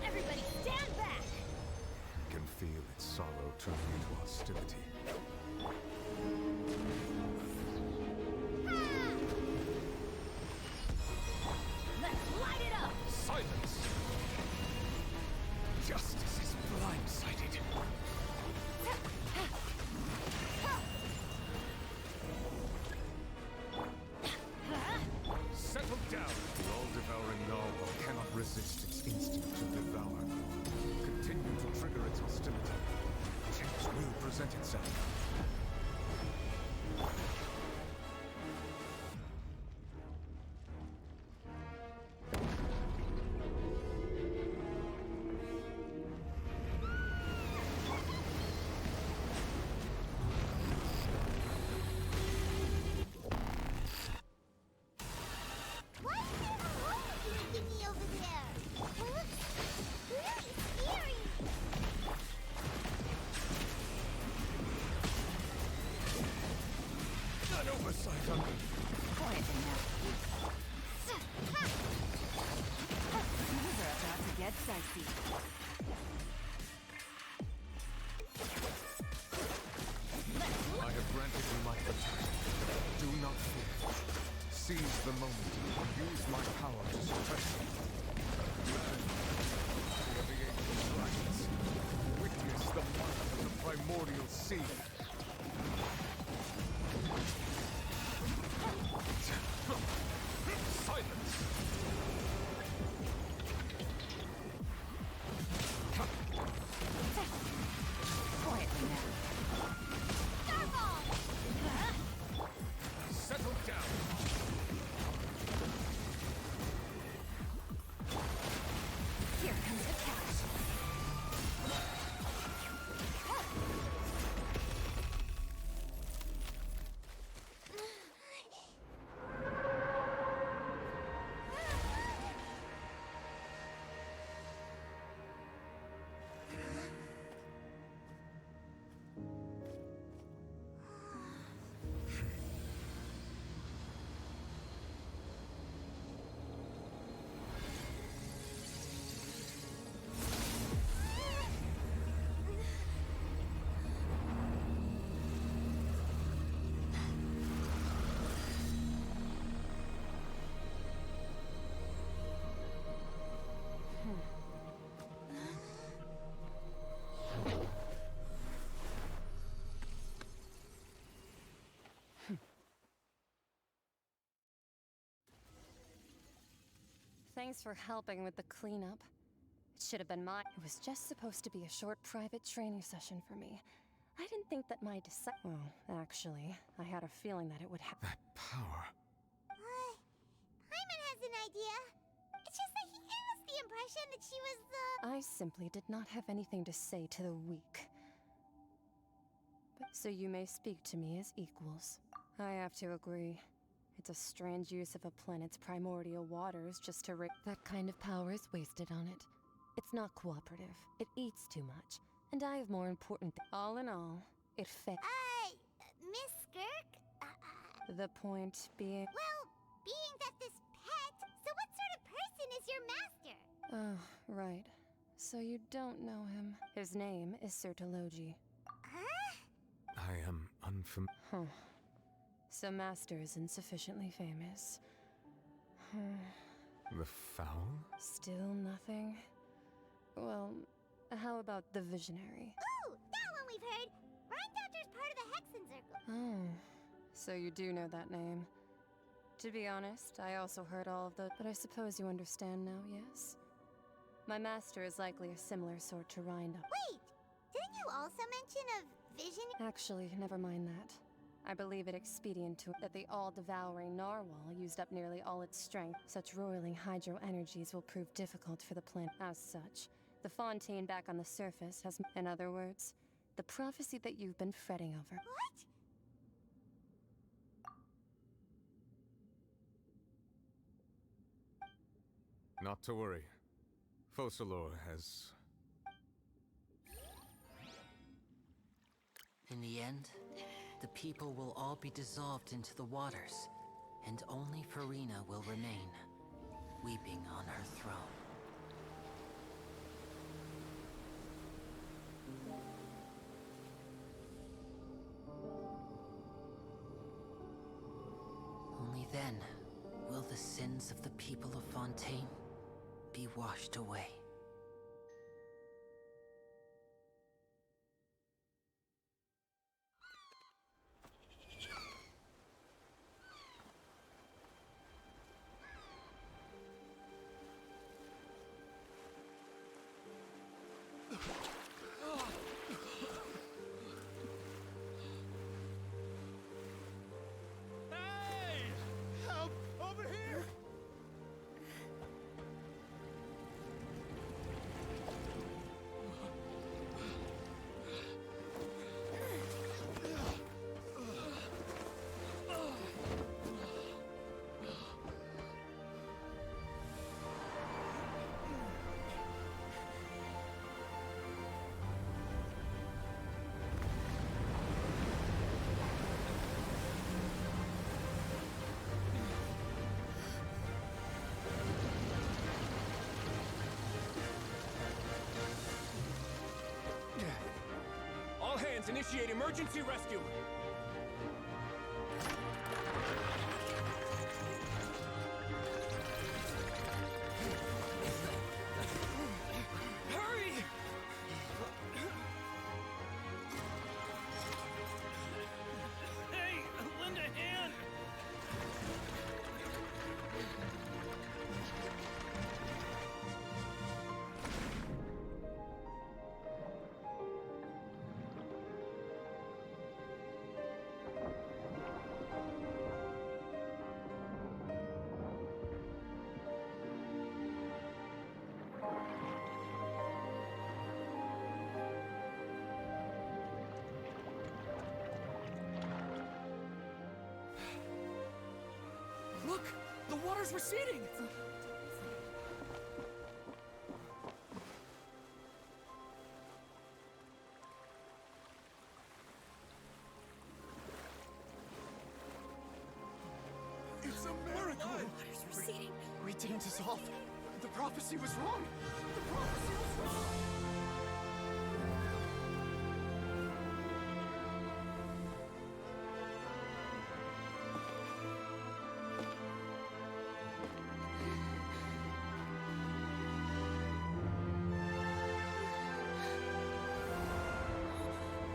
Everybody stand back! I can feel its sorrow turning into hostility. Let's light it up! Silence! Justice is blindsided. Settle down! The all-devouring narwhal cannot resist its instinct to devour. Continue to trigger its hostility. Change will present itself. Why is there a horse thingy over there? It looks really scary. An oversight on me. Quietly now. Things are about to get dicey. I have granted you my protection. Do not fear. Seize the moment and use my power to suppress it. Learn of the ancient dragons. Witness the might of the primordial sea. Silence! Quietly now. Settle down! Here comes the catch. Thanks for helping with the cleanup. It should have been mine. It was just supposed to be a short private training session for me. I didn't think that my well, actually, I had a feeling that it would happen. That power. Paimon has an idea. It's just that he gave us the impression that she was the... I simply did not have anything to say to the weak. But so you may speak to me as equals. I have to agree. It's a strange use of a planet's primordial waters just to that kind of power is wasted on it. It's not cooperative. It eats too much. And I have more important all in all, it fit. Miss Skirk? The point being... Well, being that this pet, so what sort of person is your master? Oh, right. So you don't know him. His name is Sertologi. Huh? I am unfamiliar. Huh. So Master is insufficiently famous. The foul? Still nothing? Well, how about the Visionary? Ooh, that one we've heard. Rhine Doctor's part of the Hexen Circle. Oh, so you do know that name. To be honest, I also heard all of the... But I suppose you understand now, yes? My master is likely a similar sort to Rhine Doctor. Wait, didn't you also mention a vision? Actually, never mind that. I believe it expedient to that the all-devouring narwhal used up nearly all its strength. Such roiling hydro energies will prove difficult for the planet. As such, the fontaine back on the surface has, in other words, the prophecy that you've been fretting over. What? Not to worry. Focalor has... In the end, the people will all be dissolved into the waters, and only Furina will remain, weeping on her throne. Only then will the sins of the people of Fontaine be washed away. Hey! Help! Over here! All hands, initiate emergency rescue! Hurry! Hey, lend a hand! Look! The water's receding! It's a miracle! Water's receding. We didn't dissolve. The prophecy was wrong. The prophecy was wrong.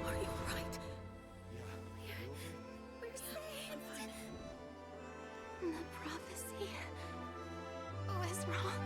Are you alright? Yeah. We're saved. The prophecy was wrong.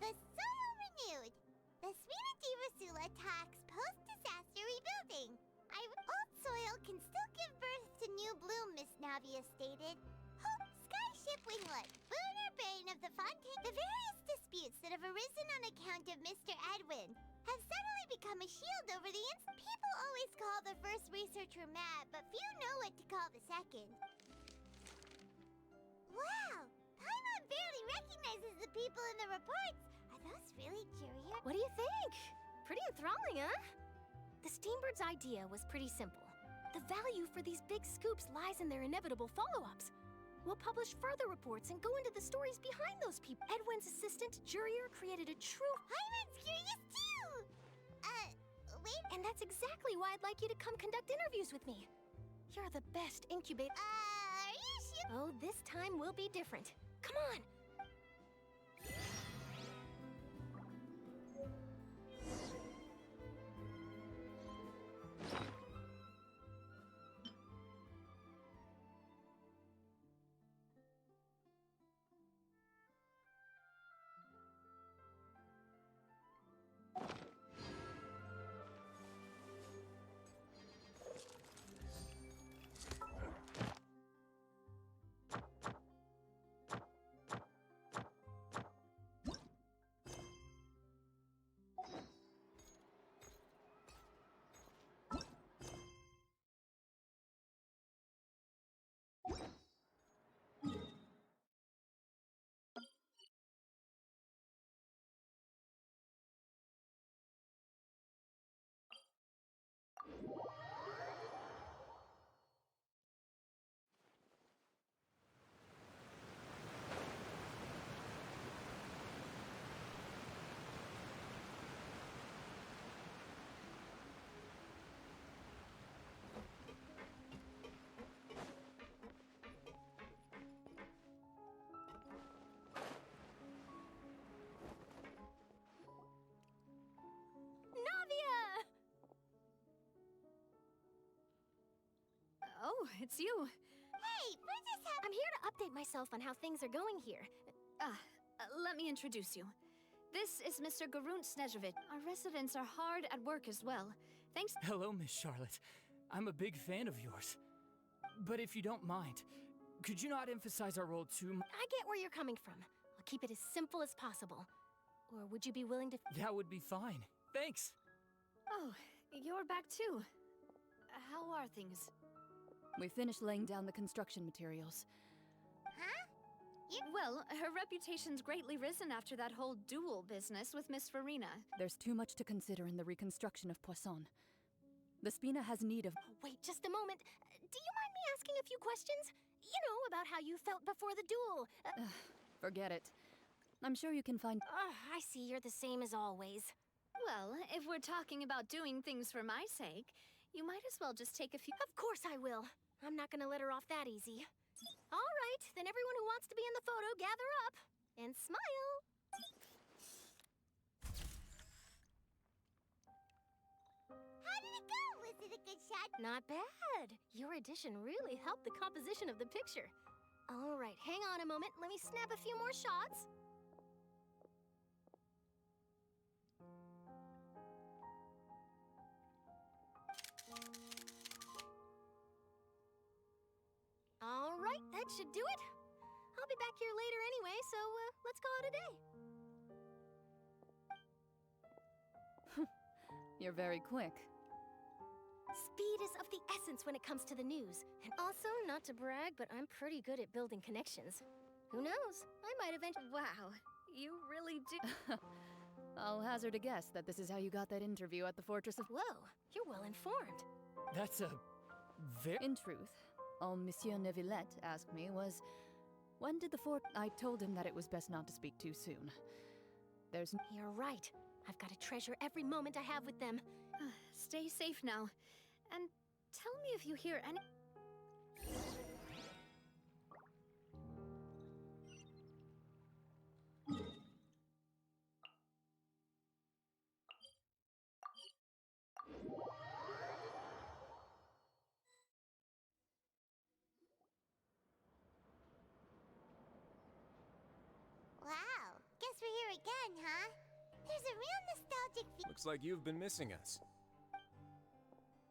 The soil renewed. The Svina di Rasula attacks post-disaster rebuilding. Old soil can still give birth to new bloom, Miss Navia stated. Hope, Skyship Winglet, Booner Bane of the Fontaine. The various disputes that have arisen on account of Mr. Edwin have suddenly become a shield over the People always call the first researcher mad, but few know what to call the second. Wow! Paimon barely recognizes the people in the reports. Are those really curious? What do you think? Pretty enthralling, huh? The Steambird's idea was pretty simple. The value for these big scoops lies in their inevitable follow-ups. We'll publish further reports and go into the stories behind those people. Edwin's assistant, Jurier, created a true... Paimon's curious too! Wait... And that's exactly why I'd like you to come conduct interviews with me. You're the best incubator... are you sure? Oh, this time will be different. Come on! it's you. Hey, I'm here to update myself on how things are going here. Let me introduce you. This is Mr. Garunt Snežević. Our residents are hard at work as well. Thanks. Hello, Miss Charlotte. I'm a big fan of yours. But if you don't mind, could you not emphasize our role too much? I get where you're coming from. I'll keep it as simple as possible. Or would you be willing to... That would be fine. Thanks. Oh, you're back too. How are things? We finished laying down the construction materials. Huh? Well, her reputation's greatly risen after that whole duel business with Miss Furina. There's too much to consider in the reconstruction of Poisson. The Spina has need of... Oh, wait, just a moment. Do you mind me asking a few questions? You know, about how you felt before the duel. Forget it. I'm sure you can find... I see you're the same as always. Well, if we're talking about doing things for my sake, you might as well just take a few... Of course I will. I'm not gonna let her off that easy. All right, then everyone who wants to be in the photo, gather up. And smile. How did it go? Was it a good shot? Not bad. Your addition really helped the composition of the picture. All right, hang on a moment. Let me snap a few more shots. All right, that should do it. I'll be back here later anyway, so let's call it a day. You're very quick. Speed is of the essence when it comes to the news. And also, not to brag, but I'm pretty good at building connections. Who knows? I might eventually... Wow, you really do... I'll hazard a guess that this is how you got that interview at the Fortress of... Whoa, you're well informed. That's a... very... In truth, all Monsieur Nёvillette asked me was... When did the fort... I told him that it was best not to speak too soon. There's... You're right. I've got to treasure every moment I have with them. Stay safe now. And tell me if you hear any... Wow, guess we're here again, huh? There's a real nostalgic feel. Looks like you've been missing us.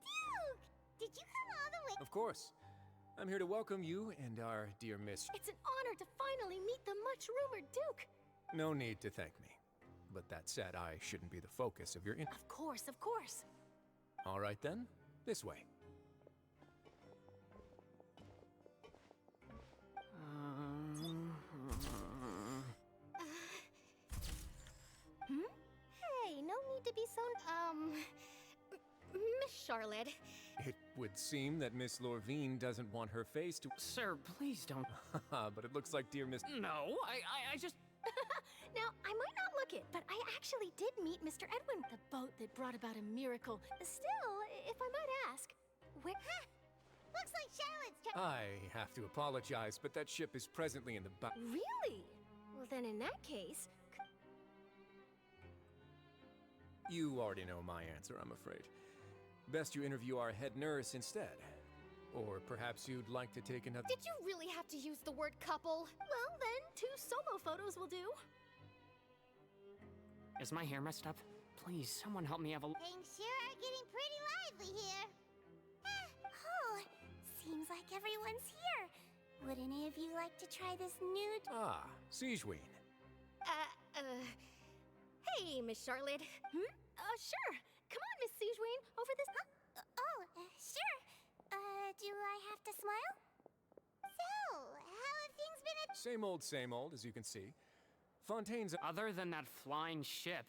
Duke! Did you come all the way? Of course. I'm here to welcome you and our dear Miss... It's an honor to finally meet the much-rumored Duke. No need to thank me. But that said, I shouldn't be the focus of your... Of course, of course. All right then, this way. Hey, no need to be so... Miss Charlotte. It would seem that Miss Lorvine doesn't want her face to... Sir, please don't... But it looks like dear Miss... No, I just... Now, I might not look it, but I actually did meet Mr. Edwin, the boat that brought about a miracle. Still, if I might ask, where... Huh. Looks like Charlotte's I have to apologize, but that ship is presently in the Really? Well, then in that case... You already know my answer, I'm afraid. Best you interview our head nurse instead. Or perhaps you'd like to take another... Did you really have to use the word couple? Well, then, 2 solo photos will do. Is my hair messed up? Please, someone help me have a... Things sure are getting pretty lively here. Oh, seems like everyone's here. Would any of you like to try this nude? Ah, Siegeween. Hey, Miss Charlotte. Sure. Come on, Miss Siegeween, over this... Sure. Do I have to smile? So, how have things been at... Same old, as you can see. Fontaine's... Other than that flying ship,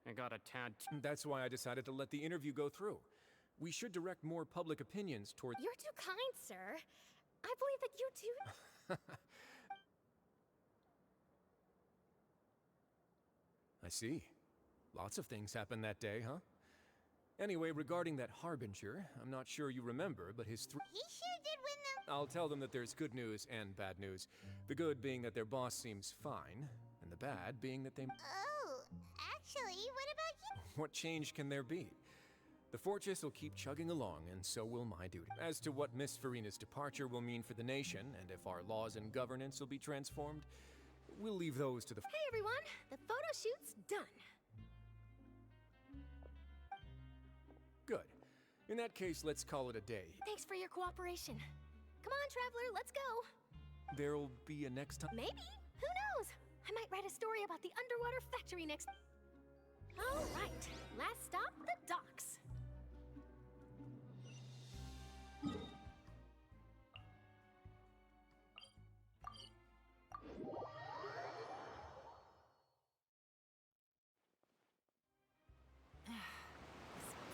I got a tad... That's why I decided to let the interview go through. We should direct more public opinions toward... You're too kind, sir. I believe that you too... I see. Lots of things happened that day, huh? Anyway, regarding that Harbinger, I'm not sure you remember, but his He sure did win them. I'll tell them that there's good news and bad news. The good being that their boss seems fine, and the bad being that they... Oh, actually, what about you? What change can there be? The fortress will keep chugging along, and so will my duty. As to what Miss Furina's departure will mean for the nation, and if our laws and governance will be transformed, we'll leave those to the... Hey everyone, the photo shoot's done. Good. In that case, let's call it a day. Thanks for your cooperation. Come on, Traveler, let's go. There'll be a next time. Maybe. Who knows? I might write a story about the underwater factory next... All right, last stop, the docks. This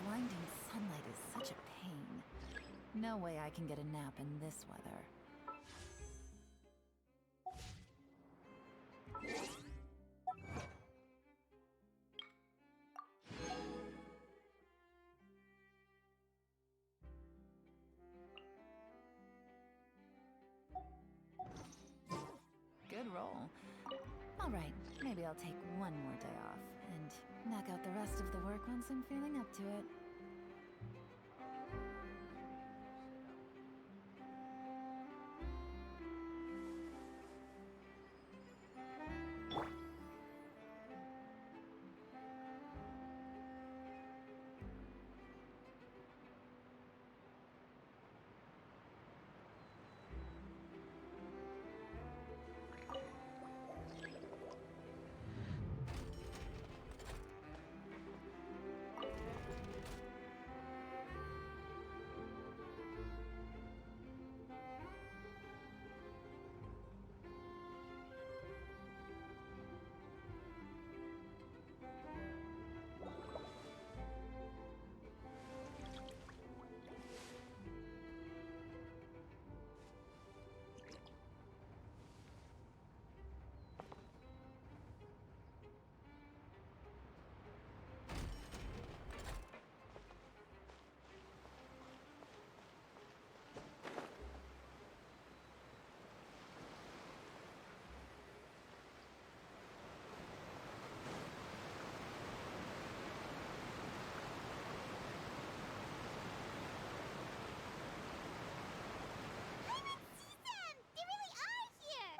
blinding sunlight is such a pain. No way I can get a nap in this weather. Good roll. All right, maybe I'll take one more day off and knock out the rest of the work once I'm feeling up to it.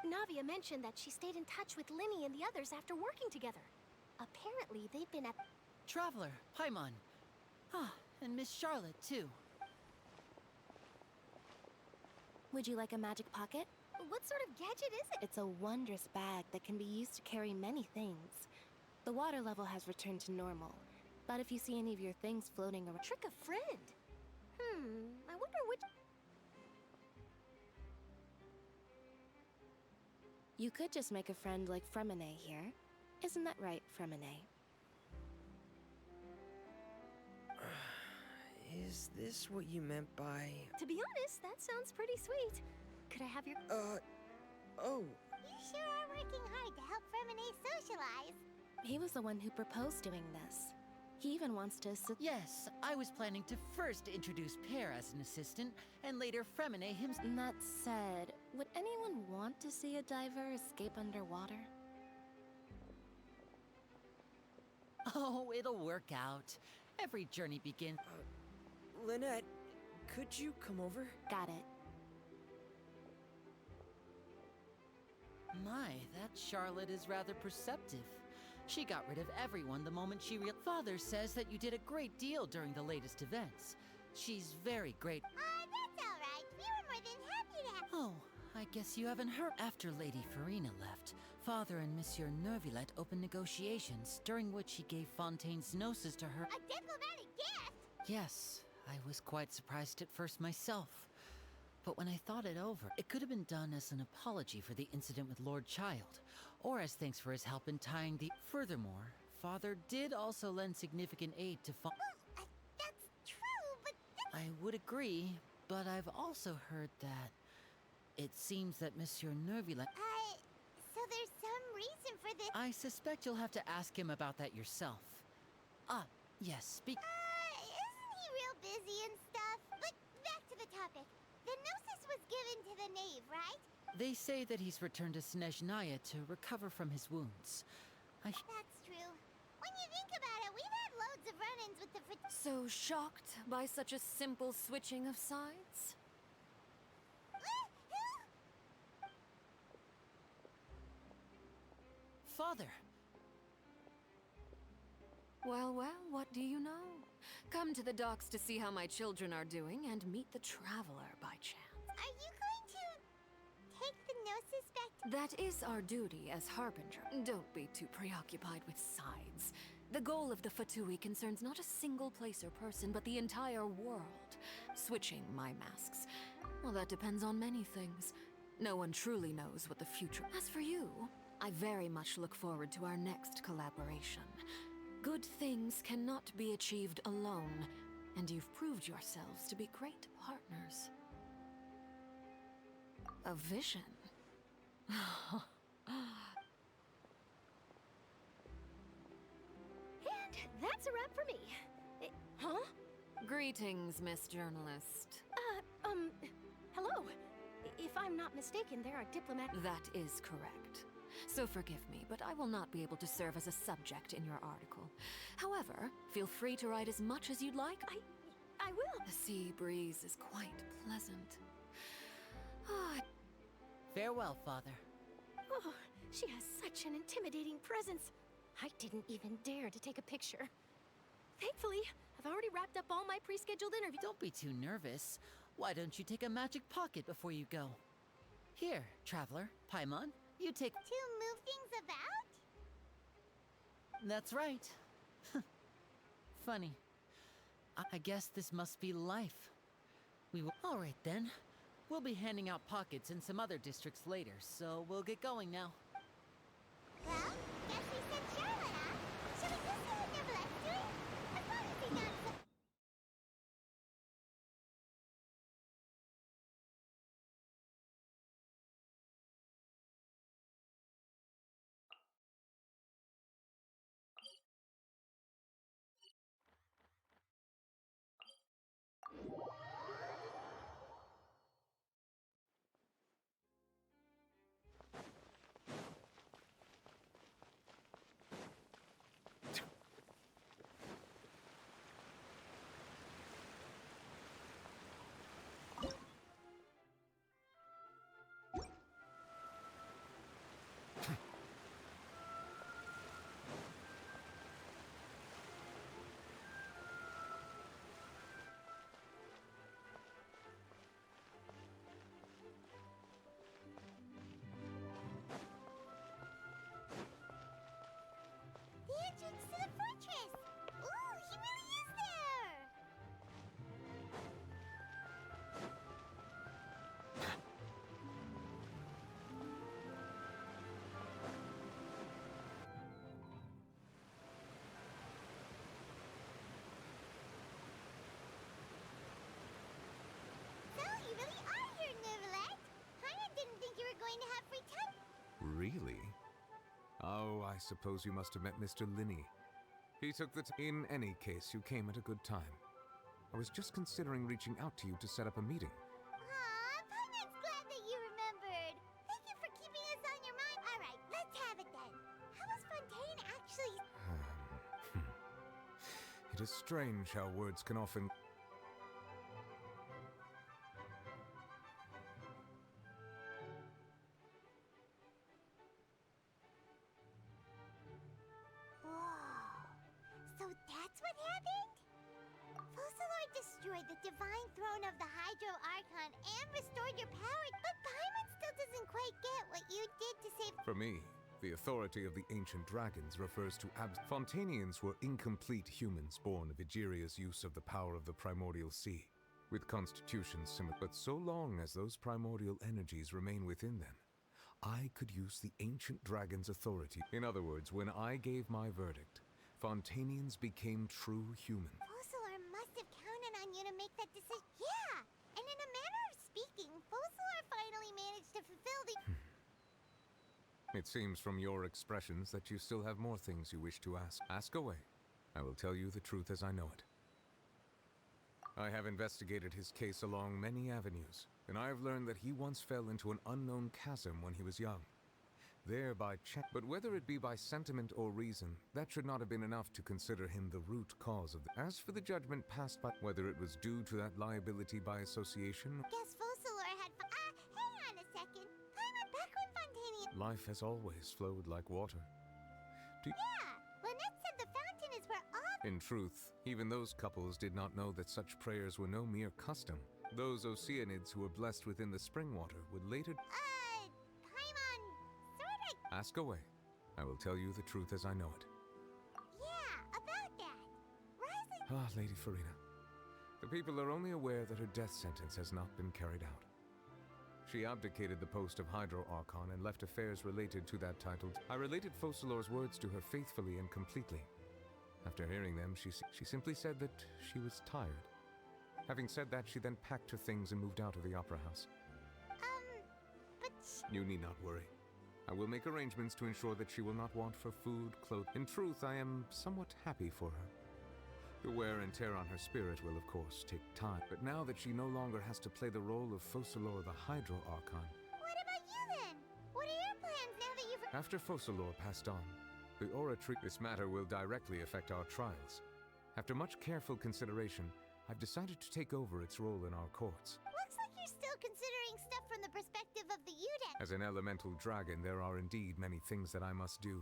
Navia mentioned that she stayed in touch with Linny and the others after working together. Apparently, they've been at... Traveler, Paimon. Ah, and Miss Charlotte, too. Would you like a magic pocket? What sort of gadget is it? It's a wondrous bag that can be used to carry many things. The water level has returned to normal, but if you see any of your things floating around... Trick a friend! I wonder which... You could just make a friend like Fremine here. Isn't that right, Fremine? Is this what you meant by... To be honest, that sounds pretty sweet. Could I have your... Oh. You sure are working hard to help Fremine socialize. He was the one who proposed doing this. He even wants to Yes, I was planning to first introduce Pear as an assistant, and later Fremine himself. That said, would anyone want to see a diver escape underwater? Oh, it'll work out. Every journey begins... Lynette, could you come over? Got it. My, that Charlotte is rather perceptive. She got rid of everyone the moment she realized. Father says that you did a great deal during the latest events. She's very great. That's all right. We were more than happy to have... Oh, I guess you haven't heard. After Lady Furina left, Father and Monsieur Nёvillет opened negotiations, during which he gave Fontaine's gnosis to her. A diplomatic gift? Yes, I was quite surprised at first myself. But when I thought it over, it could have been done as an apology for the incident with Lord Child, or as thanks for his help in tying the... Furthermore, Father did also lend significant aid to That's true, but... I would agree, but I've also heard that... It seems that Monsieur Nёvillет... So there's some reason for this... I suspect you'll have to ask him about that yourself. Ah, yes, speak... Isn't he real busy and stuff? But back to the topic. The gnosis was given to the knave, right? They say that he's returned to Snezhnaya to recover from his wounds. That's true. When you think about it, we've had loads of run-ins with the... So shocked by such a simple switching of sides? Father! Well, what do you know? Come to the docks to see how my children are doing and meet the traveler by chance. Are you going to take the gnosis back? That is our duty as Harbinger. Don't be too preoccupied with sides. The goal of the Fatui concerns not a single place or person, but the entire world. Switching my masks, well, that depends on many things. No one truly knows what the future... As for you, I very much look forward to our next collaboration. Good things cannot be achieved alone, and you've proved yourselves to be great partners. A vision? And that's a wrap for me. Huh? Greetings, Miss Journalist. Hello. If I'm not mistaken, there are diplomat... That is correct. So forgive me, but I will not be able to serve as a subject in your article. However, feel free to write as much as you'd like. I will. The sea breeze is quite pleasant. Farewell, Father. Oh, she has such an intimidating presence. I didn't even dare to take a picture. Thankfully, I've already wrapped up all my pre-scheduled interviews. Don't be too nervous. Why don't you take a magic pocket before you go? Here, Traveler, Paimon, you take... To move things about? That's right. Funny. I guess this must be life. We will... All right, then. We'll be handing out pockets in some other districts later, so we'll get going now. Well, guess we said Charlotte, huh? Shall we go see what Néblet's doing? As long as he's not... The entrance to the fortress! Ooh, he really is there! So, you really are here, Néblet! I didn't think you were going to have free time. Really? Oh, I suppose you must have met Mr. Linney. He took the In any case, you came at a good time. I was just considering reaching out to you to set up a meeting. Aw, Paimon's glad that you remembered. Thank you for keeping us on your mind. All right, let's have it then. How was Fontaine actually... It is strange how words can often... So that's what happened? Focalor destroyed the divine throne of the Hydro Archon and restored your power, but Paimon still doesn't quite get what you did to save... For me, the authority of the ancient dragons refers to Fontanians were incomplete humans born of Egeria's use of the power of the primordial sea, with constitutions similar. But so long as those primordial energies remain within them, I could use the ancient dragon's authority. In other words, when I gave my verdict, Fontanians became true humans. Focalor must have counted on you to make that decision. Yeah! And in a manner of speaking, Focalor finally managed to fulfill the... It seems from your expressions that you still have more things you wish to ask. Ask away. I will tell you the truth as I know it. I have investigated his case along many avenues, and I have learned that he once fell into an unknown chasm when he was young. thereby check. But whether it be by sentiment or reason, that should not have been enough to consider him the root cause of the. As for the judgment passed by, whether it was due to that liability by association. Guess Focalor had. Hang on a second. Paimon back when Fontania. Life has always flowed like water. Yeah, Lynette said the fountain is where all. In truth, even those couples did not know that such prayers were no mere custom. Those Oceanids who were blessed within the spring water would later. Paimon, sorta. Ask away. I will tell you the truth as I know it. Yeah, about that. Risley. Ah, Lady Furina. The people are only aware that her death sentence has not been carried out. She abdicated the post of Hydro Archon and left affairs related to that title. I related Focalor's words to her faithfully and completely. After hearing them, she simply said that she was tired. Having said that, she then packed her things and moved out of the Opera House. But... You need not worry. I will make arrangements to ensure that she will not want for food, clothes. In truth, I am somewhat happy for her. The wear and tear on her spirit will, of course, take time. But now that she no longer has to play the role of Focalor the Hydro Archon... What about you then? What are your plans now that you've... After Focalor passed on, the Aura Tree... This matter will directly affect our trials. After much careful consideration, I've decided to take over its role in our courts. Looks like you're still considering stuff from the perspective of the Uden. As an elemental dragon, there are indeed many things that I must do.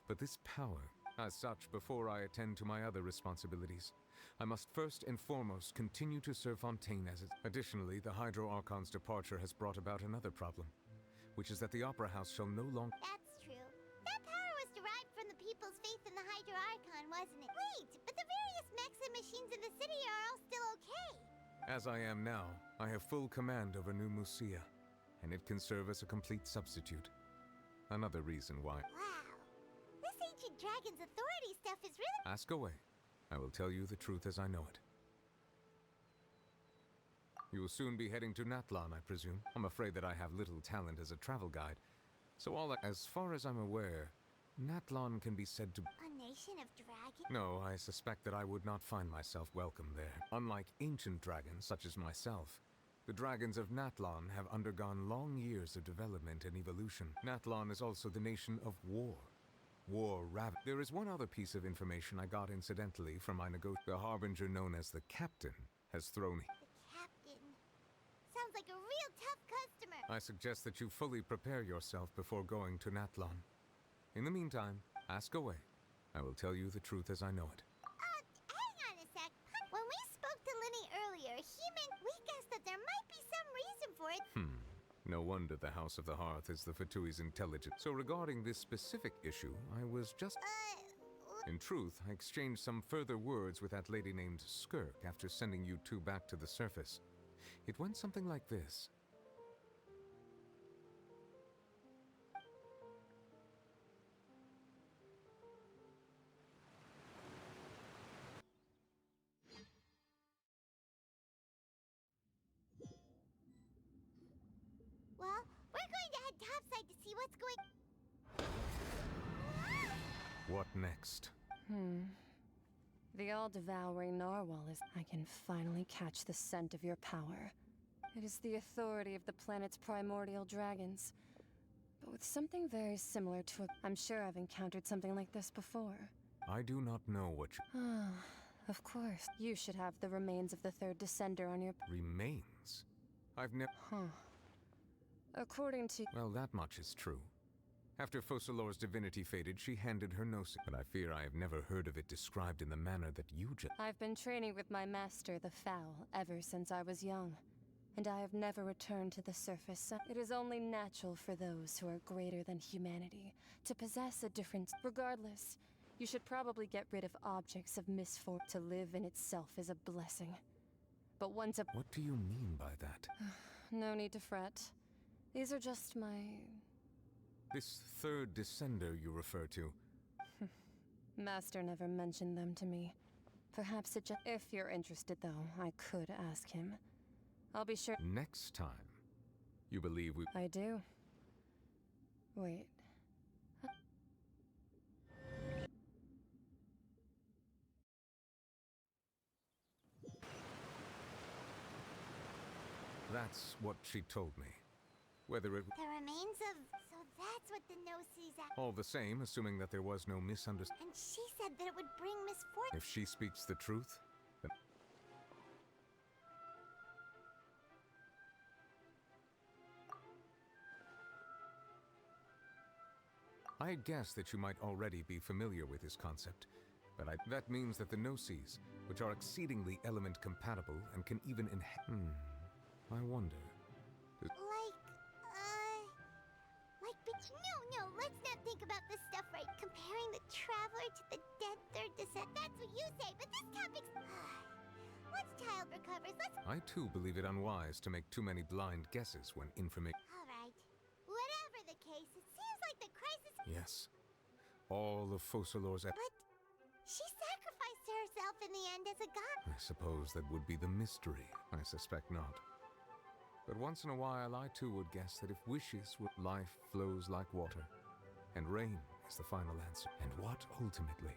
But this power, as such, before I attend to my other responsibilities, I must first and foremost continue to serve Fontaine as it. Additionally, the Hydro Archon's departure has brought about another problem, which is that the Opera House shall no longer... That's true. That power was derived from the people's faith in the Hydro Archon, wasn't it? Wait, but the various mechs and machines in the city are all still okay. As I am now, I have full command over New Musia, and it can serve as a complete substitute. Another reason why... Wow. This ancient dragon's authority stuff is really... Ask away. I will tell you the truth as I know it. You will soon be heading to Natlan, I presume. I'm afraid that I have little talent as a travel guide. So as far as I'm aware, Natlan can be said to... A nation of dragons? No, I suspect that I would not find myself welcome there. Unlike ancient dragons such as myself, the dragons of Natlan have undergone long years of development and evolution. Natlan is also the nation of war. There is one other piece of information I got incidentally from my The harbinger known as the Captain has thrown... The Captain? Sounds like a real tough customer. I suggest that you fully prepare yourself before going to Natlan. In the meantime, ask away. I will tell you the truth as I know it. Hang on a sec. When we spoke to Linny earlier, he meant we guessed that there might be some reason for it. No wonder the House of the Hearth is the Fatui's intelligence. So regarding this specific issue, I was just... In truth, I exchanged some further words with that lady named Skirk after sending you two back to the surface. It went something like this. Well, we're going to head topside to see what's going... What next? The all-devouring narwhal is... I can finally catch the scent of your power. It is the authority of the planet's primordial dragons. But with something very similar to I'm sure I've encountered something like this before. I do not know what you... Of course. You should have the remains of the third descender on your... Remains? I've never... According to... Well, that much is true. After Focalor's divinity faded, she handed her nose, but I fear I have never heard of it described in the manner that you just... I've been training with my master, the Fowl, ever since I was young, and I have never returned to the surface. It is only natural for those who are greater than humanity to possess a different... Regardless, you should probably get rid of objects of misfortune. To live in itself is a blessing. But once a... What do you mean by that? No need to fret. These are just my... This third descender you refer to. Master never mentioned them to me. Perhaps it just... If you're interested, though, I could ask him. I'll be sure... Next time, you believe we... I do. Wait. That's what she told me. Whether it... The remains of... So that's what the Gnosis are. All the same, assuming that there was no misunderstanding. And she said that it would bring misfortune. If she speaks the truth, then... I had guessed that you might already be familiar with this concept, but that means that the Gnosis, which are exceedingly element compatible and can even I wonder... No, let's not think about this stuff right. Comparing the Traveler to the dead third descent, that's what you say, but this topic's... Once child recovers, let's... I too believe it unwise to make too many blind guesses when information... Alright. Whatever the case, it seems like the crisis... Yes. All of Focalor's... But she sacrificed herself in the end as a god. I suppose that would be the mystery. I suspect not. But once in a while, I too would guess that if wishes were... Life flows like water, and rain is the final answer. And what, ultimately,